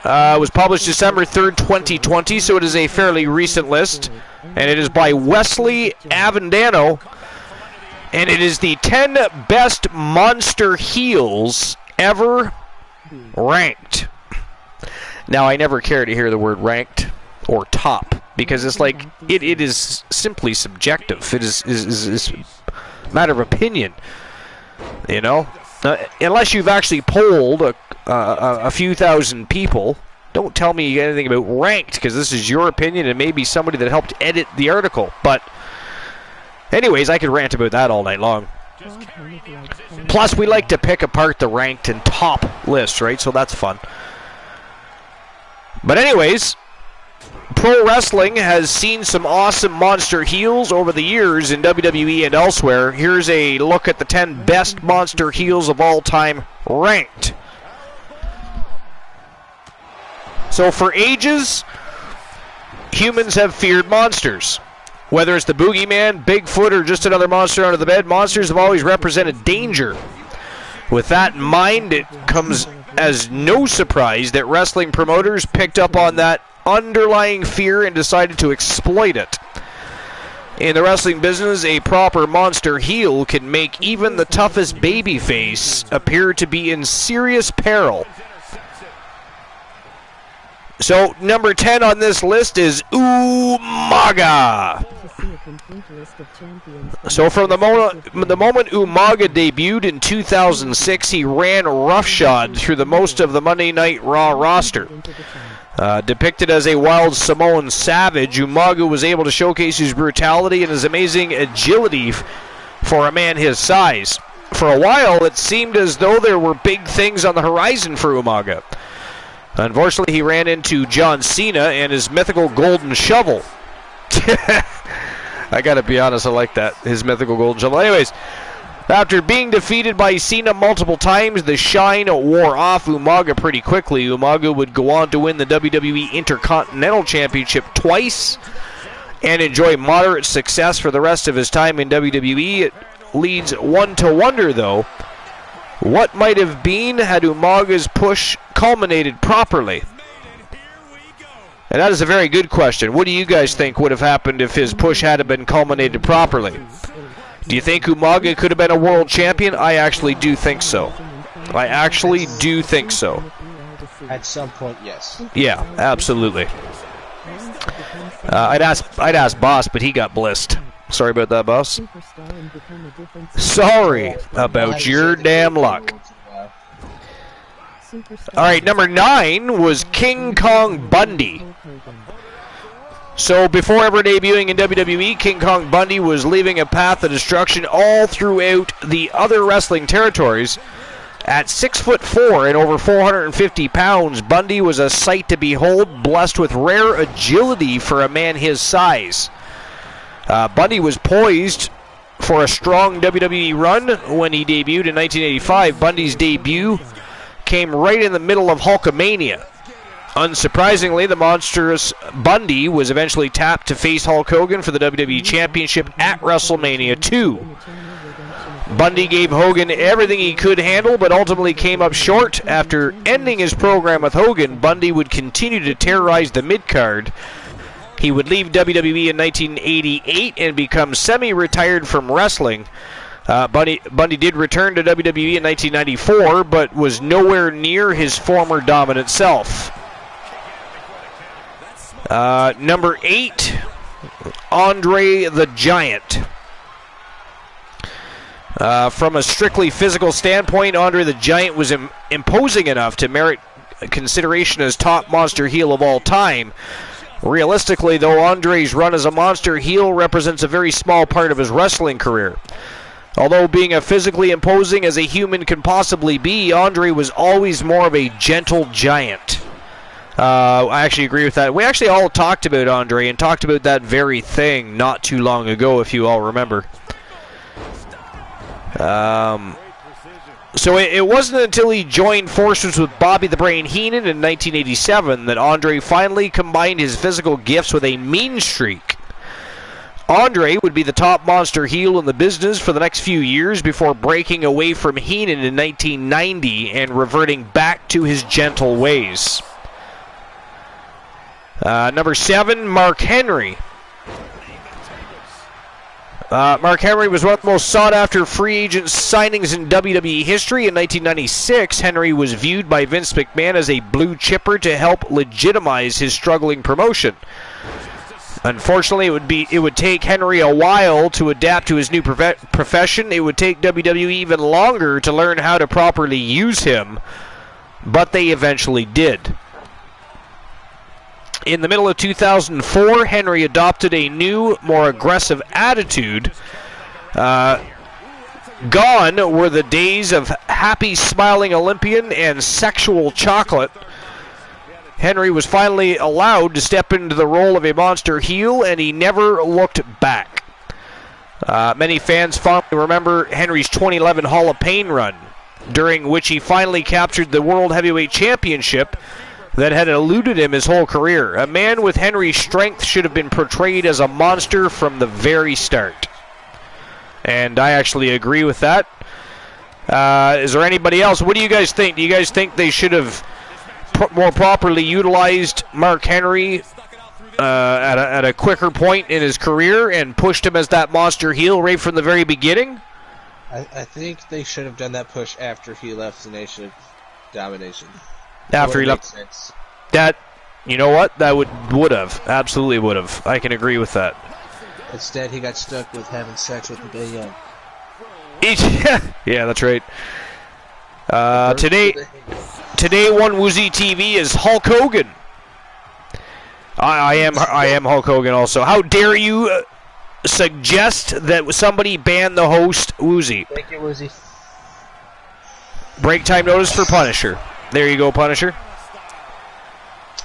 It was published December 3rd, 2020, so it is a fairly recent list. And it is by Wesley Avendano. And it is the 10 best monster heels ever ranked. Now, I never care to hear the word ranked or top, because it's like, it is simply subjective. It is a matter of opinion, you know? Unless you've actually polled a few thousand people, don't tell me anything about ranked, because this is your opinion and maybe somebody that helped edit the article. But anyways, I could rant about that all night long. Plus, we like to pick apart the ranked and top lists, right? So that's fun. But anyways, pro wrestling has seen some awesome monster heels over the years in WWE and elsewhere. Here's a look at the 10 best monster heels of all time ranked. So for ages, humans have feared monsters. Whether it's the Boogeyman, Bigfoot, or just another monster under the bed, monsters have always represented danger. With that in mind, it comes as no surprise that wrestling promoters picked up on that underlying fear and decided to exploit it. In the wrestling business, a proper monster heel can make even the toughest babyface appear to be in serious peril. So, number 10 on this list is Umaga. So, from the moment Umaga debuted in 2006, he ran roughshod through the most of the Monday Night Raw roster. Depicted as a wild Samoan savage, Umaga was able to showcase his brutality and his amazing agility for a man his size. For a while, it seemed as though there were big things on the horizon for Umaga. Unfortunately, he ran into John Cena and his mythical golden shovel. I gotta be honest, I like that, his mythical golden shovel. Anyways, after being defeated by Cena multiple times, the shine wore off Umaga pretty quickly. Umaga would go on to win the WWE Intercontinental Championship twice and enjoy moderate success for the rest of his time in WWE. It leads one to wonder, though, what might have been had Umaga's push culminated properly? And that is a very good question. What do you guys think would have happened if his push had been culminated properly? Do you think Umaga could have been a world champion? I actually do think so. I actually do think so. At some point, yes. Yeah, absolutely. I'd ask Boss, but he got blissed. Sorry about that, Boss. Sorry about your damn luck. Alright, number 9 was King Kong Bundy. So before ever debuting in WWE, King Kong Bundy was leaving a path of destruction all throughout the other wrestling territories. At 6'4" and over 450 pounds, Bundy was a sight to behold, blessed with rare agility for a man his size. Bundy was poised for a strong WWE run when he debuted in 1985. Bundy's debut came right in the middle of Hulkamania. Unsurprisingly, the monstrous Bundy was eventually tapped to face Hulk Hogan for the WWE Championship at WrestleMania 2. Bundy gave Hogan everything he could handle, but ultimately came up short. After ending his program with Hogan, Bundy would continue to terrorize the mid-card. He would leave WWE in 1988 and become semi-retired from wrestling. Bundy did return to WWE in 1994, but was nowhere near his former dominant self. Number 8, Andre the Giant. From a strictly physical standpoint, Andre the Giant was imposing enough to merit consideration as top monster heel of all time. Realistically, though, Andre's run as a monster heel represents a very small part of his wrestling career. Although being as physically imposing as a human can possibly be, Andre was always more of a gentle giant. I actually agree with that. We actually all talked about Andre and talked about that very thing not too long ago, if you all remember. So it wasn't until he joined forces with Bobby the Brain Heenan in 1987 that Andre finally combined his physical gifts with a mean streak. Andre would be the top monster heel in the business for the next few years before breaking away from Heenan in 1990 and reverting back to his gentle ways. Number 7, Mark Henry. Mark Henry was one of the most sought-after free agent signings in WWE history. In 1996, Henry was viewed by Vince McMahon as a blue chipper to help legitimize his struggling promotion. Unfortunately, it would take Henry a while to adapt to his new profession. It would take WWE even longer to learn how to properly use him, but they eventually did. In the middle of 2004, Henry adopted a new, more aggressive attitude. Gone were the days of happy, smiling Olympian and sexual chocolate. Henry was finally allowed to step into the role of a monster heel, and he never looked back. Many fans fondly remember Henry's 2011 Hall of Pain run, during which he finally captured the World Heavyweight Championship that had eluded him his whole career. A man with Henry's strength should have been portrayed as a monster from the very start. And I actually agree with that. Is there anybody else? What do you guys think? Do you guys think they should have more properly utilized Mark Henry at a quicker point in his career and pushed him as that monster heel right from the very beginning? I think they should have done that push after he left the Nation of Domination. After he left, sense. That, you know what? That would have, absolutely would have. I can agree with that. Instead, he got stuck with having sex with Mae Young. Yeah, that's right. Today on Woozy TV is Hulk Hogan. I am Hulk Hogan also. How dare you suggest that somebody ban the host Woozy? Thank you, Woozy. Break time notice for Punisher. There you go, Punisher.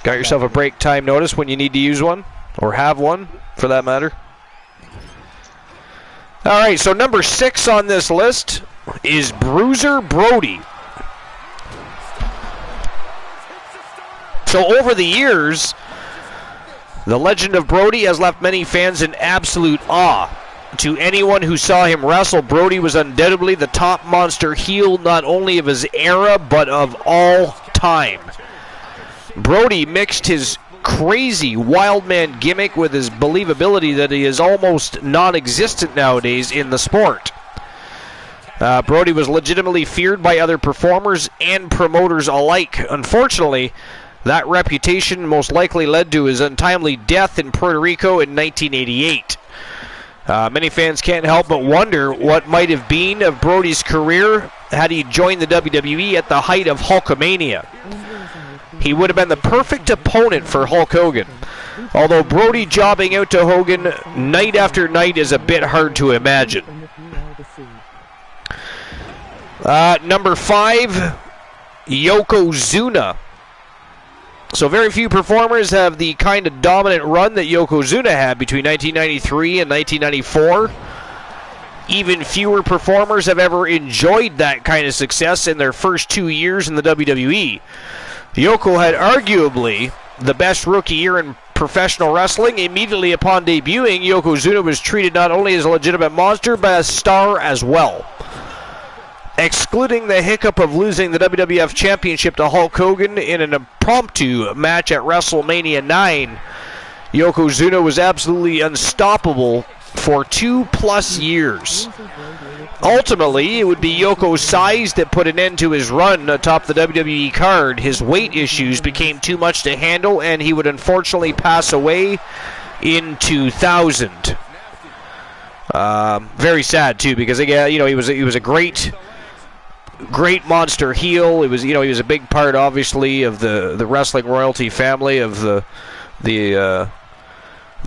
Got yourself a break time notice when you need to use one, or have one, for that matter. All right, so number 6 on this list is Bruiser Brody. So over the years, the legend of Brody has left many fans in absolute awe. To anyone who saw him wrestle, Brody was undoubtedly the top monster heel not only of his era, but of all time. Brody mixed his crazy wild man gimmick with his believability that he is almost non-existent nowadays in the sport. Brody was legitimately feared by other performers and promoters alike. Unfortunately, that reputation most likely led to his untimely death in Puerto Rico in 1988. Many fans can't help but wonder what might have been of Brody's career had he joined the WWE at the height of Hulkamania. He would have been the perfect opponent for Hulk Hogan. Although Brody jobbing out to Hogan night after night is a bit hard to imagine. Number 5, Yokozuna. So very few performers have the kind of dominant run that Yokozuna had between 1993 and 1994. Even fewer performers have ever enjoyed that kind of success in their first 2 years in the WWE. Yoko had arguably the best rookie year in professional wrestling. Immediately upon debuting, Yokozuna was treated not only as a legitimate monster, but as a star as well. Excluding the hiccup of losing the WWF Championship to Hulk Hogan in an impromptu match at WrestleMania 9, Yokozuna was absolutely unstoppable for 2+ years. Ultimately, it would be Yoko's size that put an end to his run atop the WWE card. His weight issues became too much to handle, and he would unfortunately pass away in 2000. Very sad too, because again, he was a great monster heel. He was a big part, obviously, of the wrestling royalty family of the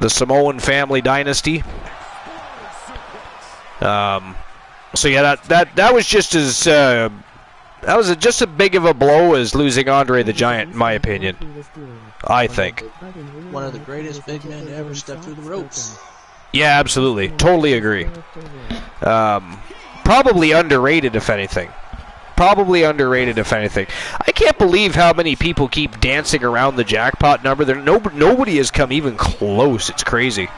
Samoan family dynasty. So yeah, that was just as just as big of a blow as losing Andre the Giant, in my opinion. I think. One of the greatest big men to ever step through the ropes. Yeah, absolutely. Totally agree. Probably underrated, if anything. Probably underrated, if anything. I can't believe how many people keep dancing around the jackpot number. Nobody has come even close. It's crazy.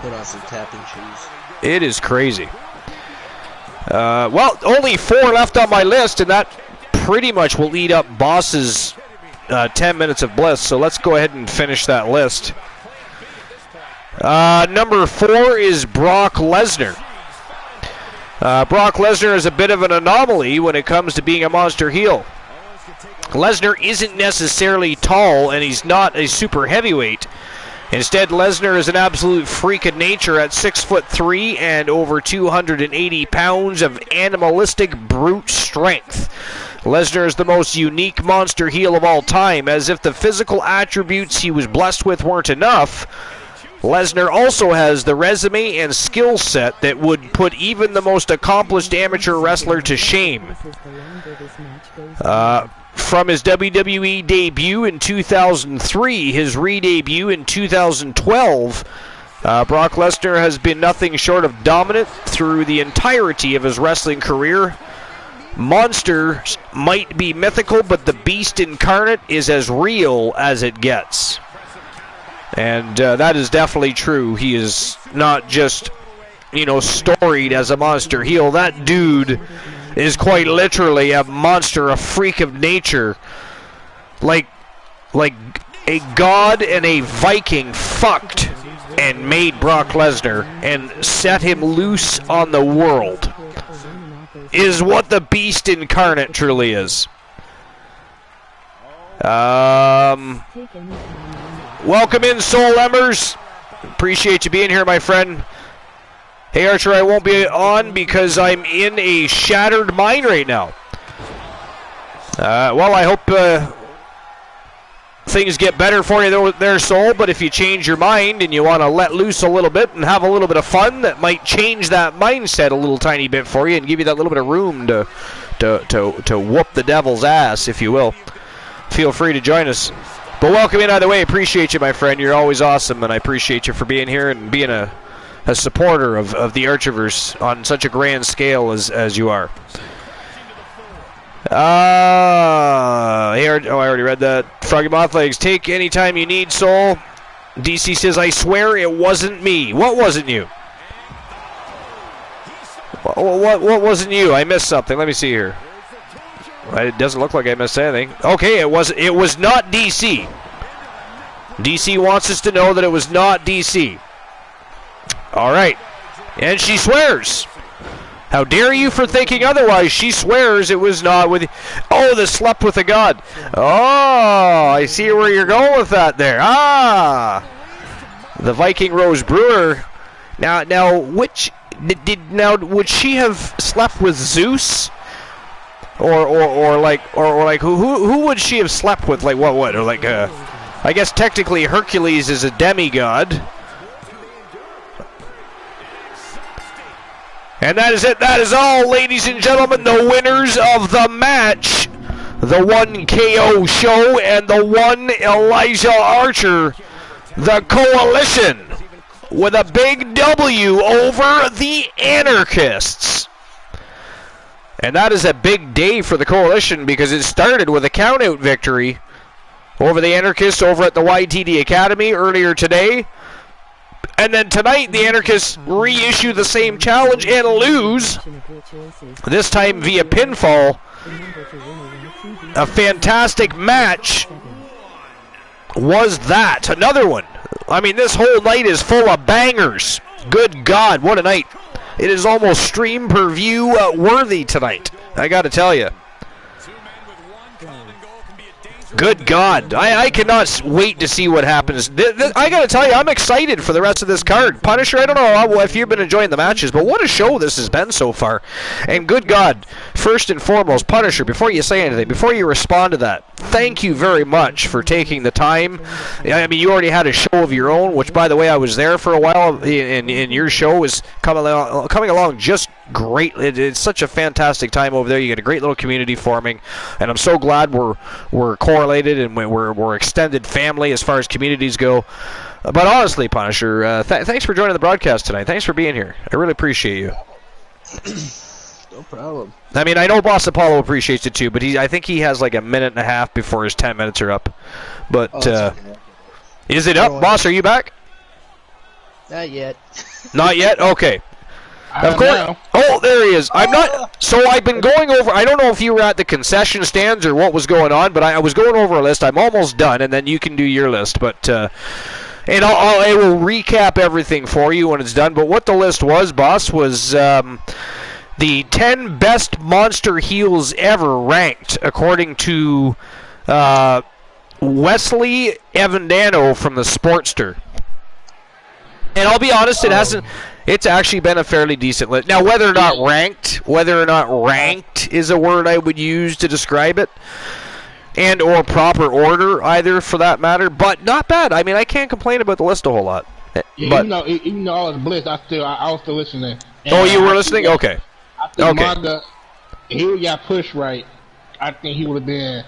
Put on some tapping shoes. It is crazy. Well, only 4 left on my list, and that pretty much will eat up Boss's 10 minutes of bliss. So let's go ahead and finish that list. Number 4 is Brock Lesnar. Brock Lesnar is a bit of an anomaly when it comes to being a monster heel. Lesnar isn't necessarily tall, and he's not a super heavyweight. Instead, Lesnar is an absolute freak of nature at 6'3" and over 280 pounds of animalistic brute strength. Lesnar is the most unique monster heel of all time. As if the physical attributes he was blessed with weren't enough, Lesnar also has the resume and skill set that would put even the most accomplished amateur wrestler to shame. From his WWE debut in 2003, his re-debut in 2012, Brock Lesnar has been nothing short of dominant through the entirety of his wrestling career. Monsters might be mythical, but the beast incarnate is as real as it gets. And that is definitely true. He is not just, storied as a monster heel. That dude is quite literally a monster, a freak of nature. Like a god and a Viking fucked and made Brock Lesnar and set him loose on the world. Is what the beast incarnate truly is. Welcome in, Soul Embers. Appreciate you being here, my friend. Hey, Archer, I won't be on because I'm in a shattered mind right now. Well, I hope things get better for you there, Soul, but if you change your mind and you want to let loose a little bit and have a little bit of fun, that might change that mindset a little tiny bit for you and give you that little bit of room to whoop the devil's ass, if you will. Feel free to join us. But welcome in either way. Appreciate you, my friend. You're always awesome, and I appreciate you for being here and being a supporter of the Archiverse on such a grand scale as you are. I already read that. Froggy Mothlegs, take any time you need, Soul. DC says, I swear it wasn't me. What wasn't you? What wasn't you? I missed something. Let me see here. It doesn't look like I missed anything. Okay, it was not DC. DC wants us to know that it was not DC. All right. And she swears. How dare you for thinking otherwise? She swears it was not with... Oh, the slept with a god. Oh, I see where you're going with that there. The Viking Rose Brewer. Now, would she have slept with Zeus? Or like who would she have slept with? Like what? Or like I guess technically Hercules is a demigod. And that is it. That is all, ladies and gentlemen. The winners of the match, the one KO show and the one Elijah Archer, the Coalition, with a big W over the Anarchists. And that is a big day for the Coalition because it started with a countout victory over the Anarchists over at the YTD Academy earlier today. And then tonight, the Anarchists reissue the same challenge and lose, this time via pinfall. A fantastic match was that. Another one. I mean, this whole night is full of bangers. Good God, what a night. It is almost stream per view worthy tonight, I got to tell you. Good God. I cannot wait to see what happens. I got to tell you, I'm excited for the rest of this card. Punisher, I don't know if you've been enjoying the matches, but what a show this has been so far. And good God, first and foremost, Punisher, before you say anything, before you respond to that, thank you very much for taking the time. I mean, you already had a show of your own, which, by the way, I was there for a while, and your show is coming along just great. It's such a fantastic time over there. You get a great little community forming, and I'm so glad we're correlated and we're extended family as far as communities go. But honestly, Punisher, thanks for joining the broadcast tonight. Thanks for being here. I really appreciate you. No problem. I mean, I know Boss Apollo appreciates it too, but I think he has like a minute and a half before his 10 minutes are up. But is it up, Boss? Are you back? Not yet. Not yet? Okay. Of course. Oh, there he is. I'm not. So I've been going over. I don't know if you were at the concession stands or what was going on, but I was going over a list. I'm almost done, and then you can do your list. But and I will recap everything for you when it's done. But what the list was, Boss, was the 10 best monster heels ever ranked according to Wesley Evandano from the Sportster. And I'll be honest, it hasn't. It's actually been a fairly decent list. Now, whether or not ranked is a word I would use to describe it, and or proper order either for that matter, but not bad. I mean, I can't complain about the list a whole lot. Yeah, but, even though I was blitzed, I was still listening. And you were listening? Okay. I think Manga, if he got pushed right, I think he would have been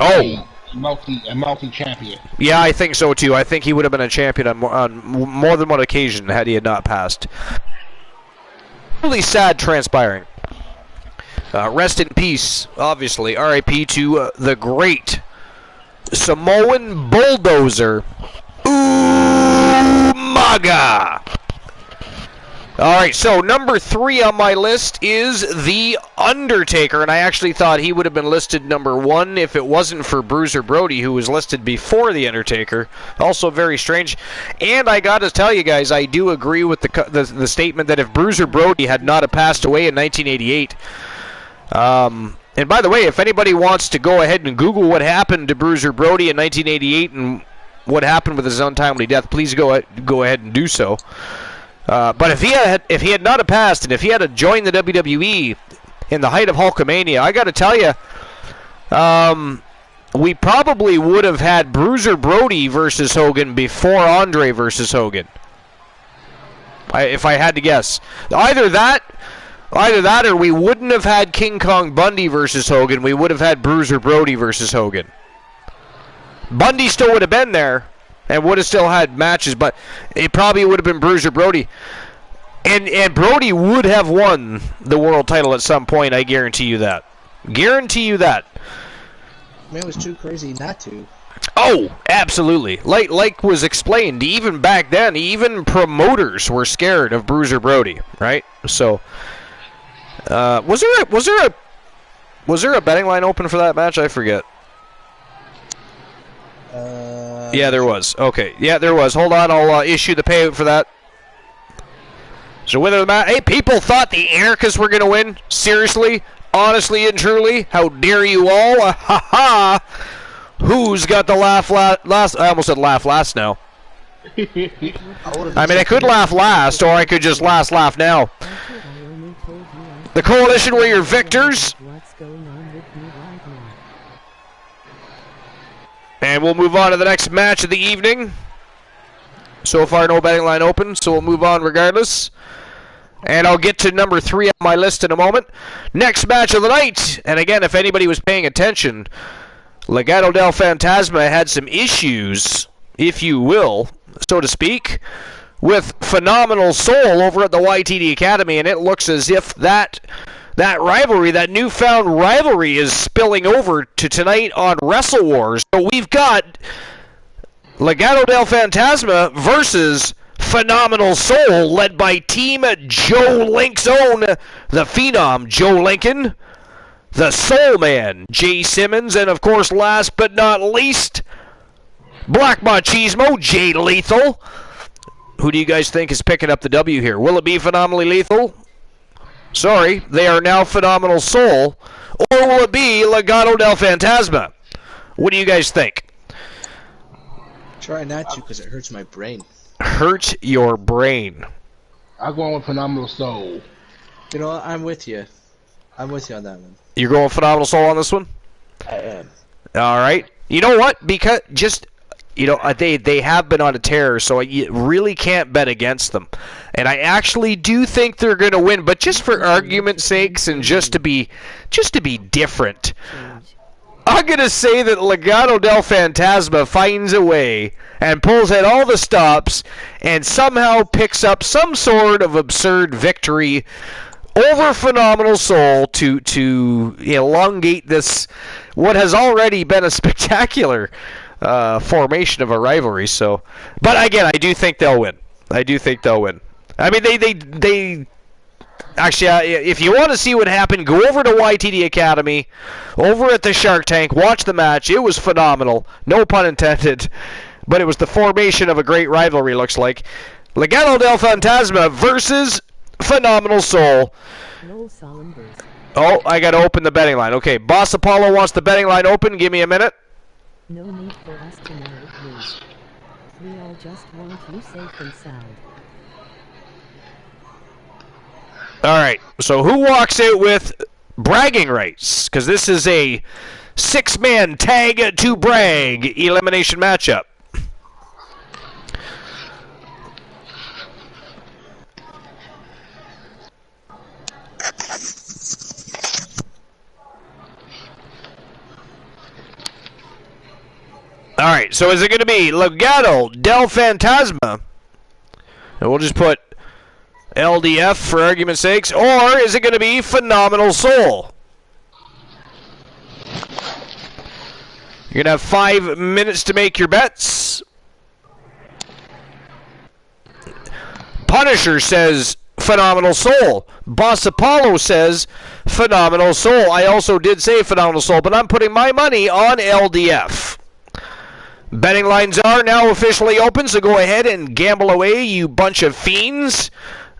a multi-champion. Yeah, I think so too. I think he would have been a champion on more than one occasion had he not passed. Really sad transpiring. Rest in peace, obviously. R.I.P. to the great Samoan Bulldozer, Umaga. All right, so number 3 on my list is The Undertaker, and I actually thought he would have been listed number 1 if it wasn't for Bruiser Brody, who was listed before The Undertaker. Also very strange. And I got to tell you guys, I do agree with the statement that if Bruiser Brody had not have passed away in 1988, and by the way, if anybody wants to go ahead and Google what happened to Bruiser Brody in 1988 and what happened with his untimely death, please go ahead and do so. But if he had not have passed, and if he had to join the WWE in the height of Hulkamania, I got to tell you, we probably would have had Bruiser Brody versus Hogan before Andre versus Hogan. If I had to guess, either that, or we wouldn't have had King Kong Bundy versus Hogan. We would have had Bruiser Brody versus Hogan. Bundy still would have been there and would have still had matches, but it probably would have been Bruiser Brody. And Brody would have won the world title at some point, I guarantee you that. Guarantee you that. Man, it was too crazy not to. Oh, absolutely. Like was explained, even back then, even promoters were scared of Bruiser Brody, right? So, was there a betting line open for that match? I forget. Yeah, there was. Okay. Yeah, there was. Hold on. I'll issue the payout for that. So winner of the match. Hey, people thought the Anarchists were going to win? Seriously? Honestly and truly? How dare you all? Ha ha! Who's got the laugh last? I almost said laugh last now. I mean, I could laugh last, or I could just laugh now. The Coalition were your victors. And we'll move on to the next match of the evening. So far, no betting line open, so we'll move on regardless. And I'll get to number 3 on my list in a moment. Next match of the night. And again, if anybody was paying attention, Legado del Fantasma had some issues, if you will, so to speak, with Phenomenal Soul over at the YTD Academy. And it looks as if that rivalry, that newfound rivalry, is spilling over to tonight on Wrestle Wars. So we've got Legado del Fantasma versus Phenomenal Soul, led by Team Joe Link's own, the Phenom Joe Lincoln, the Soul Man Jay Simmons, and of course, last but not least, Black Machismo Jay Lethal. Who do you guys think is picking up the W here? Will it be Phenomenally Lethal? Sorry, they are now Phenomenal Soul. Or will it be Legado del Fantasma? What do you guys think? Try not to, because it hurts my brain. Hurt your brain. I'm going with Phenomenal Soul. You know, I'm with you. I'm with you on that one. You're going Phenomenal Soul on this one? I am. All right. You know what? Because just, they have been on a tear, so you really can't bet against them. And I actually do think they're going to win, but just for argument's sakes and just to be different, I'm going to say that Legado del Fantasma finds a way and pulls at all the stops and somehow picks up some sort of absurd victory over Phenomenal Soul to elongate this, what has already been a spectacular formation of a rivalry. So, but again, I do think they'll win. I mean, they actually, if you want to see what happened, go over to YTD Academy, over at the Shark Tank, watch the match. It was phenomenal. No pun intended. But it was the formation of a great rivalry, looks like. Legado del Fantasma versus Phenomenal Soul. Oh, I got to open the betting line. Okay, Boss Apollo wants the betting line open. Give me a minute. No need for us to know, please. We all just want you safe and sound. All right, so who walks out with bragging rights? Because this is a six-man tag to brag elimination matchup. All right, so is it going to be Legado del Fantasma? And we'll just put LDF for argument's sakes, or is it going to be Phenomenal Soul? You're going to have 5 minutes to make your bets. Punisher says Phenomenal Soul. Boss Apollo says Phenomenal Soul. I also did say Phenomenal Soul, but I'm putting my money on LDF. Betting lines are now officially open, so go ahead and gamble away, you bunch of fiends.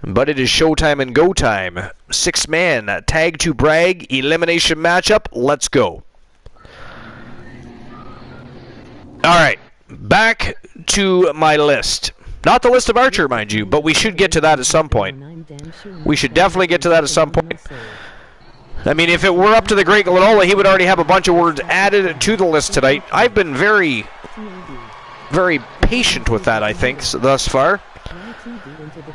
But it is showtime and go time. 6-man tag to brag elimination matchup. Let's go. Alright, back to my list. Not the list of Archer, mind you, but we should get to that at some point. We should definitely get to that at some point. I mean, if it were up to the great Glenola, he would already have a bunch of words added to the list tonight. I've been very, very patient with that, I think, thus far.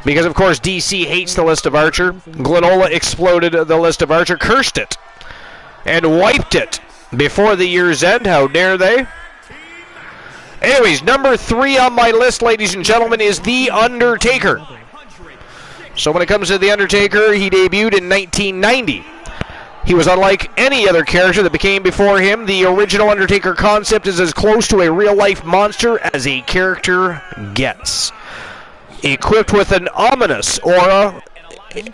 Because, of course, DC hates the list of Archer. Glenola exploded the list of Archer, cursed it, and wiped it before the year's end. How dare they? Anyways, number 3 on my list, ladies and gentlemen, is The Undertaker. So when it comes to The Undertaker, he debuted in 1990. He was unlike any other character that became before him. The original Undertaker concept is as close to a real-life monster as a character gets. Equipped with an ominous aura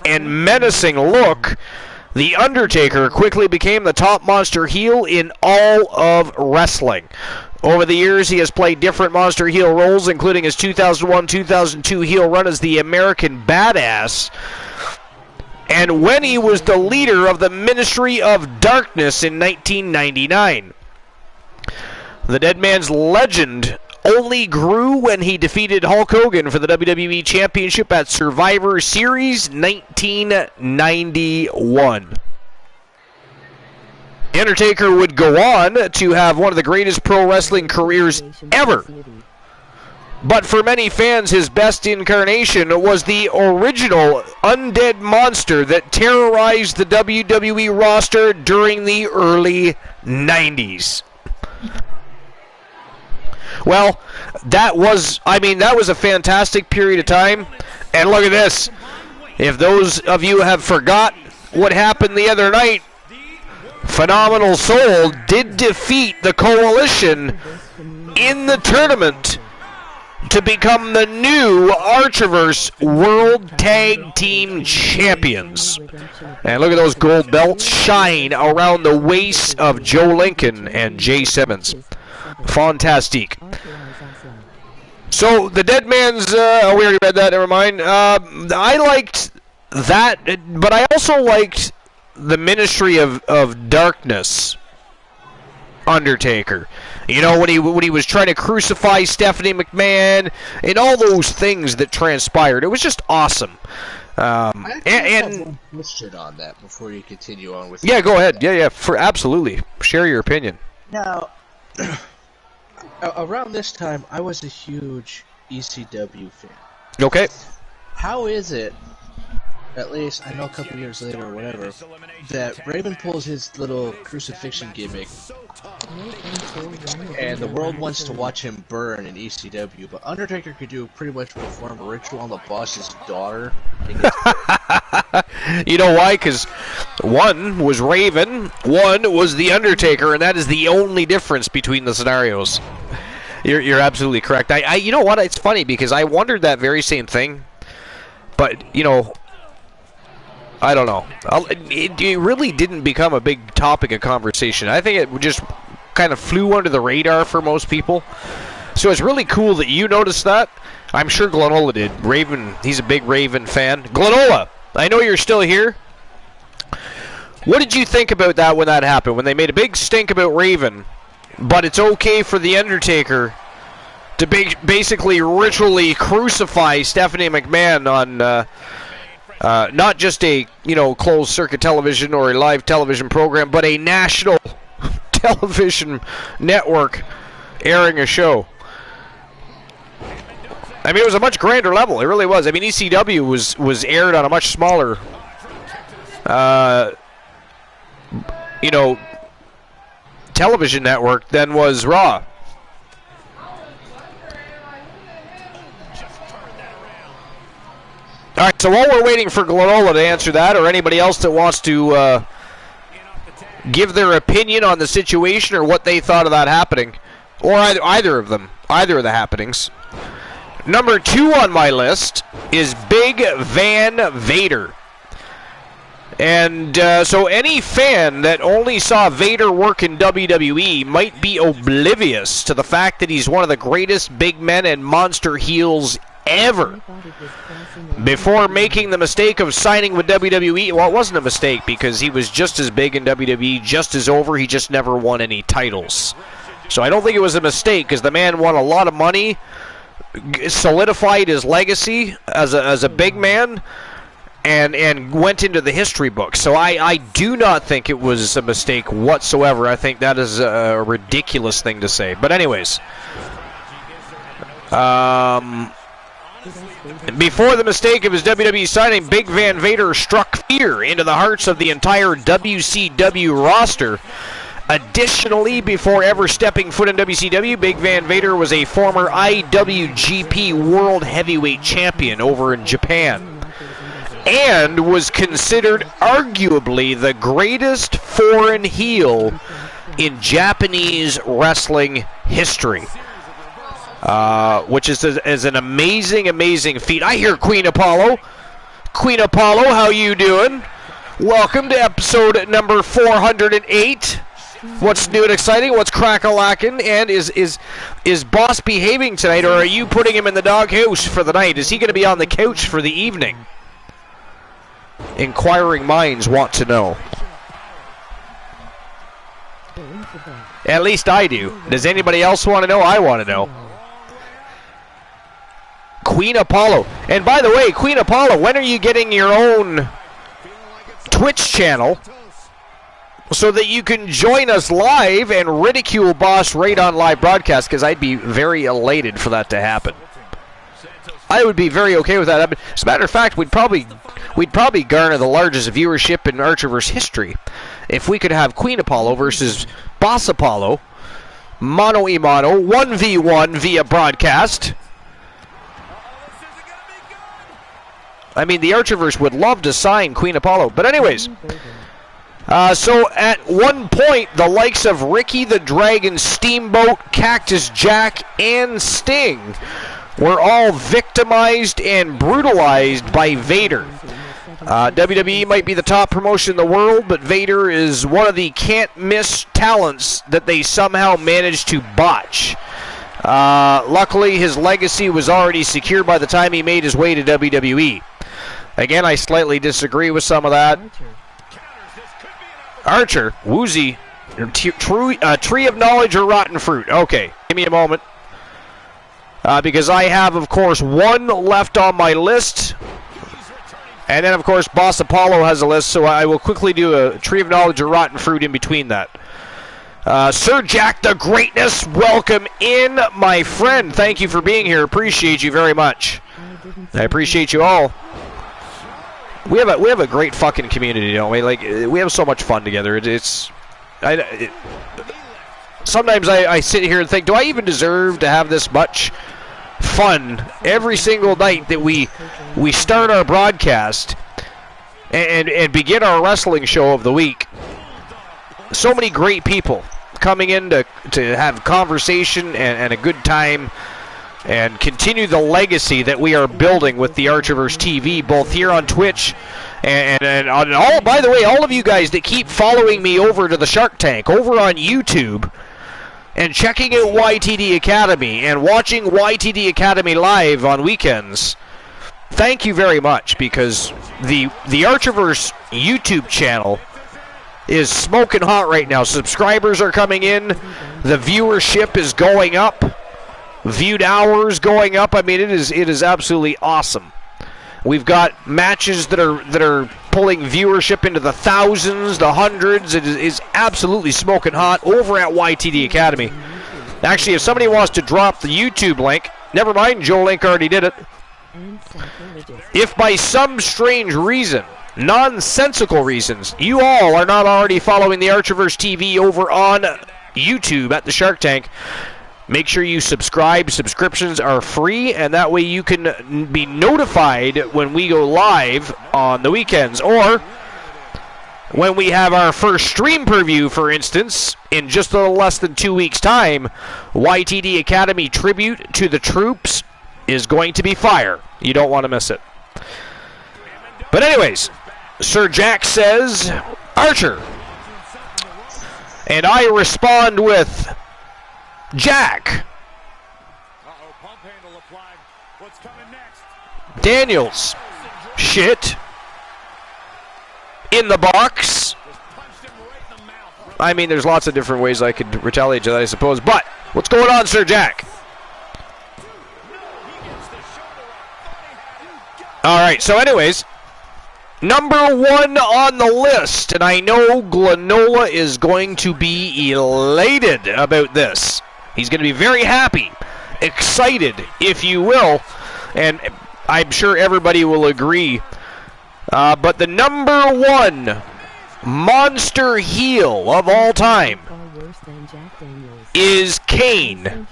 and menacing look, The Undertaker quickly became the top monster heel in all of wrestling. Over the years, he has played different monster heel roles, including his 2001-2002 heel run as the American Badass, and when he was the leader of the Ministry of Darkness in 1999. The Dead Man's legend only grew when he defeated Hulk Hogan for the WWE Championship at Survivor Series 1991. Undertaker would go on to have one of the greatest pro wrestling careers ever. But for many fans, his best incarnation was the original undead monster that terrorized the WWE roster during the early 90s. Well, that was a fantastic period of time. And look at this. If those of you have forgot what happened the other night, Phenomenal Soul did defeat the Coalition in the tournament to become the new Archerverse World Tag Team Champions. And look at those gold belts shine around the waists of Joe Lincoln and Jay Simmons. Fantastique. So, the Dead Man's, we already read that, never mind. I liked that, but I also liked the Ministry of Darkness Undertaker. You know, when he was trying to crucify Stephanie McMahon and all those things that transpired. It was just awesome. And one question on that before you continue on with. Yeah, go ahead. Yeah, for absolutely. Share your opinion. Now, around this time, I was a huge ECW fan. Okay. How is it, at least I know a couple years later or whatever, that Raven pulls his little crucifixion gimmick and the world wants to watch him burn in ECW, but Undertaker could do pretty much perform a ritual on the boss's daughter? You know why? Because one was Raven, one was The Undertaker, and that is the only difference between the scenarios. You're absolutely correct. You know what? It's funny because I wondered that very same thing, but I don't know. It really didn't become a big topic of conversation. I think it just kind of flew under the radar for most people. So it's really cool that you noticed that. I'm sure Glenola did. Raven, he's a big Raven fan. Glenola, I know you're still here. What did you think about that when that happened? When they made a big stink about Raven, but it's okay for The Undertaker to basically ritually crucify Stephanie McMahon on not just a closed circuit television or a live television program, but a national television network airing a show. I mean, it was a much grander level. It really was. I mean, ECW was aired on a much smaller, television network than was Raw. All right, so while we're waiting for Glenola to answer that, or anybody else that wants to give their opinion on the situation or what they thought of that happening, or either of them, either of the happenings. Number 2 on my list is Big Van Vader. And so any fan that only saw Vader work in WWE might be oblivious to the fact that he's one of the greatest big men and monster heels ever. Before making the mistake of signing with WWE, well, it wasn't a mistake because he was just as big in WWE, just as over, he just never won any titles. So I don't think it was a mistake because the man won a lot of money, solidified his legacy as a big man, and went into the history books. So I do not think it was a mistake whatsoever. I think that is a ridiculous thing to say. But anyways, before the mistake of his WWE signing, Big Van Vader struck fear into the hearts of the entire WCW roster. Additionally, before ever stepping foot in WCW, Big Van Vader was a former IWGP World Heavyweight Champion over in Japan, and was considered arguably the greatest foreign heel in Japanese wrestling history. Which is an amazing, amazing feat. I hear Queen Apollo. Queen Apollo, how you doing? Welcome to episode number 408. What's new and exciting? What's crack-a-lackin'? And is Boss behaving tonight, or are you putting him in the doghouse for the night? Is he going to be on the couch for the evening? Inquiring minds want to know. At least I do. Does anybody else want to know? I want to know. Queen Apollo. And by the way, Queen Apollo, when are you getting your own Twitch channel so that you can join us live and ridicule Boss right on live broadcast? Because I'd be very elated for that to happen. I would be very okay with that. As a matter of fact, we'd probably garner the largest viewership in Archerverse history if we could have Queen Apollo versus Boss Apollo, mano y mano, 1v1 via broadcast. I mean, the Archerverse would love to sign Queen Apollo. But anyways, so at one point, the likes of Ricky the Dragon Steamboat, Cactus Jack, and Sting were all victimized and brutalized by Vader. WWE might be the top promotion in the world, but Vader is one of the can't-miss talents that they somehow managed to botch. Luckily, his legacy was already secure by the time he made his way to WWE. Again, I slightly disagree with some of that. Archer, Woozy, Tree of Knowledge or Rotten Fruit? Okay, give me a moment. Because I have, of course, one left on my list. And then, of course, Boss Apollo has a list, so I will quickly do a Tree of Knowledge of Rotten Fruit in between that. Sir Jack the Greatness, welcome in, my friend. Thank you for being here. Appreciate you very much. I appreciate you all. We have a great fucking community, don't we? Like, we have so much fun together. Sometimes I sit here and think, do I even deserve to have this much fun every single night that we start our broadcast and begin our wrestling show of the week? So many great people coming in to have conversation and a good time and continue the legacy that we are building with the Archerverse TV, both here on Twitch and on all. By the way, all of you guys that keep following me over to the Shark Tank over on YouTube and checking out YTD Academy and watching YTD Academy live on weekends, thank you very much, because the Archerverse YouTube channel is smoking hot right now. Subscribers are coming in, the viewership is going up, viewed hours going up. I mean, it is absolutely awesome. We've got matches that are pulling viewership into the thousands, the hundreds. It is absolutely smoking hot over at YTD Academy. Actually, if somebody wants to drop the YouTube link, never mind, Joe Link already did it. If by some strange reason, nonsensical reasons, you all are not already following the Archerverse TV over on YouTube at the Shark Tank, make sure you subscribe. Subscriptions are free, and that way you can be notified when we go live on the weekends, or when we have our first stream preview, for instance, in just a little less than 2 weeks' time. YTD Academy tribute to the troops is going to be fire. You don't want to miss it. But anyways, Sir Jack says, Archer. And I respond with, Jack. Daniels. Shit. In the box. I mean, there's lots of different ways I could retaliate to that, I suppose. But, what's going on, Sir Jack? Alright, so anyways, number one on the list, and I know Glenola is going to be elated about this. He's going to be very happy, excited, if you will, and I'm sure everybody will agree. But the number one monster heel of all time is Kane.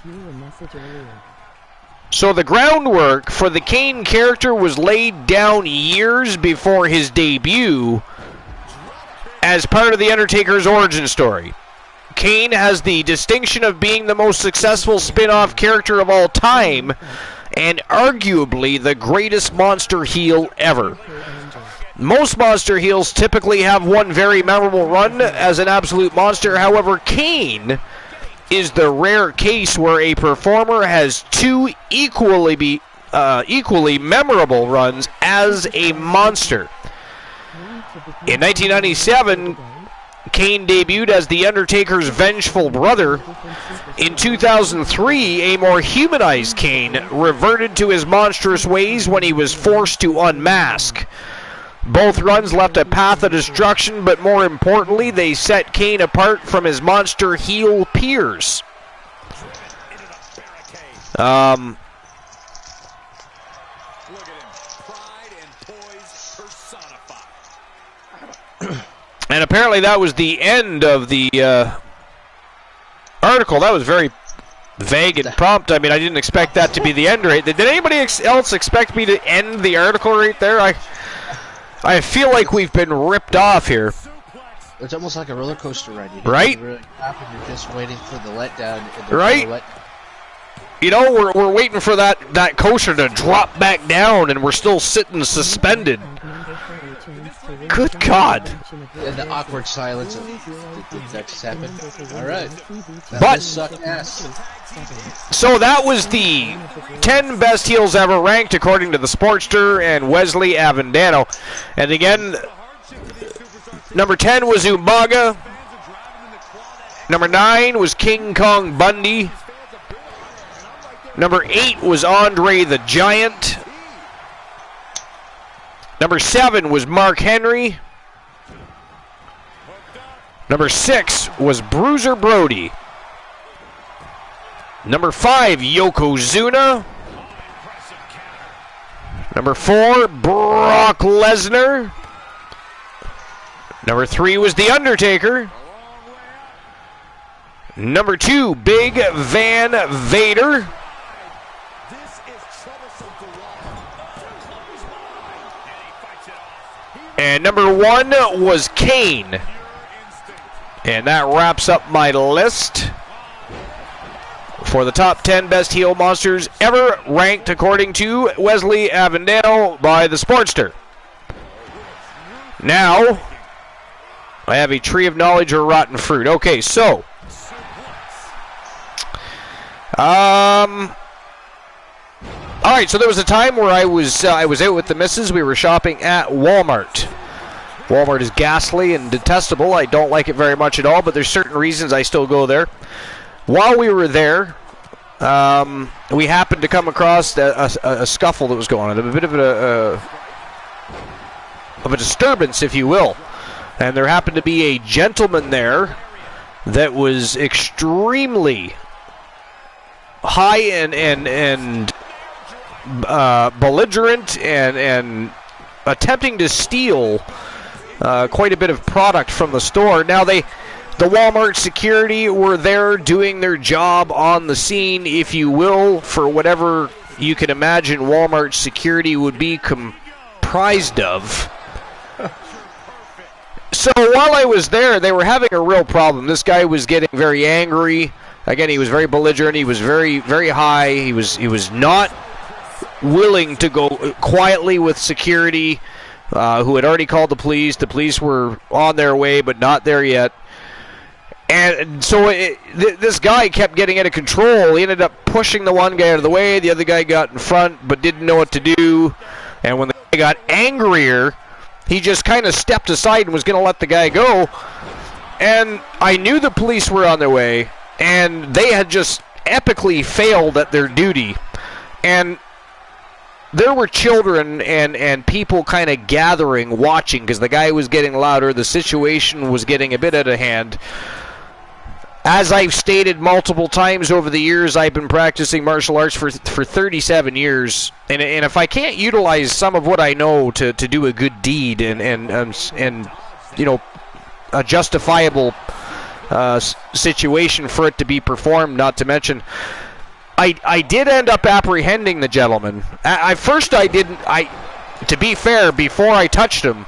So the groundwork for the Kane character was laid down years before his debut as part of The Undertaker's origin story. Kane has the distinction of being the most successful spin-off character of all time and arguably the greatest monster heel ever. Most monster heels typically have one very memorable run as an absolute monster. However, Kane is the rare case where a performer has two equally memorable runs as a monster. In 1997, Kane debuted as The Undertaker's vengeful brother. In 2003, a more humanized Kane reverted to his monstrous ways when he was forced to unmask. Both runs left a path of destruction, but more importantly, they set Kane apart from his monster heel peers. And apparently that was the end of the article. That was very vague and prompt. I mean, I didn't expect that to be the end right. Did anybody else expect me to end the article right there? I feel like we've been ripped off here. It's almost like a roller coaster ride. Right? Really happy. You're just waiting for the letdown. Right? You know, we're waiting for that coaster to drop back down, and we're still sitting suspended. Good God. And the awkward silence of that just happened. All right. But suck ass. So that was the 10 best heels ever ranked according to the Sportster and Wesley Avendano. And again, number 10 was Umaga. Number 9 was King Kong Bundy. Number 8 was Andre the Giant. Number 7 was Mark Henry. Number 6 was Bruiser Brody. Number 5, Yokozuna. Number 4, Brock Lesnar. Number 3 was The Undertaker. Number 2, Big Van Vader. And number 1 was Kane. And that wraps up my list for the top 10 best heel monsters ever, ranked according to Wesley Avondale by the Sportster. Now, I have a tree of knowledge or rotten fruit. Okay, so all right, so there was a time where I was out with the missus. We were shopping at Walmart. Walmart is ghastly and detestable. I don't like it very much at all, but there's certain reasons I still go there. While we were there, we happened to come across a scuffle that was going on, a bit of a disturbance, if you will. And there happened to be a gentleman there that was extremely high and belligerent and attempting to steal quite a bit of product from the store. Now, the Walmart security were there doing their job on the scene, if you will, for whatever you can imagine Walmart security would be comprised of. So while I was there, they were having a real problem. This guy was getting very angry. Again, he was very belligerent. He was very, very high. He was not willing to go quietly with security, who had already called the police. The police were on their way, but not there yet. And so this guy kept getting out of control. He ended up pushing the one guy out of the way. The other guy got in front, but didn't know what to do. And when the guy got angrier, he just kind of stepped aside and was going to let the guy go. And I knew the police were on their way, and they had just epically failed at their duty. And there were children and people kind of gathering, watching, because the guy was getting louder. The situation was getting a bit out of hand. As I've stated multiple times over the years, I've been practicing martial arts for 37 years, and if I can't utilize some of what I know to do a good deed and you know, a justifiable situation for it to be performed, not to mention, I did end up apprehending the gentleman. To be fair, before I touched him,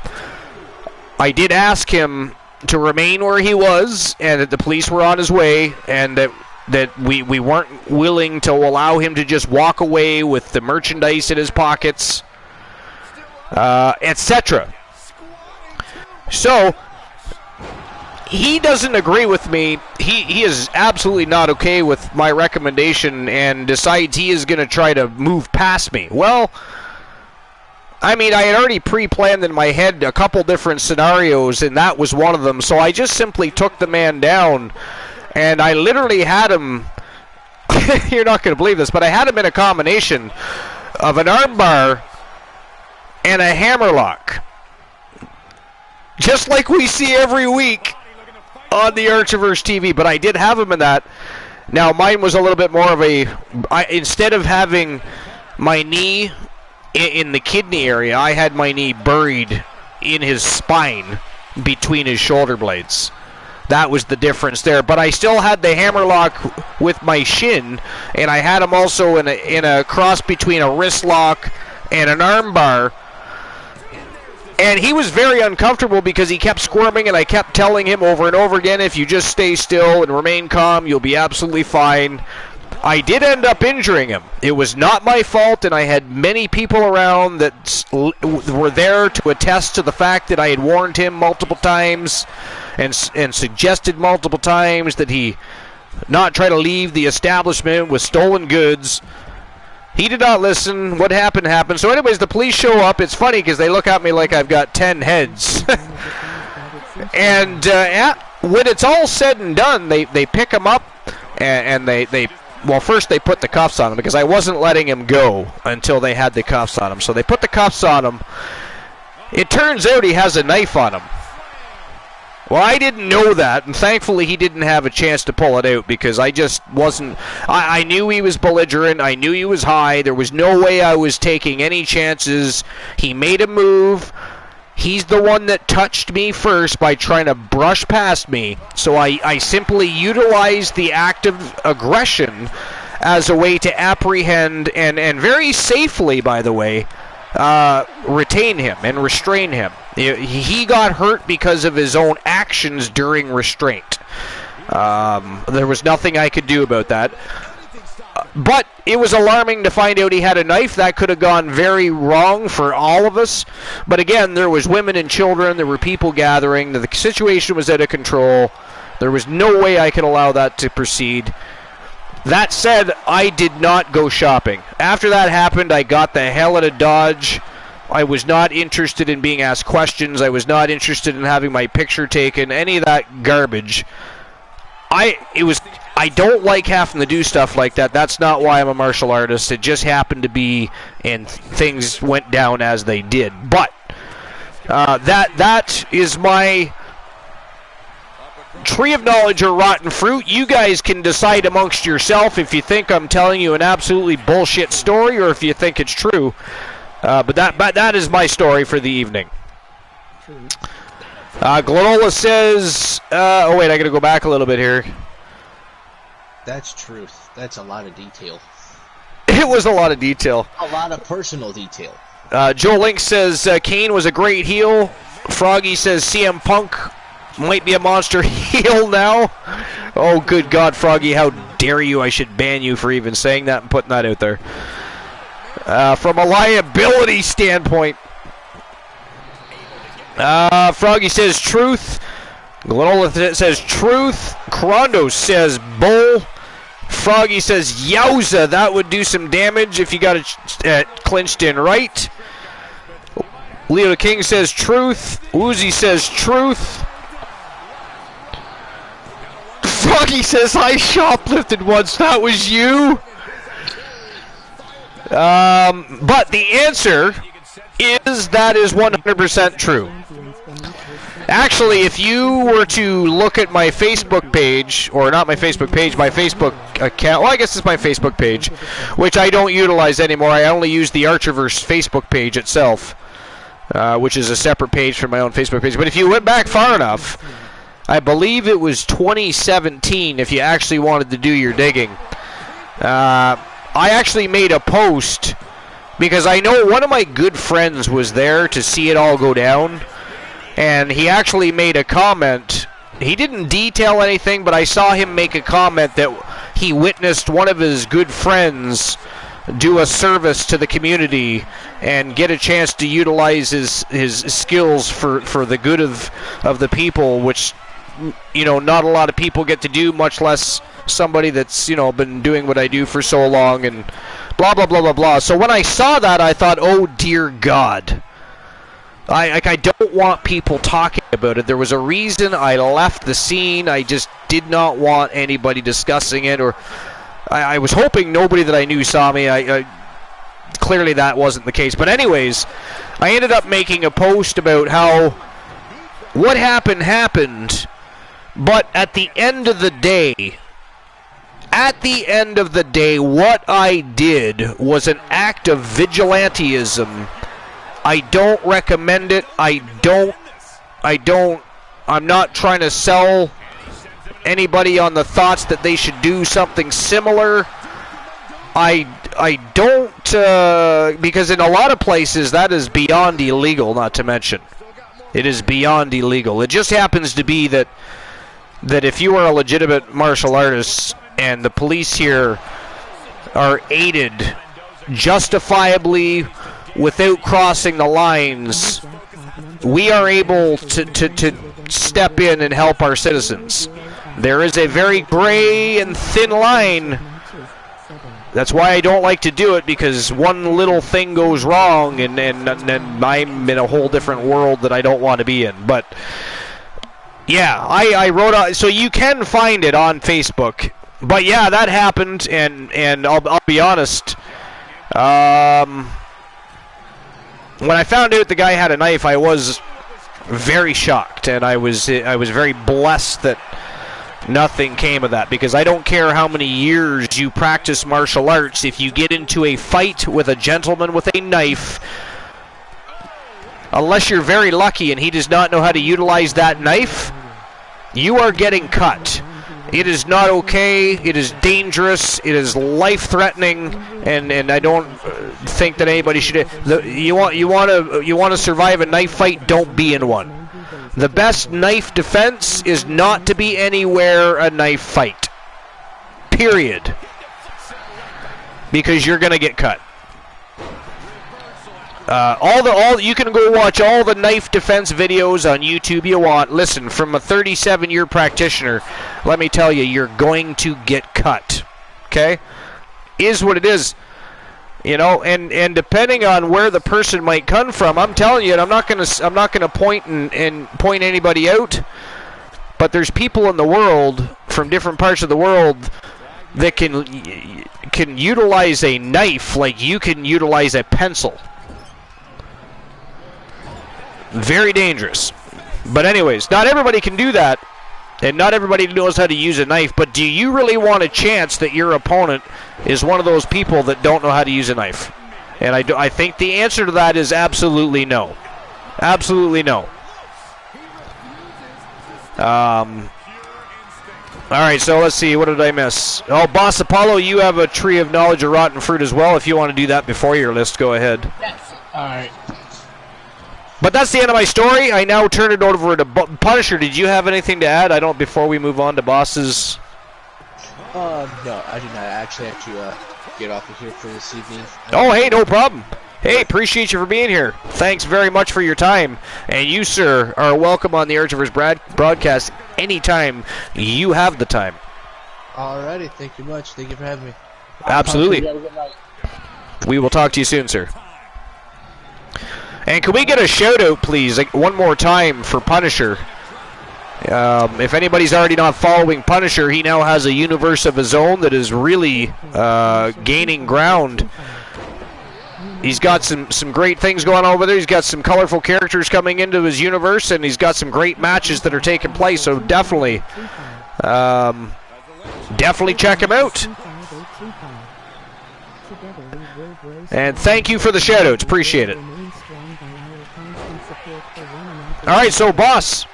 I did ask him to remain where he was, and that the police were on his way, and that we weren't willing to allow him to just walk away with the merchandise in his pockets, etc. So he doesn't agree with me. He is absolutely not okay with my recommendation and decides he is going to try to move past me. Well, I mean, I had already pre-planned in my head a couple different scenarios, and that was one of them. So I just simply took the man down, and I literally had him, you're not going to believe this, but I had him in a combination of an armbar and a hammerlock. Just like we see every week on the Archiverse TV, but I did have him in that. Now, mine was a little bit more of instead of having my knee in the kidney area, I had my knee buried in his spine between his shoulder blades. That was the difference there. But I still had the hammerlock with my shin, and I had him also in a cross between a wrist lock and an armbar. And he was very uncomfortable because he kept squirming, and I kept telling him over and over again, if you just stay still and remain calm, you'll be absolutely fine. I did end up injuring him. It was not my fault, and I had many people around that were there to attest to the fact that I had warned him multiple times and suggested multiple times that he not try to leave the establishment with stolen goods. He did not listen. What happened happened. So anyways, the police show up. It's funny because they look at me like I've got 10 heads. And when it's all said and done, they pick him up, and well, first they put the cuffs on him because I wasn't letting him go until they had the cuffs on him. So they put the cuffs on him, It turns out he has a knife on him. Well, I didn't know that, and thankfully he didn't have a chance to pull it out because I just wasn't... I knew he was belligerent. I knew he was high. There was no way I was taking any chances. He made a move. He's the one that touched me first by trying to brush past me. So I simply utilized the act of aggression as a way to apprehend and very safely, by the way, retain him and restrain him. He got hurt because of his own actions during restraint. There was nothing I could do about that. But it was alarming to find out he had a knife. That could have gone very wrong for all of us. But again, there was women and children. There were people gathering. The situation was out of control. There was no way I could allow that to proceed. That said, I did not go shopping. After that happened, I got the hell out of Dodge. I was not interested in being asked questions. I was not interested in having my picture taken. Any of that garbage. I don't like having to do stuff like that. That's not why I'm a martial artist. It just happened to be, and things went down as they did. But that is my tree of knowledge or rotten fruit. You guys can decide amongst yourself if you think I'm telling you an absolutely bullshit story or if you think it's true. But that is my story for the evening. Glenola says, oh wait, I gotta go back a little bit here. That's truth. That's a lot of detail. It was a lot of detail. A lot of personal detail. Joe Link says, Kane was a great heel. Froggy says, CM Punk might be a monster heel now. Oh, good God, Froggy, how dare you? I should ban you for even saying that and putting that out there. From a liability standpoint. Froggy says truth. Glenola says truth. Corondo says bull. Froggy says yowza, that would do some damage if you got it clinched in right. Leo the King says truth. Uzi says truth. Froggy says I shoplifted once, that was you. But the answer is that is 100% true. Actually, if you were to look at my Facebook page, or not my Facebook page, my Facebook account, well, I guess it's my Facebook page, which I don't utilize anymore. I only use the Archerverse Facebook page itself, which is a separate page from my own Facebook page. But if you went back far enough, I believe it was 2017, if you actually wanted to do your digging. I actually made a post because I know one of my good friends was there to see it all go down, and he actually made a comment. He didn't detail anything, but I saw him make a comment that he witnessed one of his good friends do a service to the community and get a chance to utilize his skills for the good of the people, which, you know, not a lot of people get to do, much less somebody that's, you know, been doing what I do for so long, and blah, blah, blah, blah, blah. So when I saw that, I thought, oh, dear God. I don't want people talking about it. There was a reason I left the scene. I just did not want anybody discussing it, or I was hoping nobody that I knew saw me. Clearly that wasn't the case. But anyways, I ended up making a post about how what happened, but at the end of the day, what I did was an act of vigilantism. I don't recommend it. I'm not trying to sell anybody on the thoughts that they should do something similar. I don't, because in a lot of places that is beyond illegal, not to mention. It is beyond illegal. It just happens to be that if you are a legitimate martial artist and the police here are aided justifiably without crossing the lines, we are able to step in and help our citizens. There is a very gray and thin line. That's why I don't like to do it, because one little thing goes wrong and I'm in a whole different world that I don't want to be in. But yeah, I wrote so you can find it on Facebook. But yeah, that happened, and I'll be honest. when I found out the guy had a knife, I was very shocked, and I was very blessed that nothing came of that, because I don't care how many years you practice martial arts, if you get into a fight with a gentleman with a knife, unless you're very lucky and he does not know how to utilize that knife, you are getting cut. It is not okay. It is dangerous. It is life-threatening, and I don't think that anybody should. You want to survive a knife fight? Don't be in one. The best knife defense is not to be anywhere a knife fight. Period. Because you're gonna get cut. You can go watch all the knife defense videos on YouTube you want. Listen, from a 37-year practitioner, let me tell you, you're going to get cut. Okay? Is what it is. You know, and depending on where the person might come from, I'm telling you, and I'm not gonna point and point anybody out, but there's people in the world from different parts of the world that can utilize a knife like you can utilize a pencil. Very dangerous. But anyways, not everybody can do that, and not everybody knows how to use a knife, but do you really want a chance that your opponent is one of those people that don't know how to use a knife? And I think the answer to that is absolutely no. Absolutely no. Alright, so let's see, what did I miss? Oh, Boss Apollo, you have a tree of knowledge of rotten fruit as well. If you want to do that before your list, go ahead. Yes. Alright. But that's the end of my story. I now turn it over to Punisher. Did you have anything to add? Before we move on to Boss's. No, I do not. I actually have to get off of here for this evening. Oh, hey, no problem. Hey, appreciate you for being here. Thanks very much for your time. And you, sir, are welcome on the Archivers broadcast anytime you have the time. Alrighty, thank you much. Thank you for having me. Absolutely. We will talk to you soon, sir. And can we get a shout-out, please, like, one more time for Punisher? If anybody's already not following Punisher, he now has a universe of his own that is really gaining ground. He's got some great things going on over there. He's got some colorful characters coming into his universe, and he's got some great matches that are taking place. So definitely check him out. And thank you for the shout-outs. Appreciate it. All right, so boss,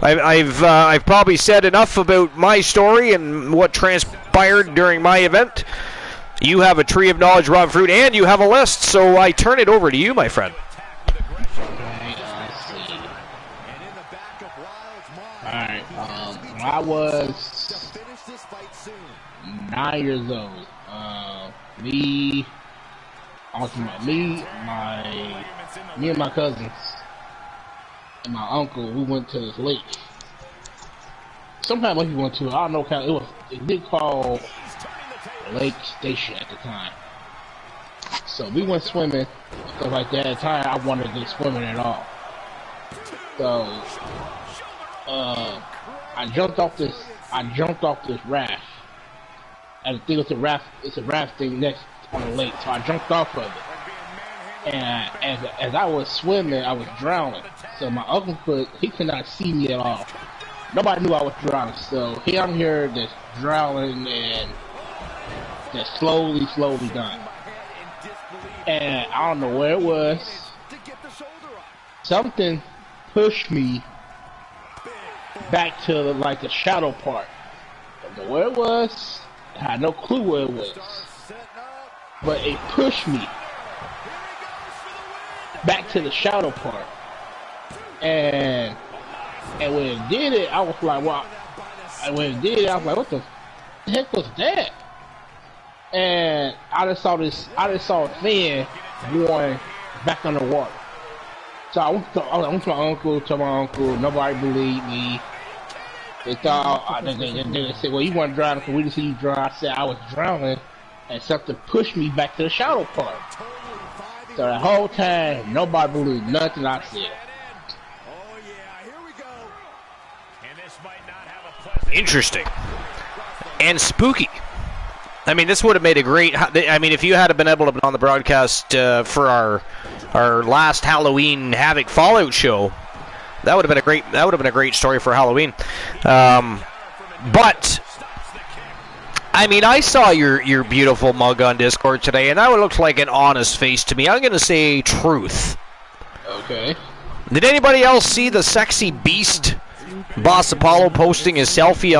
I've probably said enough about my story and what transpired during my event. You have a tree of knowledge, raw fruit, and you have a list. So I turn it over to you, my friend. All right. When I was 9 years old, me and my cousins and my uncle, we went to this lake. Sometime we went to, I don't know, it did call Lake Station at the time. So we went swimming, stuff like that. At the time, I wanted to go swimming at all. So I jumped off this raft. I think it's a raft thing next on the lake. So I jumped off of it. And as I was swimming, I was drowning. So my uncle could not see me at all. Nobody knew I was drowning. So here I'm here, just drowning and just slowly dying. And I don't know where it was. Something pushed me back to like the shadow part. I don't know where it was. I had no clue where it was. But it pushed me back to the shadow part, and when it did it, I was like, "Wow!" When it did it, I was like, "What the heck was that?" And I just saw a fin going back underwater. So I went to my uncle. Nobody believed me. They thought they said, "Well, you weren't drowning because we didn't see you drown." I said I was drowning, and something pushed me back to the shadow part. So the whole time, nobody believed nothing I said. Interesting. And spooky. I mean, this would have made a great. I mean, if you had been able to be on the broadcast for our last Halloween Havoc Fallout show, that would have been a great. That would have been a great story for Halloween. But I mean, I saw your beautiful mug on Discord today, and that looked like an honest face to me. I'm going to say truth. Okay. Did anybody else see the sexy beast Boss Apollo posting his selfie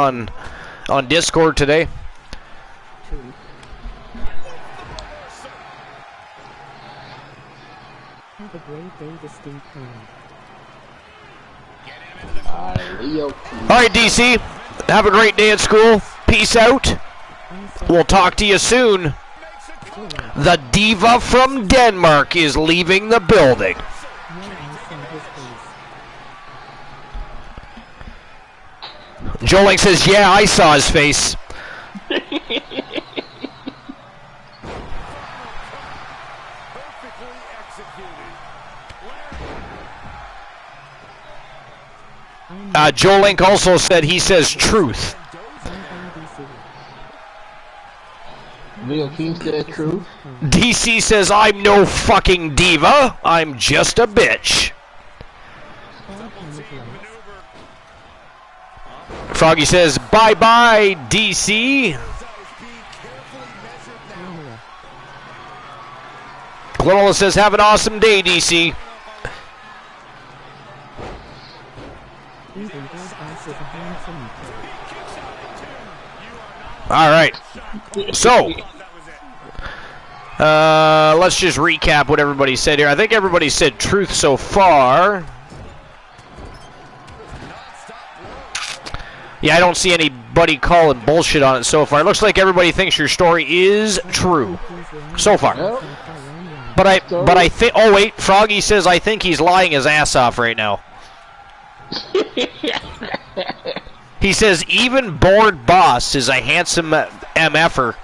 on Discord today? Have a great day, distinct home. All right, DC. Have a great day at school. Peace out. We'll talk to you soon. The diva from Denmark is leaving the building. Jolik says, yeah, I saw his face. Joe Link also said he says truth. Leo King said truth. DC says I'm no fucking diva. I'm just a bitch. Froggy says bye-bye, DC. Glenola says have an awesome day, DC. All right. So, let's just recap what everybody said here. I think everybody said truth so far. Yeah, I don't see anybody calling bullshit on it so far. It looks like everybody thinks your story is true so far. But I think. Oh wait, Froggy says I think he's lying his ass off right now. He says even Bored Boss is a handsome MFer.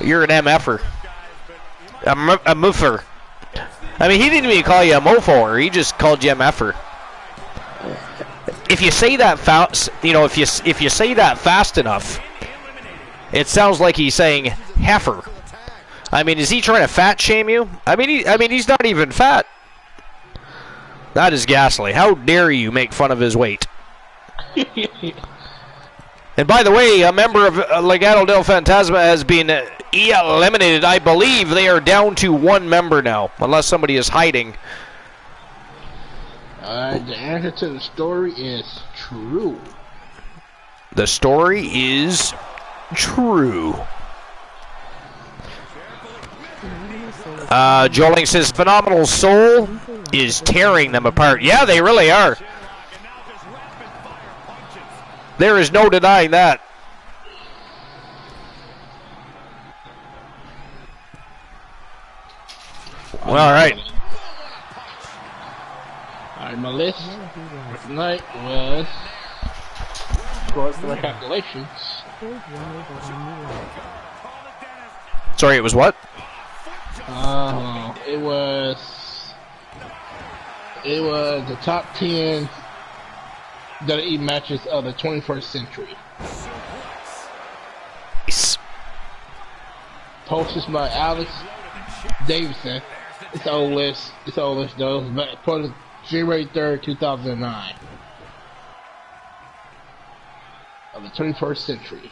You're an MFer. A muffer. I mean, he didn't even call you a mofo, he just called you a MFer. If you say that fast, if you say that fast enough, it sounds like he's saying heifer. I mean, is he trying to fat shame you? I mean, he's not even fat. That is ghastly. How dare you make fun of his weight? And by the way, a member of Legado del Fantasma has been eliminated. I believe they are down to one member now, unless somebody is hiding. The answer to the story is true. The story is true. Joling says Phenomenal Soul is tearing them apart. Yeah, they really are. There is no denying that. All right. Alright, my list for tonight was, of course, for calculations. Sorry, it was what? It was the top 10 WWE matches of the 21st century. Nice. Posted by Alex Davidson. It's an old list. Though. It's part of January 3rd, 2009. Of the 21st century.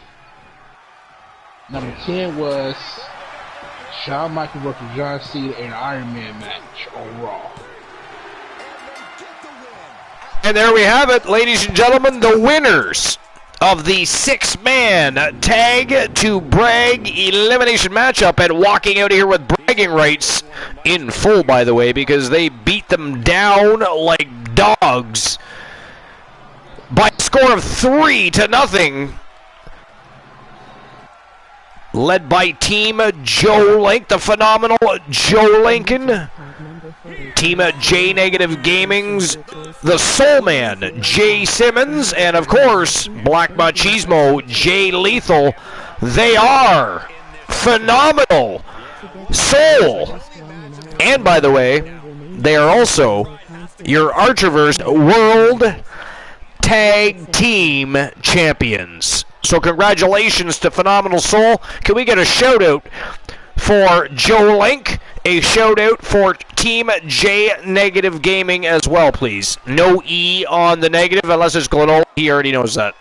Number 10 was Shawn Michaels versus John Cena in an Iron Man match on Raw. And there we have it, ladies and gentlemen, the winners of the 6-man tag to brag elimination matchup, and walking out here with bragging rights in full, by the way, because they beat them down like dogs by a score of 3-0. Led by Team Joe Link, the phenomenal Joe Lincoln. Team J Negative Gaming's the Soul Man, Jay Simmons, and of course, Black Machismo, Jay Lethal. They are phenomenal Soul. And by the way, they are also your Archerverse World Tag Team Champions. So congratulations to Phenomenal Soul. Can we get a shout out for Joe Link? A shout out for Team J Negative Gaming as well, please. No E on the negative unless it's Glenola. He already knows that.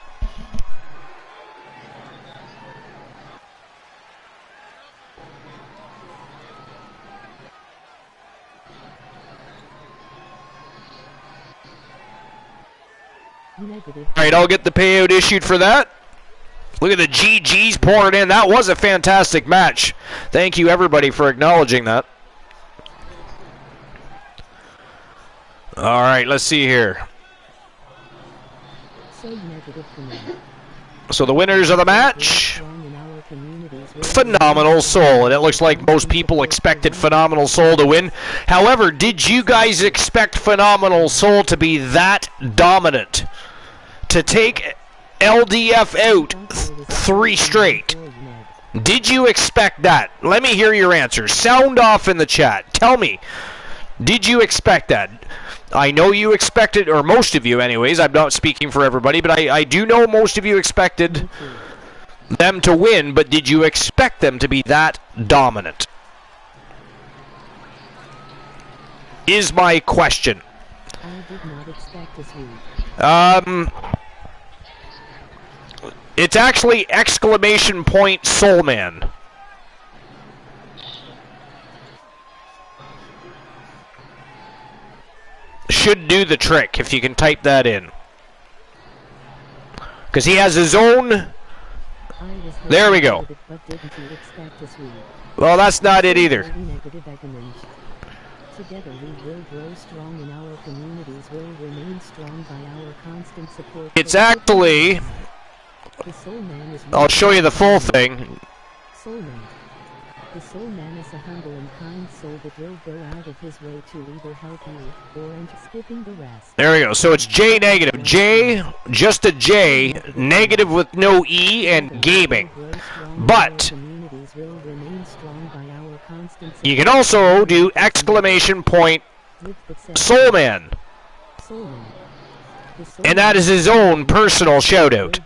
Negative. All right, I'll get the payout issued for that. Look at the GGs pouring in. That was a fantastic match. Thank you, everybody, for acknowledging that. All right, let's see here. So negative for me. So the winners of the match, Strong in our communities will Phenomenal Soul. And it looks like most people expected Phenomenal Soul to win. However, did you guys expect Phenomenal Soul to be that dominant? To take LDF out 3 straight? Did you expect that? Let me hear your answers. Sound off in the chat. Tell me, did you expect that? I know you expected, or most of you anyways, I'm not speaking for everybody, but I do know most of you expected them to win, but did you expect them to be that dominant? Is my question. I did not expect this week. It's actually exclamation point Soulman. Should do the trick if you can type that in. Because he has his own. There we go. Well, that's not it either. Together we will grow strong and our communities will remain strong by our constant support. It's actually. The Soul Man is I'll show you the full thing. Soul Man. The Soul Man is a humble and kind soul that will go out of his way to either help you or enter, skipping the rest. There we go. So it's J negative. J, just a J, negative with no E, and gaming. But you can also do exclamation point Soulman. And that is his own personal shout out.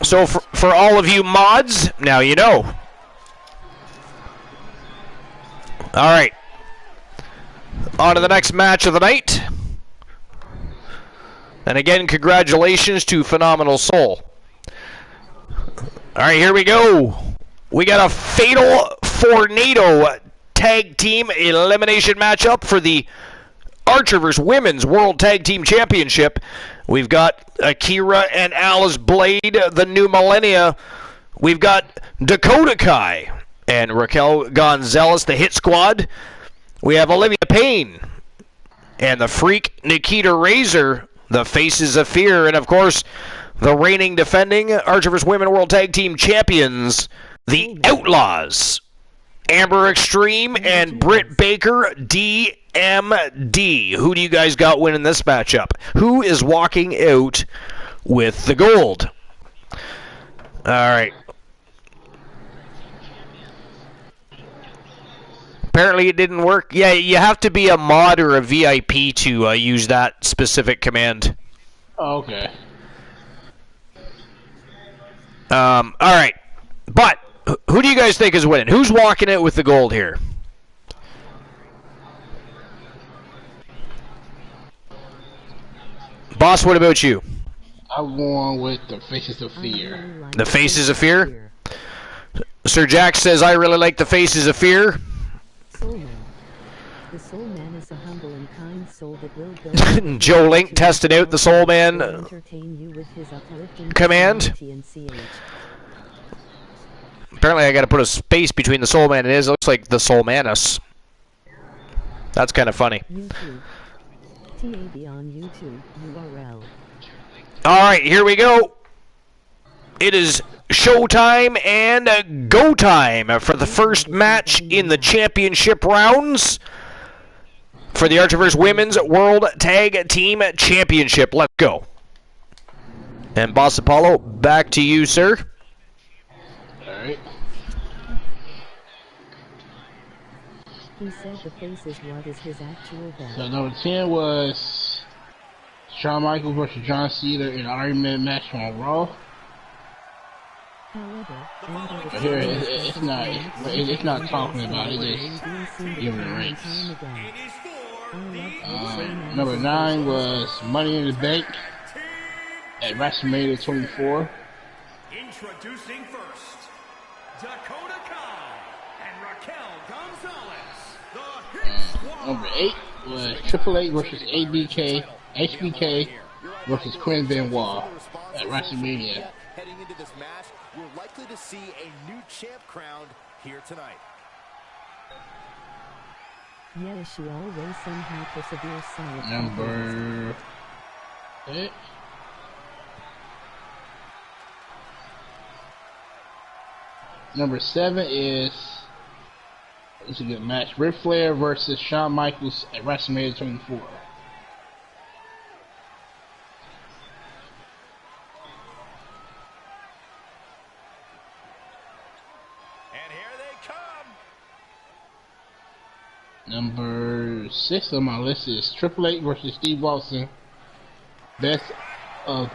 So for all of you mods, now you know. Alright. On to the next match of the night. And again, congratulations to Phenomenal Soul. Alright, here we go. We got a Fatal Tornado Tag Team Elimination matchup for the Archerverse Women's World Tag Team Championship. We've got Akira and Alice Blade, the New Millennia. We've got Dakota Kai and Raquel Gonzalez, the Hit Squad. We have Olivia Payne and the Freak Nikita Razor, the Faces of Fear. And, of course, the reigning defending Archerverse Women World Tag Team Champions, the Outlaws. Amber Extreme and Britt Baker, DMD. Who do you guys got winning this matchup? Who is walking out with the gold? All right. Apparently it didn't work. Yeah, you have to be a mod or a VIP to use that specific command. Oh, okay. All right. But who do you guys think is winning? Who's walking out with the gold here? Boss, what about you? I'm going with the Faces of Fear. The Faces of Fear? Sir Jack says, I really like the Faces of Fear. Soulman. The Soul Man is a humble and kind soul that will go Joe Link tested out the Soul Man command. Apparently I gotta put a space between the Soul Man and his. It looks like the Soul Manus. That's kind of funny. YouTube. TAB on YouTube, URL. Alright, here we go. It is showtime and go time for the first match in the championship rounds for the Archerverse Women's World Tag Team Championship. Let's go. And Boss Apollo, back to you, sir. Alright. He said the face is what is his actual belt. So number 10 was Shawn Michaels versus John Cena in an Iron Man match on Raw. However, But here, it's not talking about it, it's just giving the rates. Number 9 was Money in the Bank at WrestleMania 24. Introducing first, Dakota Kai and Raquel Gonzalez, the Hit Squad. Number 8 was Triple H versus HBK versus Quinn Benoit at WrestleMania. Heading into this match, we're likely to see a new champ crowned here tonight. Yet she always somehow perseveres silently. Number 8. Number 7 is, this is a good match, Ric Flair versus Shawn Michaels at WrestleMania 24. And here they come. Number 6 on my list is Triple H versus Steve Austin. Best of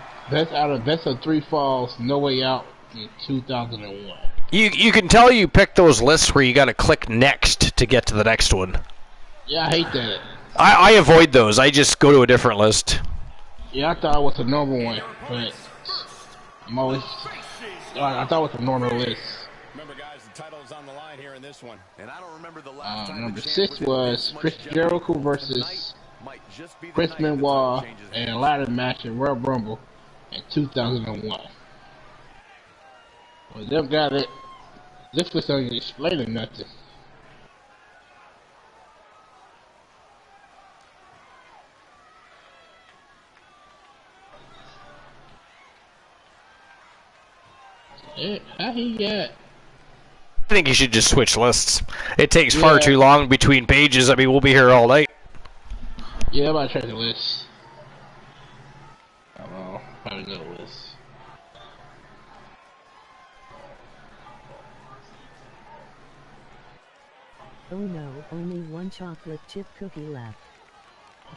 3 falls, No Way Out in 2001. You can tell you pick those lists where you got to click next to get to the next one. Yeah, I hate that. I avoid those. I just go to a different list. Yeah, I thought it was a normal one, but I'm always. I thought it was a normal list. Remember, guys, the title is on the line here in this one. And I don't remember the last time Number the 6 champ was Chris Jericho versus Chris Benoit in a ladder match in Royal Rumble in 2001. Well, them got it. This was not explaining nothing. How he got? I think you should just switch lists. It takes far too long between pages. I mean, we'll be here all night. Yeah, I'm about to try the list. I don't know. Probably go to list. Oh no, only one chocolate chip cookie left.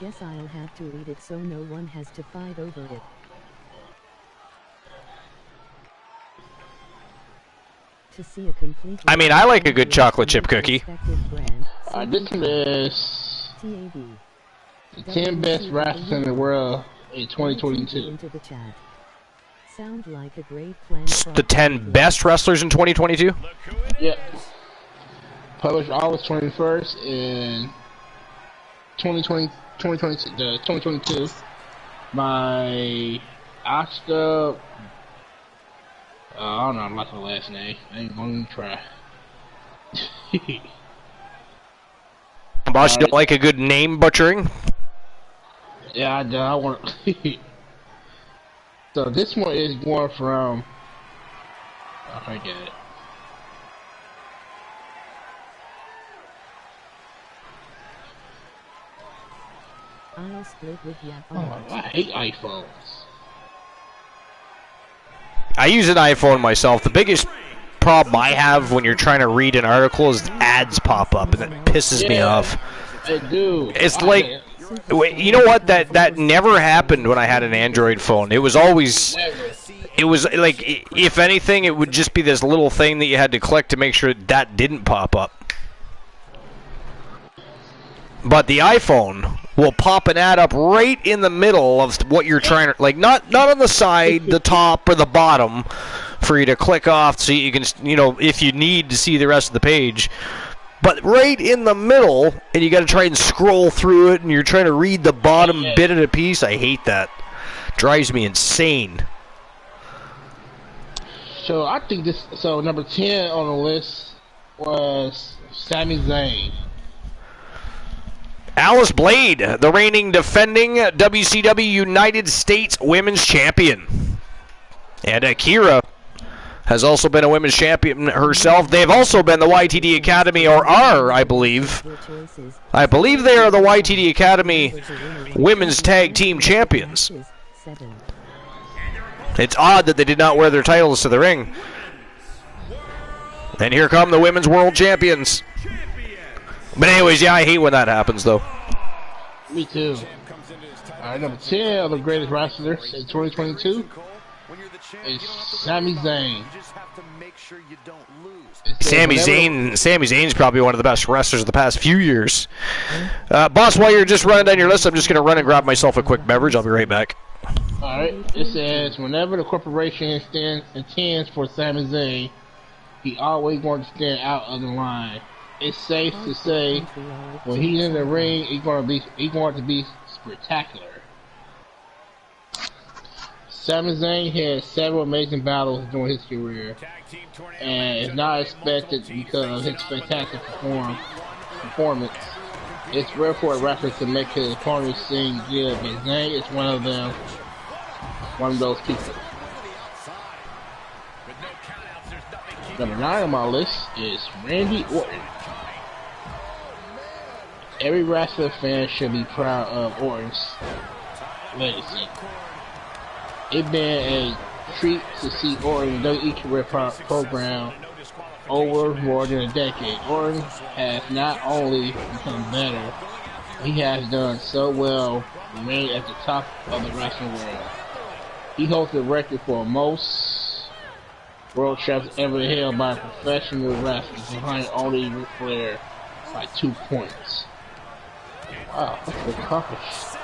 Guess I'll have to eat it so no one has to fight over it. To see a complete I mean, I like a good chocolate chip cookie. This is the 10 best wrestlers in the world in 2022. Sound like a great plan. The 10 best wrestlers in 2022? Yep. Published August 21st in 2022. My Oscar. I don't know, I like the last name. I ain't gonna try. Boss, you don't like a good name butchering? Yeah, I do. I want. So this one is going from. I get it. I'll split with ya. I hate iPhones. I use an iPhone myself. The biggest problem I have when you're trying to read an article is ads pop up, and it pisses me off. They do. It's like, you know what? That never happened when I had an Android phone. It was always, it was like, if anything, it would just be this little thing that you had to click to make sure that didn't pop up. But the iPhone will pop an ad up right in the middle of what you're trying to, like, not on the side, the top, or the bottom for you to click off so you can, if you need to see the rest of the page. But right in the middle, and you got to try and scroll through it, and you're trying to read the bottom bit at a piece. I hate that. Drives me insane. So I think this. So number 10 on the list was Sami Zayn. Alice Blade, the reigning defending WCW United States Women's Champion. And Akira has also been a women's champion herself. They've also been the YTD Academy, or are, I believe. I believe they are the YTD Academy Women's Tag Team Champions. It's odd that they did not wear their titles to the ring. And here come the Women's World Champions. But anyways, yeah, I hate when that happens, though. Me too. Alright, number 10 of the greatest wrestlers in 2022 is Sami Zayn. Sami Zayn's probably one of the best wrestlers of the past few years. Boss, while you're just running down your list, I'm just going to run and grab myself a quick beverage. I'll be right back. Alright, it says, whenever the corporation intends for Sami Zayn, he always wants to stand out of the line. It's safe to say, when he's in the ring, he's going to be spectacular. Sami Zayn had several amazing battles during his career, and is not expected because of his spectacular performance. It's rare for a wrestler to make his opponent seem good, but Zayn is one of those people. Number 9 on my list is Randy Orton. Every wrestler fan should be proud of Orton's legacy. It's been a treat to see Orton WWE career program over more than a decade. Orton has not only become better, he has done so well remain at the top of the wrestling world. He holds the record for most world champions ever held by a professional wrestler, behind only Ric Flair by 2 points. Wow, that's accomplished.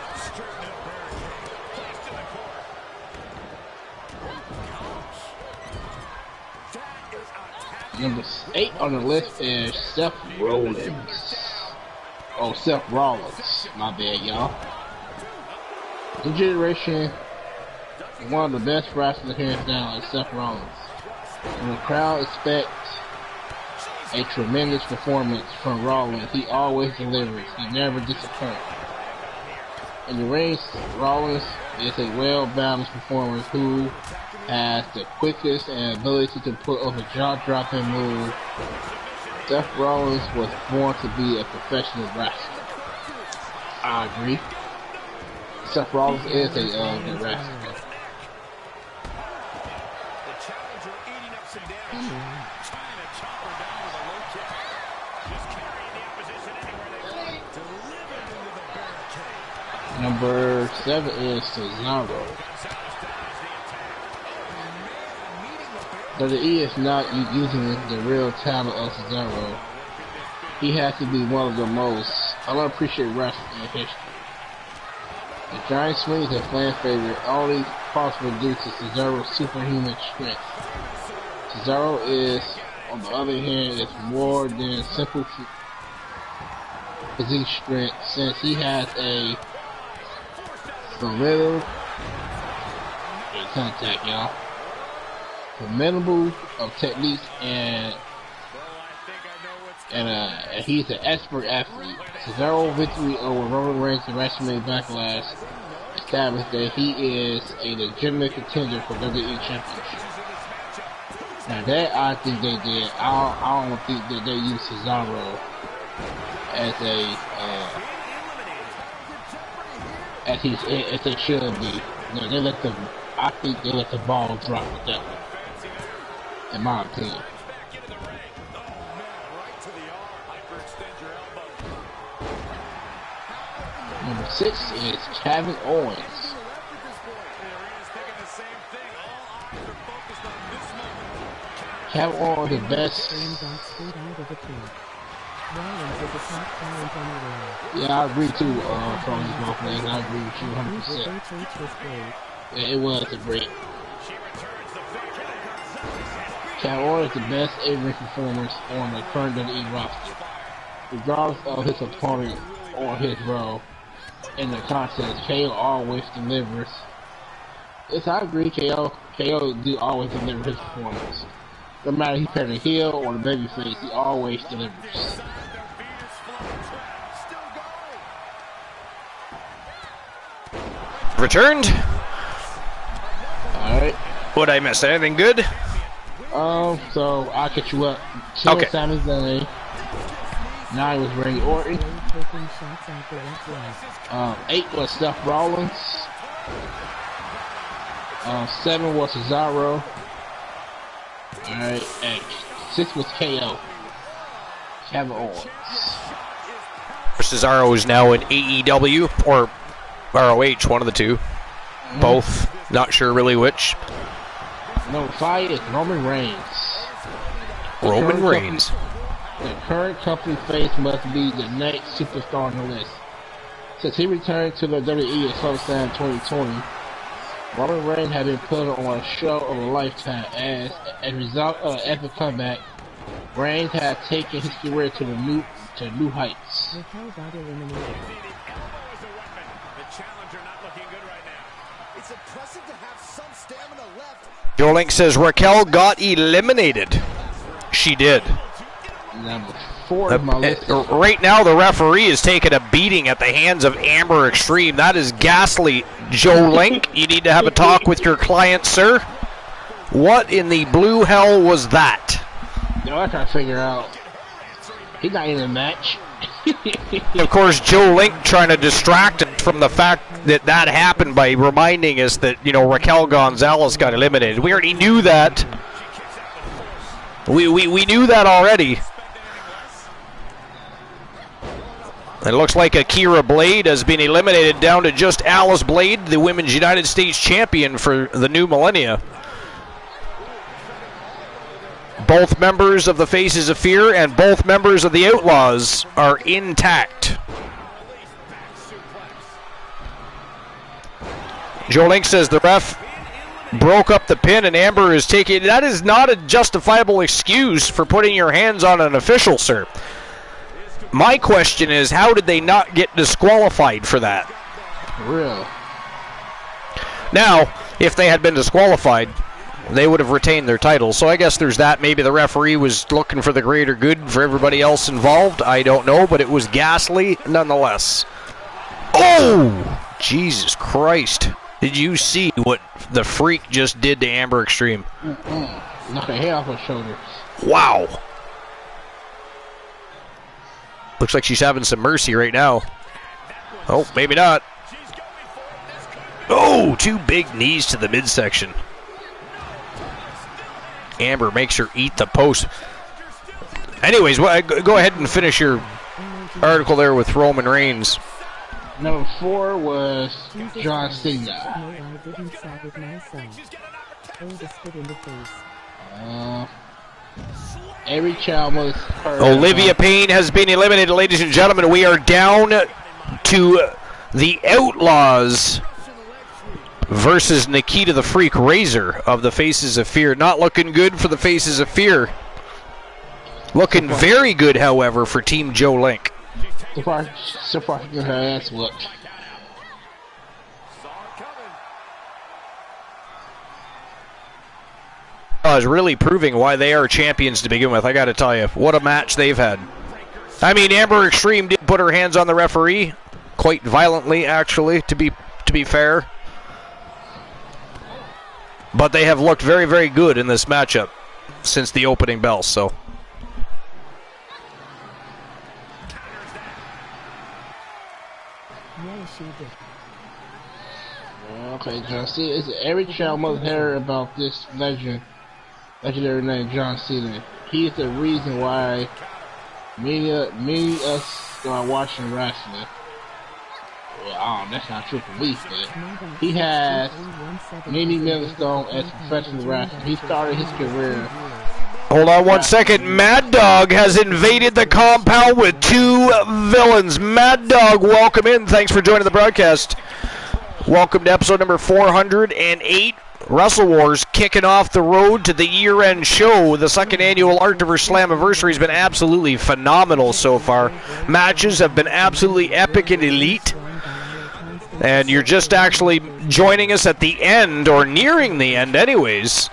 Number 8 on the list is Seth Rollins. Oh, Seth Rollins. My bad, y'all. This generation, one of the best wrestlers hands down is Seth Rollins. When the crowd expects a tremendous performance from Rollins, he always delivers. He never disappoints. In the ring, Rollins is a well-balanced performer who has the quickness and ability to put up a jaw-dropping move. Seth Rollins was born to be a professional wrestler. I agree. Seth Rollins is a good wrestler. Number 7 is Cesaro. WWE is not using the real talent of Cesaro. He has to be one of the most unappreciated wrestlers in history. The giant swing is a fan favorite, only possible due to Cesaro's superhuman strength. Cesaro is, on the other hand, is more than simple physique strength, since he has a formidable contact, y'all. Formidable of techniques and he's an expert athlete. Cesaro's victory over Roman Reigns and WrestleMania Backlash established that he is a legitimate contender for WWE Championship. Now that I think they did. I don't think that they used Cesaro as they should be. No, I think they let the ball drop with that one. In my opinion. Number 6 is Kevin Owens. Kevin Owens the best. Yeah, I agree too, from these both players. I agree with you 100%. Yeah, it was a break. Kevin Owens is the best in-ring performance on the current WWE roster. Regardless of his opponent or his role in the contest, KO always delivers. Yes, I agree, KO do always deliver his performance. No matter if he's playing the heel or the babyface, he always delivers. Returned. Alright. What'd I miss? Anything good? So I'll catch you up. 10 Okay. Sami Zayn. 9 was Randy Orton. 8 was Seth Rollins. 7 was Cesaro. Alright, and 6 was KO. Kevin Owens. versus RO's now in AEW, or ROH, one of the two. Both. Not sure really which. Number 5 is Roman Reigns. Roman Reigns. The current company face must be the next superstar on the list. Since he returned to the WWE at SummerSlam 2020, Roman Reigns had been put on a show of a lifetime. As a result of an epic comeback, Reigns had taken his career to new heights. Raquel got eliminated. It's impressive to have some stamina left. Joe Link says Raquel got eliminated. She did. Number 4 is my list. Right now, the referee is taking a beating at the hands of Amber Extreme. That is ghastly. Joe Link, you need to have a talk with your client, sir. What in the blue hell was that? You know, I trying to figure out. He's not in the match. Of course, Joe Link trying to distract us from the fact that that happened by reminding us that, you know, Raquel Gonzalez got eliminated. We already knew that. We knew that already. It looks like Akira Blade has been eliminated down to just Alice Blade, the Women's United States Champion for the new millennia. Both members of the Faces of Fear and both members of the Outlaws are intact. Joe Link says the ref broke up the pin and Amber is taking... That is not a justifiable excuse for putting your hands on an official, sir. My question is, how did they not get disqualified for that? Real. Now, if they had been disqualified, they would have retained their title. So I guess there's that. Maybe the referee was looking for the greater good for everybody else involved. I don't know, but it was ghastly nonetheless. Oh! Jesus Christ. Did you see what the Freak just did to Amber Extreme? Knock her head off her shoulders. Wow. Looks like she's having some mercy right now. Oh, maybe not. Oh, 2 big knees to the midsection. Amber makes her eat the post. Anyways, go ahead and finish your article there with Roman Reigns. Number 4 was John Cena. No, I didn't start with my son. Oh, the spit in the face. Every child must heard. Olivia Payne has been eliminated, ladies and gentlemen. We are down to the Outlaws versus Nikita the Freak Razor of the Faces of Fear. Not looking good for the Faces of Fear. Looking very good, however, for Team Joe Link. So far she got her ass whooped. Is really proving why they are champions to begin with. I got to tell you, what a match they've had. I mean, Amber Extreme did put her hands on the referee quite violently, actually, to be fair. But they have looked very, very good in this matchup since the opening bell. So. Yeah, she did. Okay, John Cena. Every child must hear about this legendary name, John Cena. He is the reason why many of us are watching wrestling. Well, that's not true for me, but he has many milestones as a professional wrestler. He started his career. Hold on 1 second. Mad Dog has invaded the compound with 2 villains. Mad Dog, welcome in. Thanks for joining the broadcast. Welcome to episode number 408. Wrestle Wars kicking off the road to the year-end show. The second annual Artiverse Slammiversary has been absolutely phenomenal so far. Matches have been absolutely epic and elite. And you're just actually joining us at the end, or nearing the end anyways,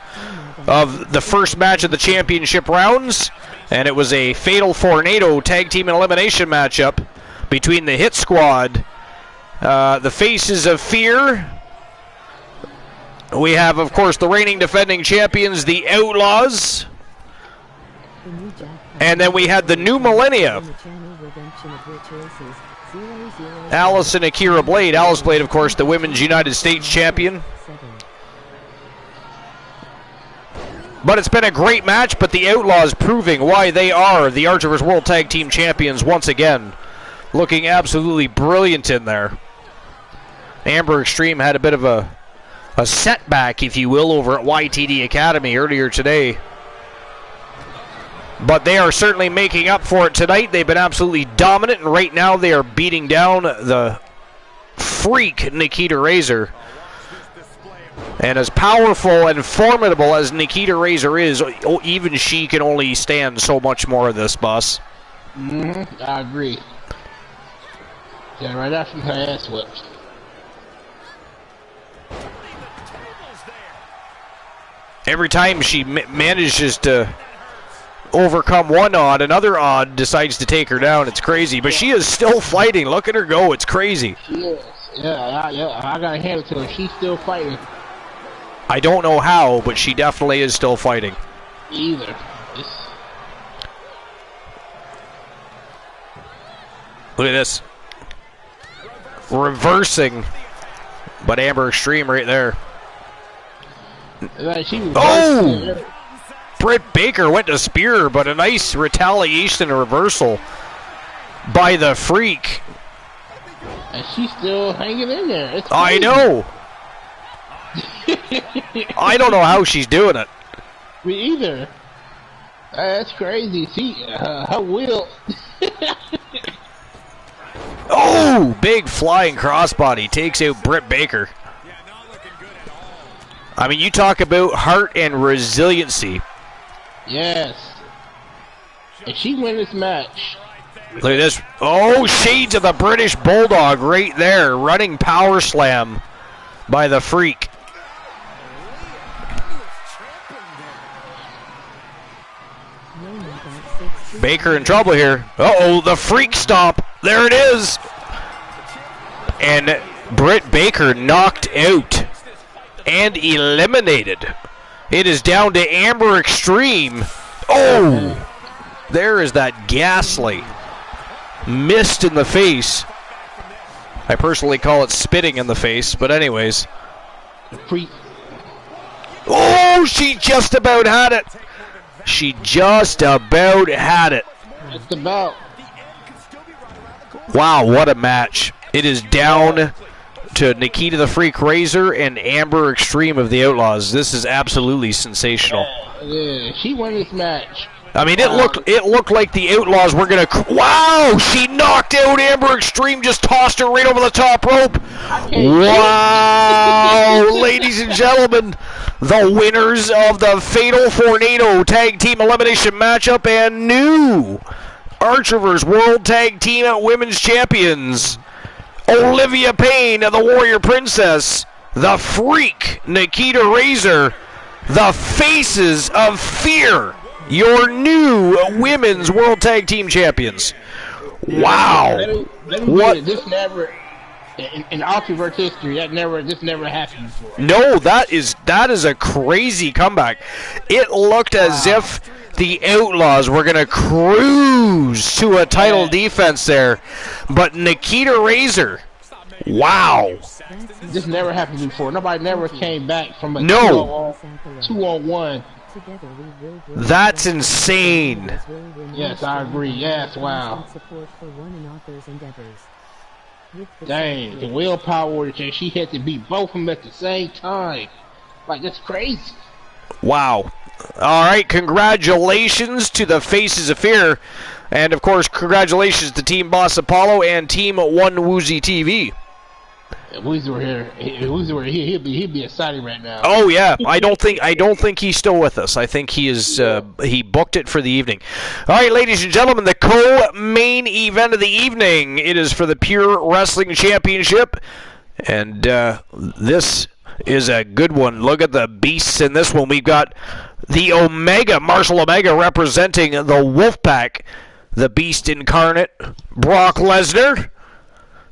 of the first match of the championship rounds. And it was a Fatal Tornado tag team and elimination matchup between the Hit Squad, the Faces of Fear. We have, of course, the reigning defending champions, the Outlaws. And then we had the New Millennia, Alice and Akira Blade. Alice Blade, of course, the Women's United States Champion. But it's been a great match, but the Outlaws proving why they are the Artiverse World Tag Team Champions once again. looking absolutely brilliant in there. Amber Extreme had a bit of a setback, if you will, over at YTD Academy earlier today. But they are certainly making up for it tonight. They've been absolutely dominant, and right now they are beating down the freak Nikita Razor. And as powerful and formidable as Nikita Razor is, even she can only stand so much more of this, boss. I agree. Yeah, right after her ass whipped. Every time she manages to overcome one odd, another odd decides to take her down. It's crazy, but she is still fighting. Look at her go. It's crazy. Yes. Yeah, I gotta hand it to her. She's still fighting. I don't know how, but she definitely is still fighting. Either. Look at this. Reversing. But Amber Extreme right there. Oh! Britt Baker went to spear her, but a nice retaliation and reversal by the freak. And she's still hanging in there. It's I know. I don't know how she's doing it. Me either. That's crazy. See, her will. Oh! Big flying crossbody takes out Britt Baker. I mean, you talk about heart and resiliency. Yes. And she win this match. Look at this. Oh, shades of the British Bulldog right there. Running power slam by the freak. Baker in trouble here. Uh-oh, the freak stomp. There it is. And Britt Baker knocked out and eliminated. It is down to Amber Extreme. Oh, there is that ghastly mist in the face. I personally call it spitting in the face, but anyways. Oh, she just about had it. She just about had it. Just about. Wow, what a match. It is down to Nikita the Freak Razor and Amber Extreme of the Outlaws. This is absolutely sensational. Yeah, she won this match. I mean, it looked like the Outlaws were gonna. Wow, she knocked out Amber Extreme, just tossed her right over the top rope. Wow, ladies and gentlemen, the winners of the Fatal Tornado Tag Team Elimination Matchup and new Archerverse World Tag Team Women's Champions. Olivia Payne, the Warrior Princess, the Freak, Nikita Razor, the Faces of Fear, your new Women's World Tag Team Champions. Wow. What? This never, in Archerverse history, this never happened before. No, that is a crazy comeback. It looked as if the Outlaws were going to cruise to a title defense there. But Nikita Razor, wow. This never happened before. Nobody never came back from a 2-on-1. That's insane. Yes, I agree. Yes, wow. Dang, the willpower, she had to beat both of them at the same time. Like, that's crazy. Wow. All right, congratulations to the Faces of Fear. And, of course, congratulations to Team Boss Apollo and Team One Woozy TV. If Woozy were here, he'd be excited right now. Oh yeah, I don't think he's still with us. I think he is. He booked it for the evening. All right, ladies and gentlemen, the co-main event of the evening. It is for the Pure Wrestling Championship, and this is a good one. Look at the beasts in this one. We've got the Omega, Marshall Omega, representing the Wolfpack, the Beast Incarnate, Brock Lesnar,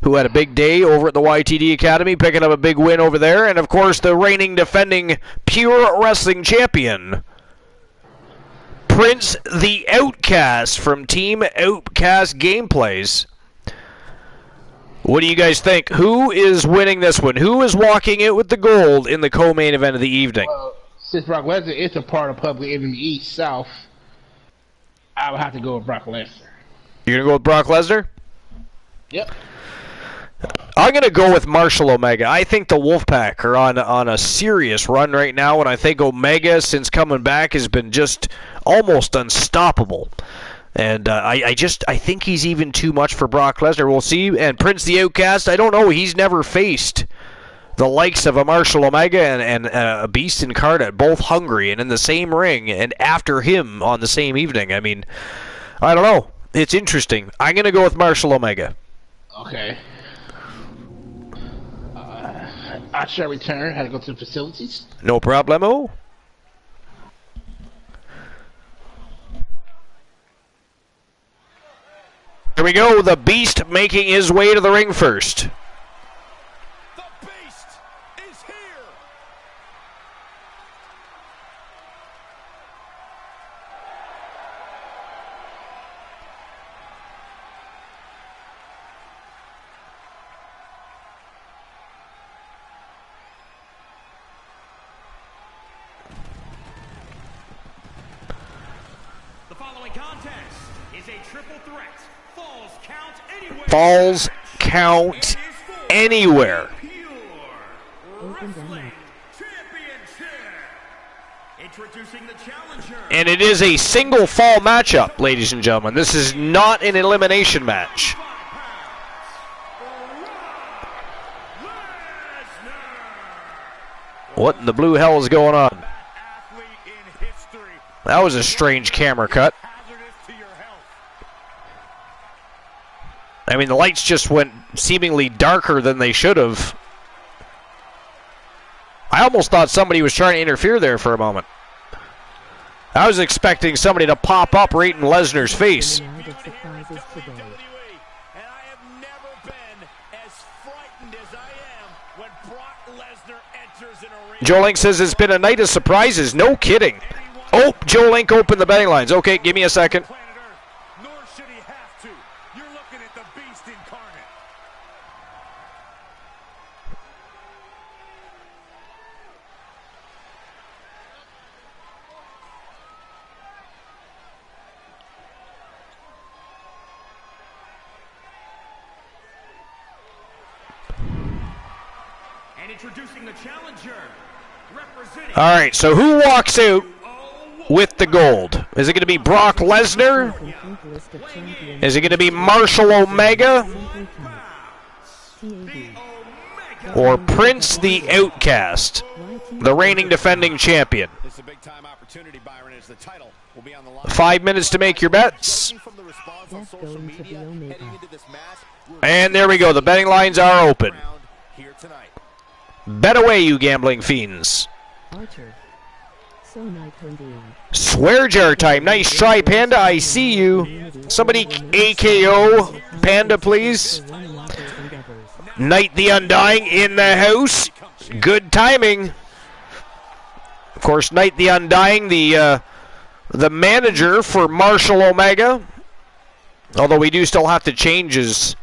who had a big day over at the YTD Academy, picking up a big win over there. And, of course, the reigning, defending Pure Wrestling Champion, Prince the Outcast from Team Outcast Gameplays. What do you guys think? Who is winning this one? Who is walking out with the gold in the co-main event of the evening? Well, since Brock Lesnar is a part of Public Enemy East-South, I would have to go with Brock Lesnar. You're going to go with Brock Lesnar? Yep. I'm going to go with Marshall Omega. I think the Wolfpack are on a serious run right now, and I think Omega, since coming back, has been just almost unstoppable. And I think he's even too much for Brock Lesnar. We'll see. And Prince the Outcast, I don't know. He's never faced the likes of a Marshall Omega and a Beast Incarnate, both hungry and in the same ring, and after him on the same evening. I mean, I don't know. It's interesting. I'm going to go with Marshall Omega. Okay. I shall return. Had to go to the facilities. No problemo. Here we go. The Beast making his way to the ring first. The Beast is here. The following contest is a triple threat. Falls count anywhere. Falls count anywhere. Introducing the challenger. And it is a single fall matchup, ladies and gentlemen. This is not an elimination match. What in the blue hell is going on? That was a strange camera cut. I mean, the lights just went seemingly darker than they should have. I almost thought somebody was trying to interfere there for a moment. I was expecting somebody to pop up right in Lesnar's face. Joe Link says it's been a night of surprises. No kidding. Oh, Joe Link opened the betting lines. Okay, give me a second. Introducing the challenger, representing. All right, so who walks out with the gold? Is it going to be Brock Lesnar? Is it going to be Marshall Omega? Or Prince the Outcast, the reigning defending champion? 5 minutes to make your bets. And there we go. The betting lines are open. Bet away, you gambling fiends. Swear jar time. Nice try, Panda. I see you. Somebody AKO Panda, please. Night the Undying in the house. Good timing. Of course, Night the Undying, the manager for Marshall Omega. Although we do still have to change his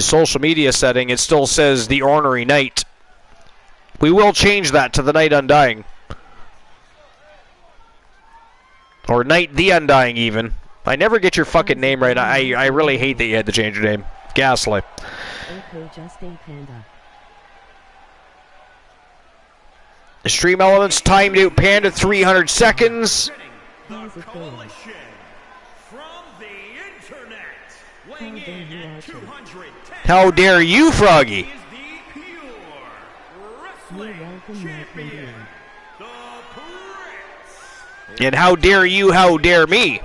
social media setting. It still says the Ornery Knight. We will change that to the Night Undying. Or Night the Undying, even. I never get your fucking name right. I really hate that you had to change your name. Ghastly. The Stream Elements timed out Panda 300 seconds. How dare you, Froggy? And how dare you, how dare me?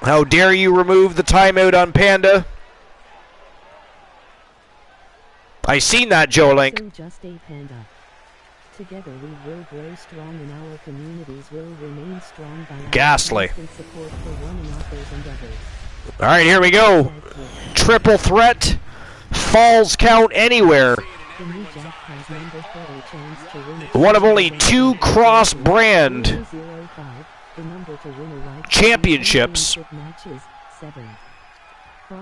How dare you remove the timeout on Panda? I seen that, Joe Link. Together we will grow strong and our communities will remain strong by Ghastly. support for one another's endeavors. All right, here we go. Triple threat. Falls count anywhere. The new Jack has number 4 chance to win One of only 2 cross-brand 005, the number to win a right championships. matches, 7.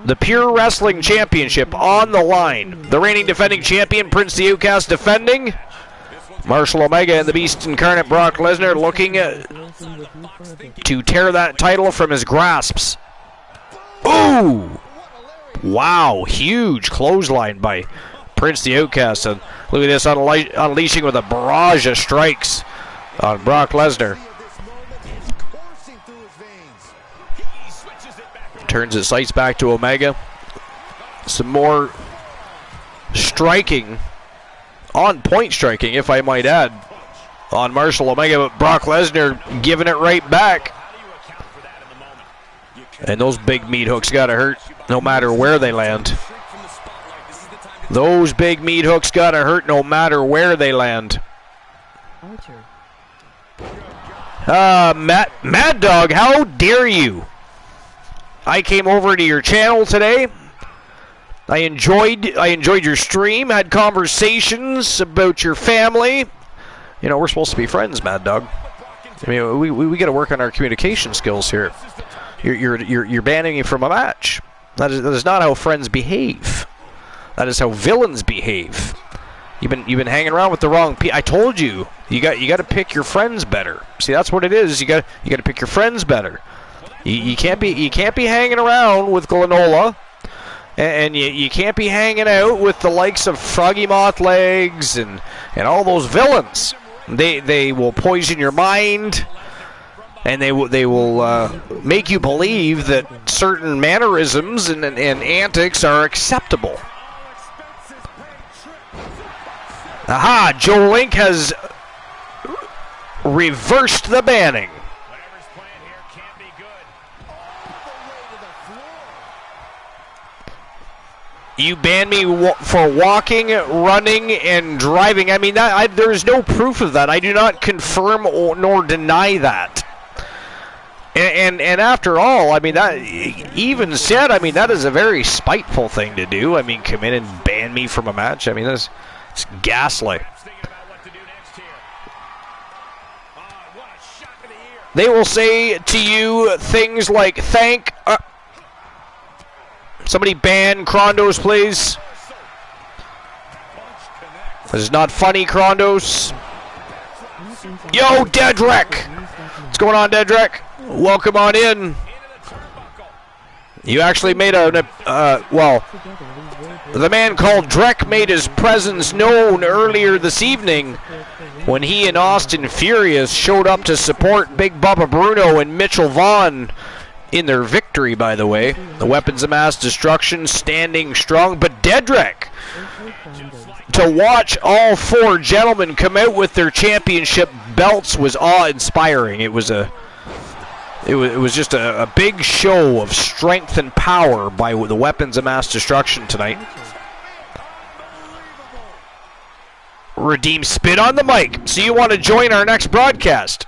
The Pure Wrestling Championship on the line. The reigning defending champion, Prince the Outcast, defending. Marshall Omega and the Beast Incarnate Brock Lesnar looking to tear that title from his grasps. Ooh! Wow, huge clothesline by Prince the Outcast. And look at this, unleashing with a barrage of strikes on Brock Lesnar. Turns his sights back to Omega. Some more striking, on-point striking, if I might add, on Marshall Omega, but Brock Lesnar giving it right back. And those big meat hooks gotta hurt no matter where they land. Those big meat hooks gotta hurt no matter where they land. Mad Dog, how dare you? I came over to your channel today. I enjoyed your stream, had conversations about your family. You know, we're supposed to be friends, Mad Dog. I mean, we got to work on our communication skills here. You're banning me from a match. That is not how friends behave. That is how villains behave. You've been hanging around with the wrong people. I told you. You got to pick your friends better. See, that's what it is. You got to pick your friends better. You can't be hanging around with Glenola, and you can't be hanging out with the likes of Froggy Moth Legs and all those villains. They will poison your mind, and they will make you believe that certain mannerisms and antics are acceptable. Aha! Joe Link has reversed the banning. You banned me for walking, running, and driving. I mean, there is no proof of that. I do not confirm nor deny that. And after all, I mean, that even said, I mean, that is a very spiteful thing to do. I mean, come in and ban me from a match. I mean, it's ghastly. They will say to you things like, somebody ban Krondos, please. This is not funny, Krondos. Yo, Dedrick! What's going on, Dedrick? Welcome on in. You actually made well, the man called Drek made his presence known earlier this evening when he and Austin Furious showed up to support Big Bubba Bruno and Mitchell Vaughn in their victory, by the way. The Weapons of Mass Destruction standing strong, but Dedrick, to watch all four gentlemen come out with their championship belts was awe-inspiring. It was just a big show of strength and power by the Weapons of Mass Destruction tonight. Redeem spit on the mic. So you want to join our next broadcast?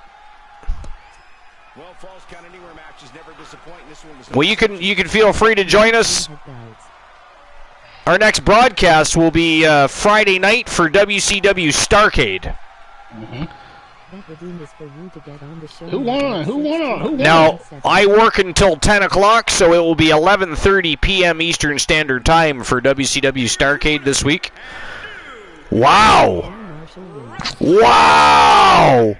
Well, you can feel free to join us. Our next broadcast will be Friday night for WCW Starrcade. Mm-hmm. Who won? Now, I work until 10 o'clock, so it will be 11:30 p.m. Eastern Standard Time for WCW Starrcade this week. Wow! Wow!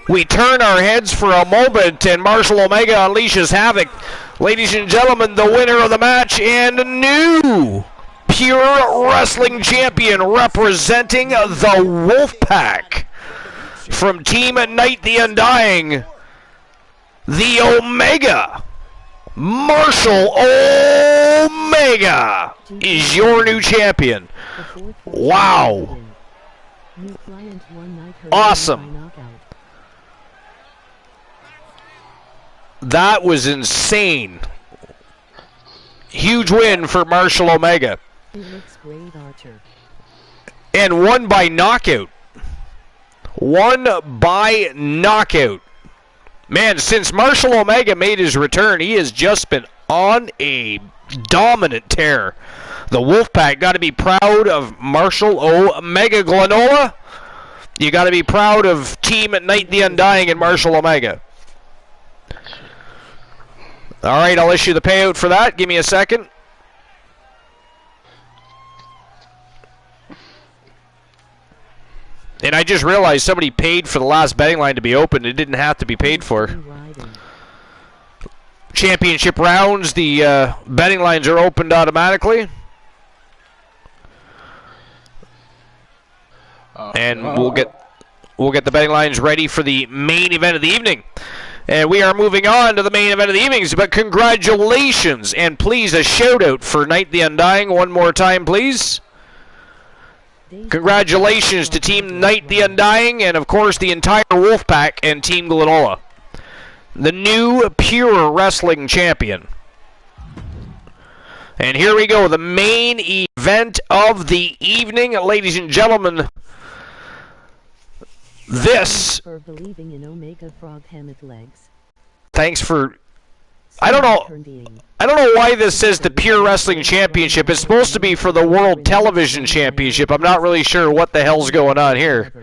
We turn our heads for a moment, and Marshall Omega unleashes havoc. Ladies and gentlemen, the winner of the match and new Pure Wrestling Champion representing the Wolfpack from Team Night the Undying, the Omega. Marshall Omega is your new champion. Wow. Awesome. That was insane. Huge win for Marshall Omega. And won by knockout. Won by knockout. Man, since Marshall Omega made his return, he has just been on a dominant tear. The Wolfpack got to be proud of Marshall Omega. Glenola, you got to be proud of Team Night the Undying and Marshall Omega. All right, I'll issue the payout for that. Give me a second. And I just realized somebody paid for the last betting line to be opened. It didn't have to be paid for. Championship rounds, the betting lines are opened automatically. And we'll get the betting lines ready for the main event of the evening. And we are moving on to the main event of the evenings. But congratulations, and please a shout out for Night the Undying one more time, please. Congratulations to Team Night the Undying, and of course the entire Wolfpack and Team Glenola, the new Pure Wrestling Champion. And here we go, the main event of the evening, ladies and gentlemen. This. For believing in Omega Frog Hammett legs. Thanks for. I don't know why this says the Pure Wrestling Championship. It's supposed to be for the World Television Championship. I'm not really sure what the hell's going on here.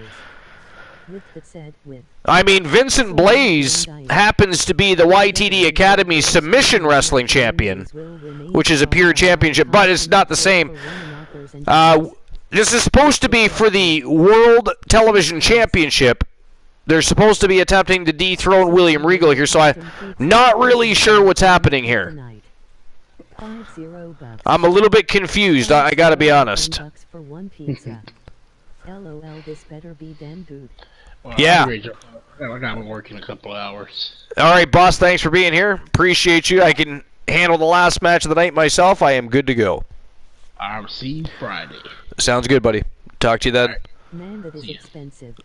I mean, Vincent Blaze happens to be the YTD Academy Submission Wrestling Champion, which is a Pure Championship, but it's not the same. This is supposed to be for the World Television Championship. They're supposed to be attempting to dethrone William Regal here, so I'm not really sure what's happening here. I'm a little bit confused, I gotta be honest. Yeah. I got to work in a couple hours. Alright, boss, thanks for being here. Appreciate you. I can handle the last match of the night myself. I am good to go. I'll see you Friday. Sounds good, buddy. Talk to you then. Man, that is expensive.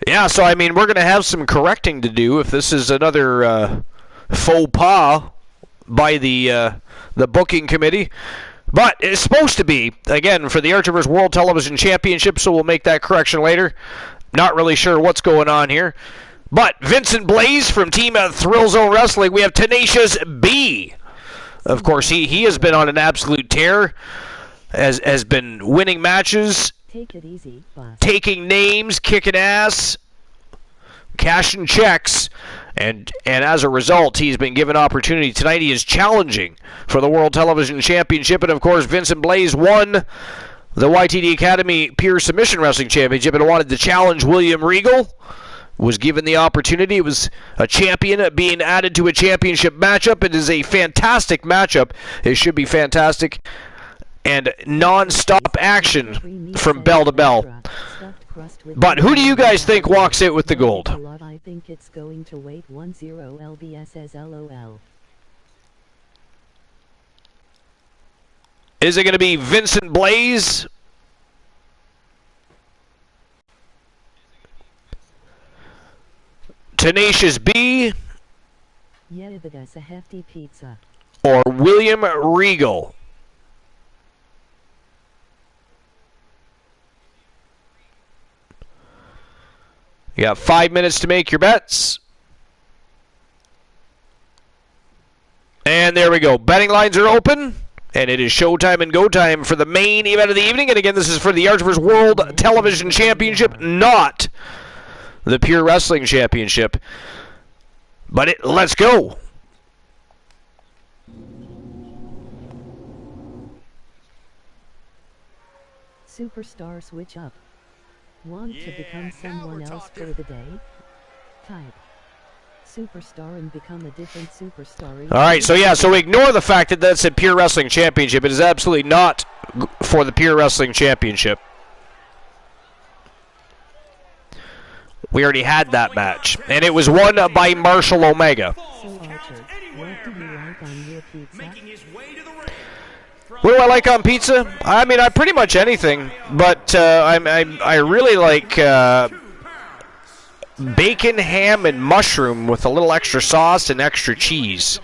Yeah, so I mean, we're going to have some correcting to do if this is another faux pas by the booking committee. But it's supposed to be, again, for the Archivers World Television Championship, so we'll make that correction later. Not really sure what's going on here. But Vincent Blaze from Team Thrill Zone Wrestling. We have Tenacious B. Of course, he has been on an absolute tear. Has been winning matches. Take it easy, boss. Taking names, kicking ass, cashing checks, and as a result, he's been given opportunity. Tonight he is challenging for the World Television Championship, and of course, Vincent Blaze won the YTD Academy Pure Submission Wrestling Championship and wanted to challenge William Regal. Was given the opportunity. It was a champion being added to a championship matchup. It is a fantastic matchup. It should be fantastic. And non-stop action from bell to bell. But who do you guys think walks out with the gold? I think it's going to wait 10 LBS as LOL. Is it going to be Vincent Blaze? Tenacious B? Yeah, that's a hefty pizza. Or William Regal? You got 5 minutes to make your bets. And there we go. Betting lines are open. And it is showtime and go time for the main event of the evening. And again, this is for the Archivers World Television Championship, not the Pure Wrestling Championship. But let's go. Superstar switch up. Want to become someone else for the day? Type superstar and become a different superstar. Alright, so ignore the fact that that's a Pure Wrestling Championship. It is absolutely not for the Pure Wrestling Championship. We already had that match, and it was won by Marshall Omega. So Archer, what do you like on your pizza? What do I like on pizza? I mean, pretty much anything, but I really like bacon, ham, and mushroom with a little extra sauce and extra cheese.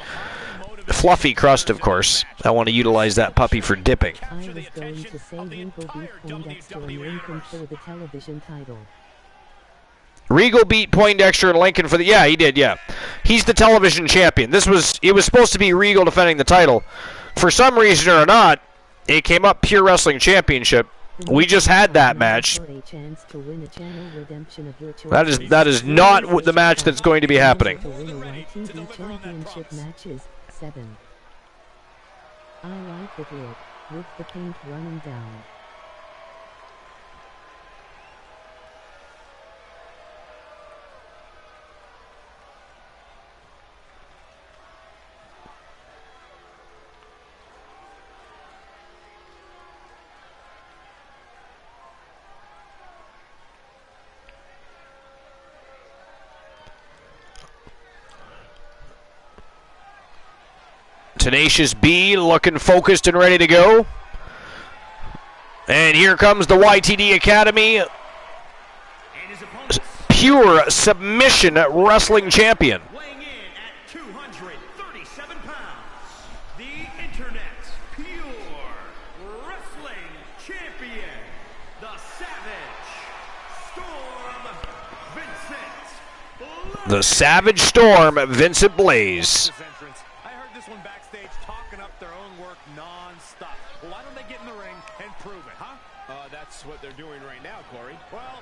Fluffy crust, of course. I want to utilize that puppy for dipping. I was going to say Regal beat Poindexter and Lincoln for the television title. Regal beat Poindexter and Lincoln for the... Yeah, he did, yeah. He's the television champion. It was supposed to be Regal defending the title. For some reason or not, it came up Pure Wrestling Championship. We just had that match. That is not the match that's going to be happening. I like it with the paint running down. Tenacious B looking focused and ready to go. And here comes the YTD Academy pure submission wrestling champion. Weighing in at 237 pounds, the Internet's pure wrestling champion, the Savage Storm Vincent Blaze. The Savage Storm, Vincent Blaze. I heard this one backstage talking up their own work non-stop. Well, why don't they get in the ring and prove it, huh? That's what they're doing right now, Corey. Well,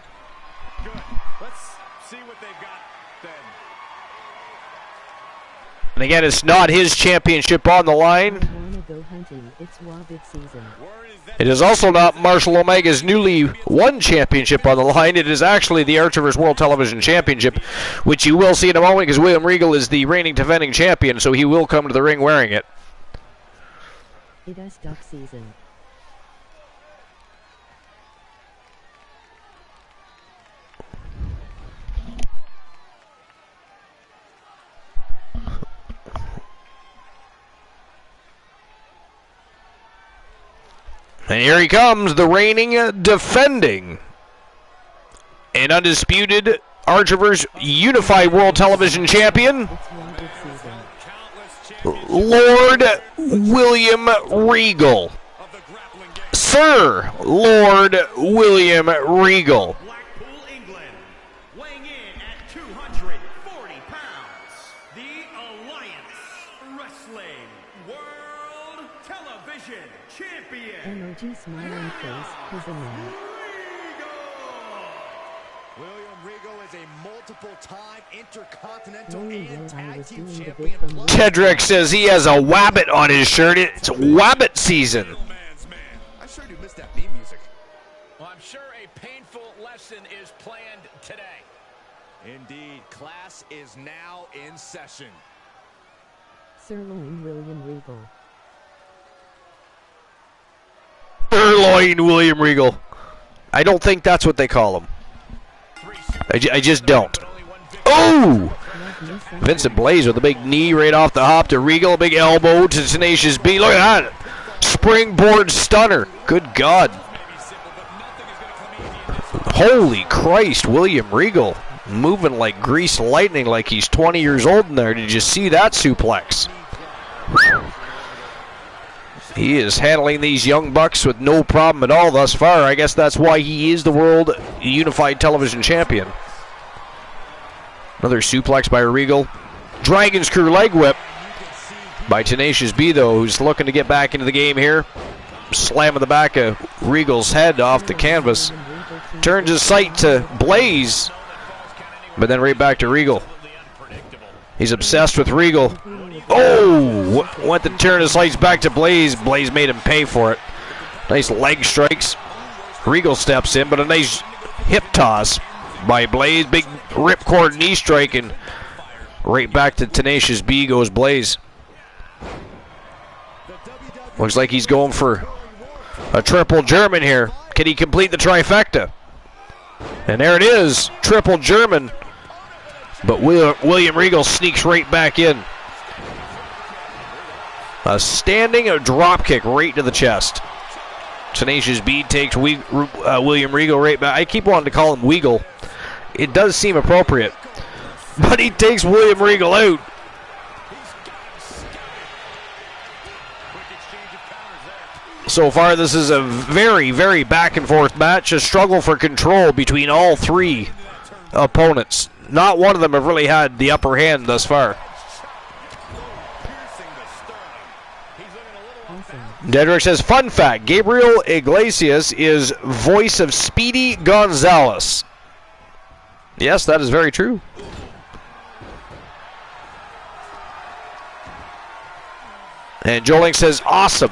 good. Let's see what they've got then. And again, it's not his championship on the line. Wanna go hunting? It's Wabbit season. It is also not Marshall Omega's newly won championship on the line. It is actually the Archerverse World Television Championship, which you will see in a moment because William Regal is the reigning defending champion, so he will come to the ring wearing it. It is duck season. And here he comes, the reigning, defending, and undisputed Archerverse Unified World Television Champion, It's Wabbit season. Lord William Regal. Sir Lord William Regal. Blackpool, England, weighing in at 240 pounds, the Alliance Wrestling World Television Champion. Emoji smiling face, who's a man. William Regal is a multiple-time intercontinental Only and though I tag was team doing the champion. bit from Plus, Tedrick says he has a wabbit on his shirt. It's wabbit season. Man's man. I sure do miss that theme music. Well, I'm sure a painful lesson is planned today. Indeed, class is now in session. Sirloin William Regal. Sirloin William Regal. I don't think that's what they call him. I just don't. Oh! Vincent Blaze with a big knee right off the hop to Regal. A big elbow to Tenacious B. Look at that. Springboard stunner. Good God. Holy Christ, William Regal. Moving like greased lightning like he's 20 years old in there. Did you see that suplex? He is handling these young bucks with no problem at all thus far. I guess that's why he is the World Unified Television Champion. Another suplex by Regal. Dragon Screw leg whip by Tenacious B, though, who's looking to get back into the game here. Slamming the back of Regal's head off the canvas. Turns his sight to Blaze, but then right back to Regal. He's obsessed with Regal. Oh! Went to turn his sights back to Blaze. Blaze made him pay for it. Nice leg strikes. Regal steps in, but a nice hip toss by Blaze. Big ripcord knee strike, and right back to Tenacious B goes Blaze. Looks like he's going for a triple German here. Can he complete the trifecta? And there it is, triple German. But William Regal sneaks right back in. A standing drop kick right to the chest. Tenacious B takes William Regal right back. I keep wanting to call him Weagle. It does seem appropriate. But he takes William Regal out. So far, this is a very, very back and forth match. A struggle for control between all three opponents. Not one of them have really had the upper hand thus far. Dedrick says, fun fact, Gabriel Iglesias is voice of Speedy Gonzalez. Yes, that is very true. And Joe Link says, awesome.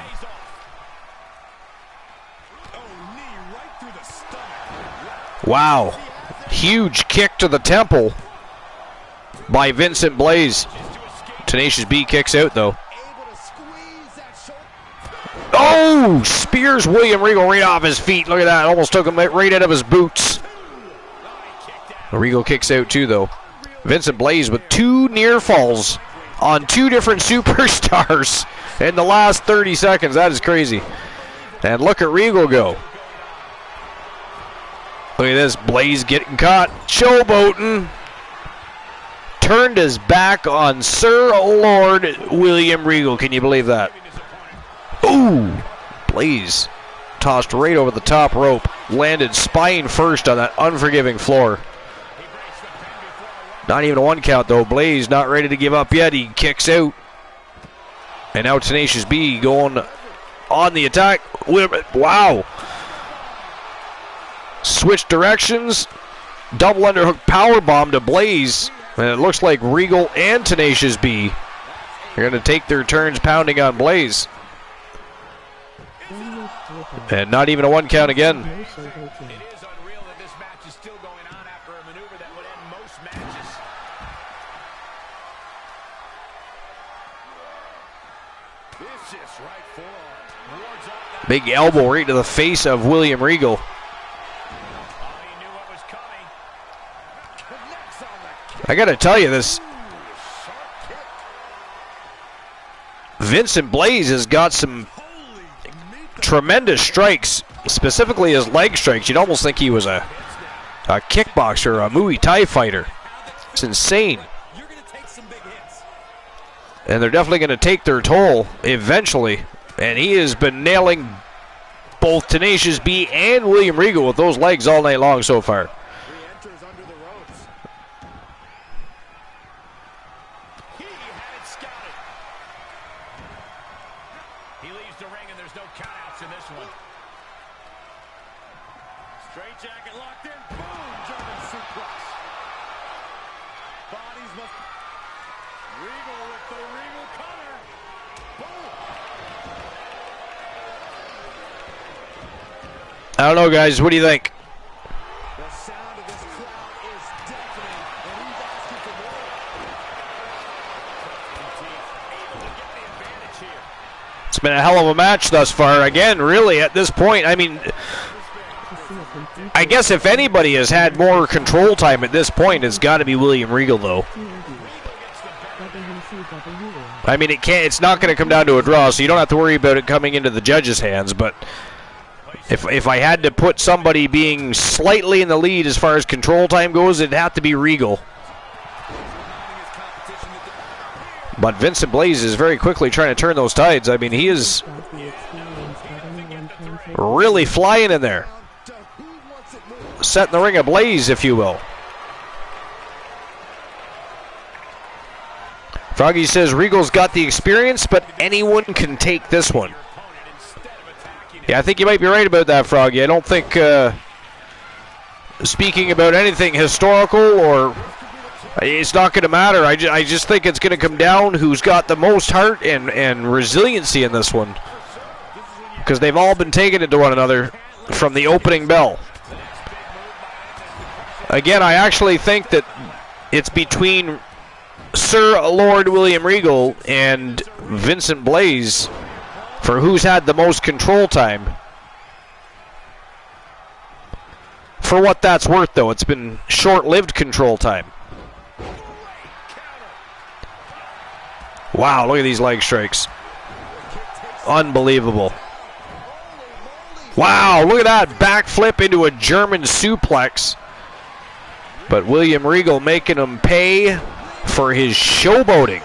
Wow. Huge kick to the temple by Vincent Blaze. Tenacious B kicks out, though. Oh! Spears William Regal right off his feet. Look at that. Almost took him right out of his boots. Regal kicks out, too, though. Vincent Blaze with two near falls on two different superstars. in the last 30 seconds. That is crazy. And look at Regal go. Look at this. Blaze getting caught. Showboating. Turned his back on Sir Lord William Regal. Can you believe that? Ooh. Blaze tossed right over the top rope. Landed spine first on that unforgiving floor. Not even a 1 count though. Blaze not ready to give up yet. He kicks out. And now Tenacious B going on the attack. Wow. Switch directions. Double underhook powerbomb to Blaze. And it looks like Regal and Tenacious B are going to take their turns pounding on Blaze. And not even a 1 count again. It is unreal that this match is still going on after a maneuver that would end most matches. Vicious right forearm. Wards off that. Big elbow right to the face of William Regal. Oh, he knew what was coming. Connects on the kick. I got to tell you, this Sharp kick. Vincent Blaze has got some tremendous strikes, specifically his leg strikes. You'd almost think he was a kickboxer, a Muay Thai fighter. It's insane. You're going to take some big hits. And they're definitely going to take their toll eventually. And he has been nailing both Tenacious B and William Regal with those legs all night long so far. Re-enters under the ropes. He had it scouted. He leaves the ring and there's no countouts in this one. Straight jacket locked in. Boom! German suplex. Bodies must... Regal with the Regal cutter. Boom! I don't know, guys. What do you think? The sound of this crowd is deafening, and he's asking for more. Able to get the advantage here. It's been a hell of a match thus far. Again, really, at this point, I mean, I guess if anybody has had more control time at this point, it's got to be William Regal, though. I mean, it's not going to come down to a draw, so you don't have to worry about it coming into the judges' hands. But if I had to put somebody being slightly in the lead as far as control time goes, it'd have to be Regal. But Vincent Blaze is very quickly trying to turn those tides. I mean, he is really flying in there. Setting the ring ablaze, if you will. Froggy says Regal's got the experience, but anyone can take this one. Yeah, I think you might be right about that, Froggy. I don't think, speaking about anything historical, or it's not going to matter. I just think it's going to come down who's got the most heart and resiliency in this one. Because they've all been taking it to one another from the opening bell. Again, I actually think that it's between Sir Lord William Regal and Vincent Blaze for who's had the most control time. For what that's worth, though, it's been short-lived control time. Wow, look at these leg strikes. Unbelievable. Wow, look at that backflip into a German suplex. But William Regal making him pay for his showboating.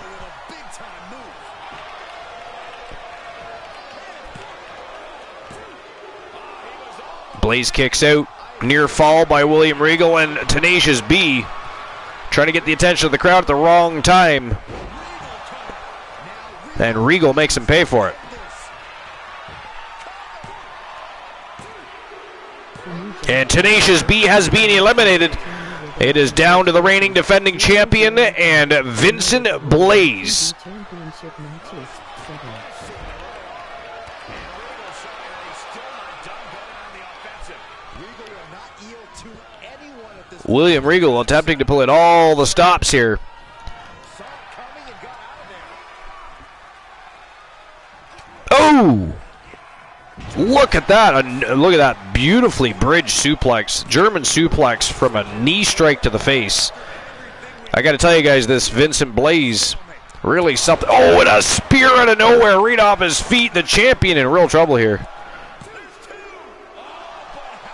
Blaze kicks out. Near fall by William Regal, and Tenacious B trying to get the attention of the crowd at the wrong time. And Regal makes him pay for it. And Tenacious B has been eliminated. It is down to the reigning defending champion and Vincent Blaze. William Regal attempting to pull in all the stops here. Oh! Look at that. Look at that beautifully bridged suplex. German suplex from a knee strike to the face. I got to tell you guys, this Vincent Blaze Really something. Oh, and a spear out of nowhere right off his feet. The champion in real trouble here.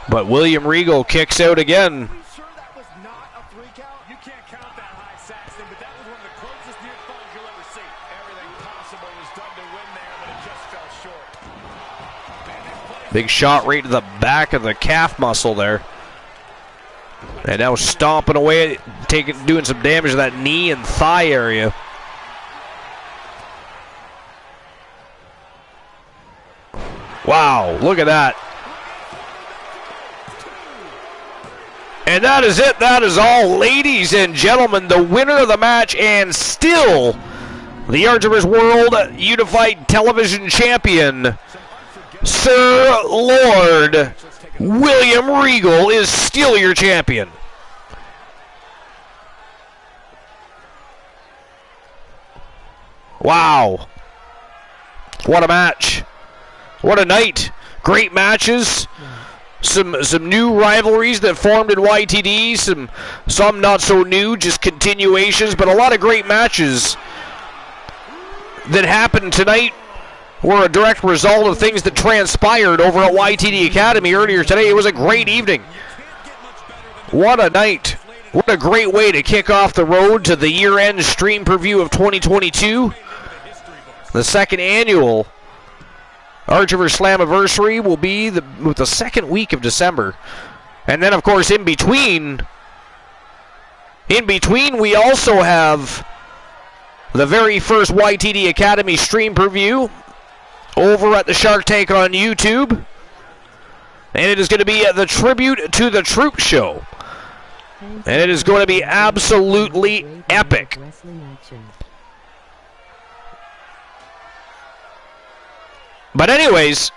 But William Regal kicks out again. Sure that was not a 3 count? You can't count that high, Saxton, but that was one of the closest near falls you'll ever see. Everything possible was done to win there, but it just fell short. Big shot right to the back of the calf muscle there. And now stomping away, doing some damage to that knee and thigh area. Wow, look at that. And that is it. That is all, ladies and gentlemen. The winner of the match and still the Artemis World Unified Television Champion, Sir Lord William Regal, is still your champion. Wow. What a match. What a night. Great matches. Some new rivalries that formed in YTD. Some not so new, just continuations, but a lot of great matches that happened tonight were a direct result of things that transpired over at YTD Academy earlier today. It was a great evening. What a night. What a great way to kick off the road to the year-end stream preview of 2022. The second annual Archiver Slammiversary will be with the second week of December. And then, of course, in between, we also have the very first YTD Academy stream preview over at the Shark Tank on YouTube. And it is going to be the Tribute to the Troop show. And it is going to be absolutely epic. But anyways,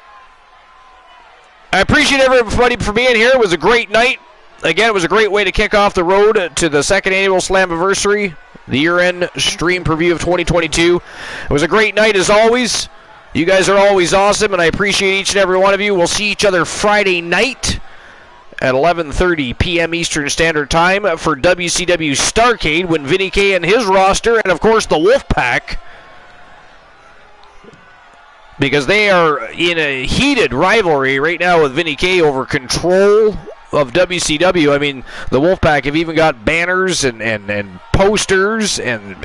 I appreciate everybody for being here. It was a great night. Again, it was a great way to kick off the road to the second annual Slammiversary, the year-end stream preview of 2022. It was a great night as always. You guys are always awesome, and I appreciate each and every one of you. We'll see each other Friday night at 11:30 p.m. Eastern Standard Time for WCW Starrcade when Vinny K and his roster, and of course the Wolfpack, because they are in a heated rivalry right now with Vinny K over control of WCW. I mean, the Wolfpack have even got banners and posters, and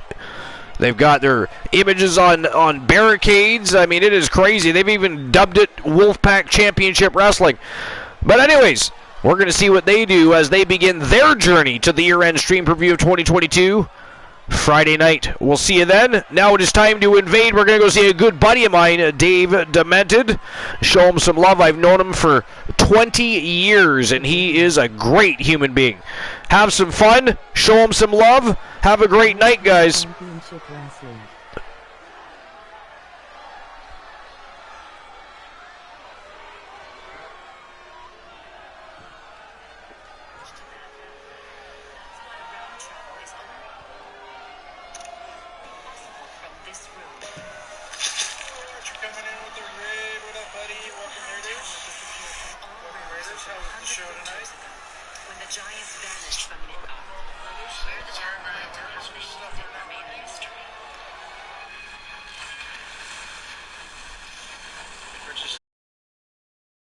they've got their images on barricades. I mean, it is crazy. They've even dubbed it Wolfpack Championship Wrestling. But anyways, we're going to see what they do as they begin their journey to the year-end stream preview of 2022. Friday night. We'll see you then. Now it is time to invade. We're going to go see a good buddy of mine, Dave Demented. Show him some love. I've known him for 20 years, and he is a great human being. Have some fun. Show him some love. Have a great night, guys. Giants vanished.